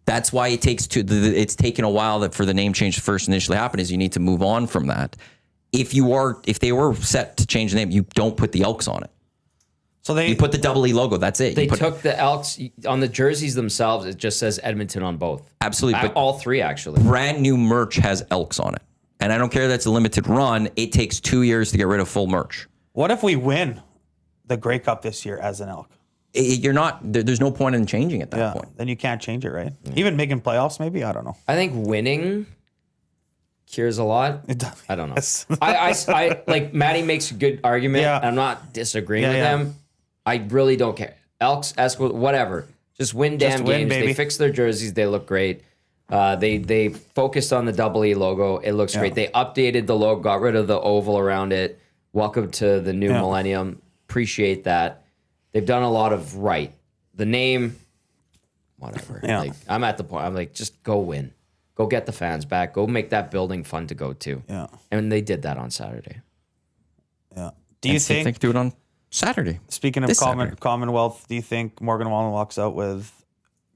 That's why it takes it's taken a while for the name change to first initially happen. Is you need to move on from that. If they were set to change the name, you don't put the Elks on it. So You put the double E logo. That's it. They took the Elks on the jerseys themselves. It just says Edmonton on both. Absolutely, but All three, actually. brand new merch has Elks on it. And I don't care that's a limited run. It takes 2 years to get rid of full merch. what if we win the Grey Cup this year as an Elk? You're not. There's no point in changing at that Yeah. point. Then you can't change it, right? Even making playoffs, maybe? I don't know. I think winning cures a lot. It does. I don't know. Yes. I like Matty makes a good argument. Yeah. I'm not disagreeing Yeah, with yeah. him. I really don't care. Elks, Eskimos, whatever. Just win damn win, games. baby. They fix their jerseys. They look great. They focused on the double E logo. It looks great. They updated the logo, got rid of the oval around it. Welcome to the new millennium. Appreciate that. They've done a lot of right. The name, whatever. Yeah. Like, I'm at the point. I'm like, just go win. Go get the fans back. Go make that building fun to go to. Yeah. And they did that on Saturday. Yeah. Do you And same thing, think, do it on Saturday. speaking of this Saturday. Commonwealth, do you think Morgan Wallen walks out with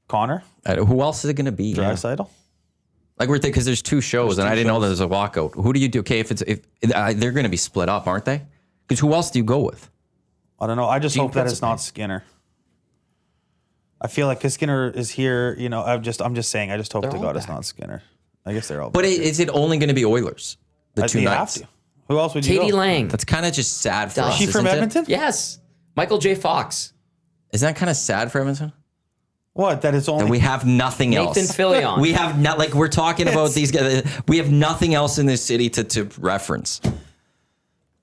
Connor Who else is it going to be? Draisaitl? Like we're thinking, because there's two shows, and two I didn't know shows. there was a walkout. Who do you do? Okay, if they're going to be split up, aren't they? Because who else do you go with? I don't know. I just hope that it's Principe. not Skinner. I feel like because Skinner is here, I'm just saying. I just hope They're to all God it's back. not Skinner. I guess they're all. But back. is it only going to be Oilers? The I two think you nights. have to. Who else would you Katie go? Lang. That's kind of just sad for Is us. She from isn't it? Edmonton? Yes. Michael J. Fox. Isn't that kind of sad for Edmonton? What? That it's only. And we have nothing Nathan else. Fillion. We have not we're talking about these guys. We have nothing else in this city to reference.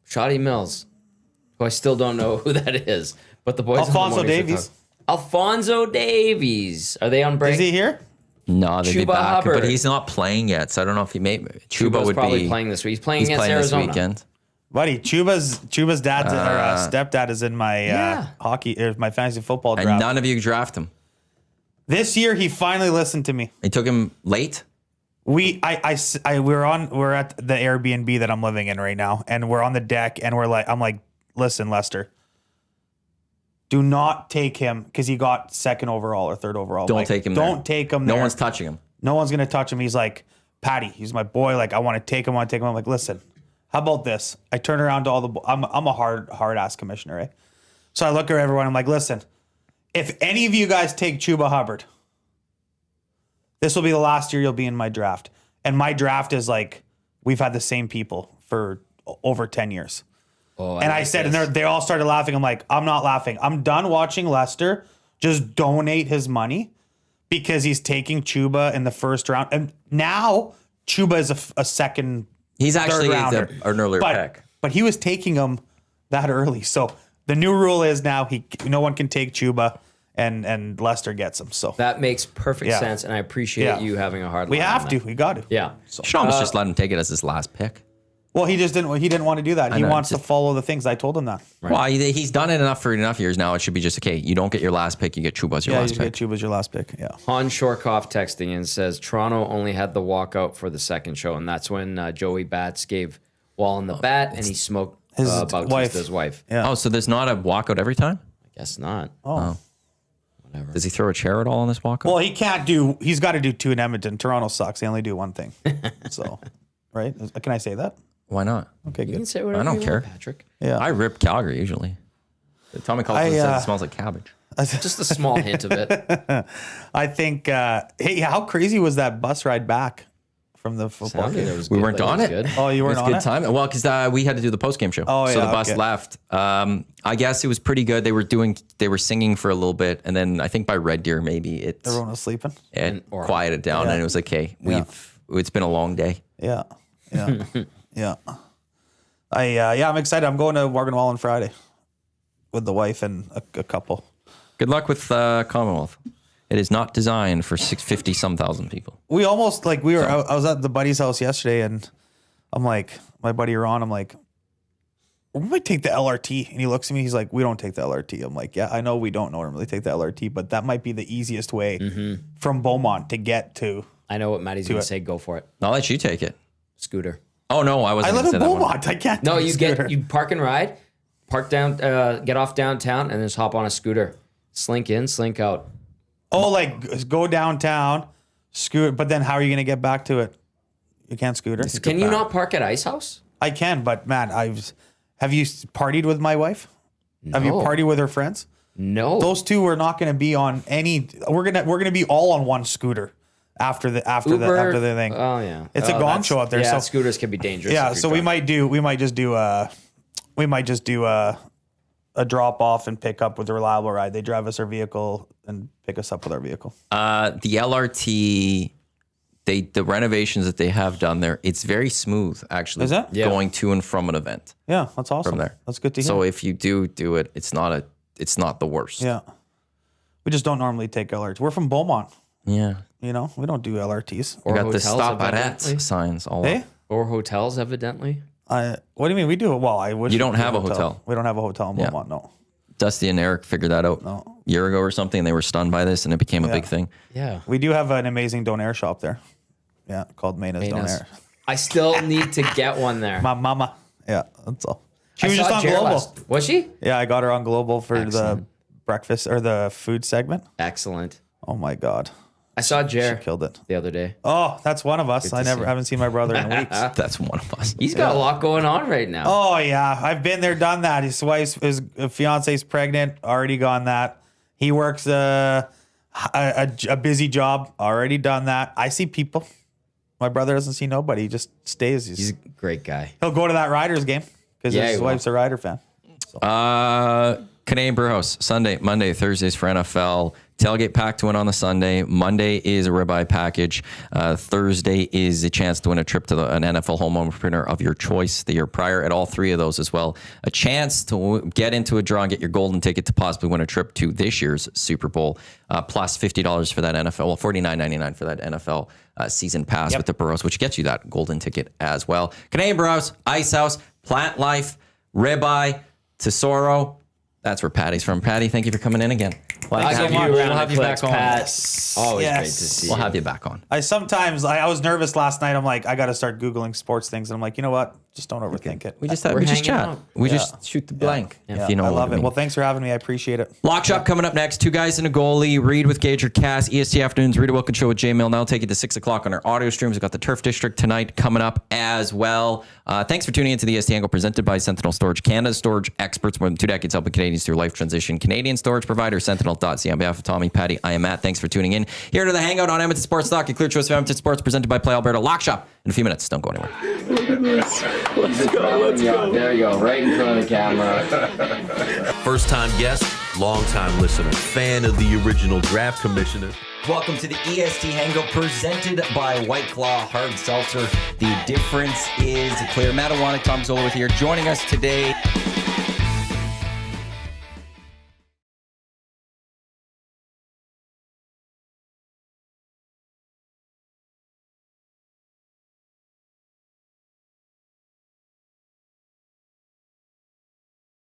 Shoddy Mills, who I still don't know who that is. But the boys. on the Alphonso morning show Davies. talk. Alphonso Davies. Are they on break? Is he here? No, they'd be Chuba back, Hubbard. but he's not playing yet, so I don't know if he may. Chuba Chuba's would probably be playing this week. He's playing He's against playing Arizona. this weekend. Buddy, Chuba's dad's stepdad is in my Yeah. hockey or my fantasy football And draft. none of you draft him. This year he finally listened to me. He took him late. We're at the Airbnb that I'm living in right now, and we're on the deck, and I'm like, listen, Lester, do not take him because he got second overall or third overall. Don't Like, take him Don't there. take him. No there. one's touching him. No one's gonna touch him. He's like, Patty, he's my boy. Like, I want to take him. I'm like, listen, How about this? I turn around to all the. I'm a hard ass commissioner, eh? So I look at everyone. I'm like, listen, if any of you guys take Chuba Hubbard, this will be the last year you'll be in my draft. And my draft is like, we've had the same people for over 10 years. Oh, and I said, and they all started laughing. I'm like, I'm not laughing. I'm done watching Lester just donate his money because he's taking Chuba in the first round. And now Chuba is a second, He's actually rounder. an earlier pick. But he was taking him that early. So the new rule is now no one can take Chuba, and Lester gets him. So that makes perfect sense, and I appreciate you having a hard line. We have to. We got to. Yeah. So. Should almost just let him take it as his last pick. Well, he just didn't. He didn't want to do that. He wants to follow the things. I told him that. Right. Well, he's done it enough for enough years now. It should be just okay. You don't get your last pick. You get Chuba as your last pick. Yeah, Chuba's your last pick. Yeah. Han Shorkoff texting in says Toronto only had the walkout for the second show, and that's when Joey Bats gave Wallen the bat, and he smoked Bautista's wife. Yeah. Oh, so there's not a walkout every time? I guess not. Oh. Whatever. Does he throw a chair at all on this walkout? Well, he can't do. He's got to do two in Edmonton. Toronto sucks. They only do one thing. So, right? Can I say that? Why not? Okay, You can good. say whatever I don't you care. want, Patrick. Yeah. I rip Calgary usually. Tommy Colton says it smells like cabbage. Just a small hint of it. I think. Hey, how crazy was that bus ride back from the football Sounded game? it was We good, weren't like, on was it. good. Oh, you It weren't was a on good it? time. Well, because we had to do the post game show. Oh, so yeah, the bus okay. left. I guess it was pretty good. They were singing for a little bit, and then I think by Red Deer maybe Everyone was sleeping. it quieted down, Yeah. and it was like, hey, it's been a long day. Yeah. Yeah. Yeah. I'm excited. I'm going to Morgan Wallen Friday with the wife and a couple. Good luck with Commonwealth. It is not designed for 650,000 people. We almost I was at the buddy's house yesterday, and I'm like, my buddy Ron, I'm like, we might take the LRT. And he looks at me, he's like, we don't take the LRT. I'm like, yeah, I know we don't normally take the LRT, but that might be the easiest way from Beaumont to get to. I know what Maddie's going to say. Go for it. I'll let you take it. Scooter. Oh, no, I wasn't I going live to in say that one. Beaumont. I can't. No, take a scooter. you park and ride, park down, get off downtown, and then just hop on a scooter. Slink in, slink out. Oh, like go downtown, scoot. But then how are you going to get back to it? You can't scooter. Can you not park at Ice House? I can, but man, have you partied with my wife? Have you No. partied with her friends? No. Those two are not going to be on any. We're gonna be all on one scooter after the thing. Oh yeah, It's a gong show out there. Yeah, So scooters can be dangerous. yeah, if so you're we drunk. might just do a drop off and pick up with a reliable ride. They drive us our vehicle and pick us up with our vehicle. The LRT, the renovations that they have done there, it's very smooth actually. Is it? Yeah. Going to and from an event Yeah, that's awesome. from there. That's good to hear. So if you do it, it's not the worst. yeah, we just don't normally take LRTs. We're from Beaumont. Yeah. You know, we don't do LRTs. We Or got the hotels, stop at evidently. signs all Hey, up. Or hotels, evidently. what do you mean? We do it. Well, I wish You don't we did have a hotel. We don't have a hotel in Yeah. Beaumont. No. Dusty and Eric figured that out a year ago or something, and they were stunned by this, and it became a big thing. Yeah. We do have an amazing donair shop there. Yeah, called Mayna's Donair. I still need to get one there. My mama. Yeah, that's all. She I was saw just on Jared Global. Was she? Yeah, I got her on Global for the Excellent. breakfast or the food segment. Excellent. Oh my God. I saw She Jared killed it. the other day. Oh, that's one of us. I to see. haven't seen my brother in weeks. That's one of us. He's got a lot going on right now. Oh yeah, I've been there, done that. His fiance's pregnant, already gone that. He works a busy job, already done that. I see people. My brother doesn't see nobody. He just stays. He's a great guy. He'll go to that Riders game because Yeah, his he will. wife's a Rider fan. Canadian Brewhouse, Sunday, Monday, Thursdays for NFL. Tailgate pack to win on the Sunday. Monday is a ribeye package. Thursday is a chance to win a trip to an NFL home opener of your choice the year prior at all three of those as well. A chance to get into a draw and get your golden ticket to possibly win a trip to this year's Super Bowl, plus $50 for that NFL, well, $49.99 for that NFL season pass with the Burrows, which gets you that golden ticket as well. Canadian Brewhouse, Ice House, Plant Life, Ribeye, Tesoro. That's where Patty's from. Patty, thank you for coming in again. We'll I'll give you we'll around have the you clicks, back on. Pat. Yes. Always Yes. great to see We'll you. have you back on. I was nervous last night. I'm like, I got to start Googling sports things. And I'm like, you know what? Just don't overthink it. We just We're chat. hanging out. We just shoot the blank. If you know I what love I it. mean. Well, thanks for having me. I appreciate it. Lock Shop coming up next. 2 Guys and a Goalie. Reed with Gage or Cass. EST Afternoons. Rita Wilkins Show with Jay Mill. Now take you to 6 o'clock on our audio streams. We've got the Turf District tonight coming up as well. Thanks for tuning into the EST Angle presented by Sentinel Storage, Canada's storage experts. More than 2 decades helping Canadians through life transition. Canadian storage provider, Sentinel.ca. On behalf of Tommy, Patty, I am Matt. Thanks for tuning in here to the Hangout on Edmonton Sports Talk. A clear choice of Edmonton Sports presented by Play Alberta. Lock Shop in a few minutes. Don't go anywhere. Let's go. There you go, right in front of the camera. First-time guest, long-time listener, fan of the original draft commissioner. Welcome to the EST Hangout presented by White Claw Hard Seltzer. The difference is clear. Matt Iwanyk, Tom Gazzola with here. Joining us today,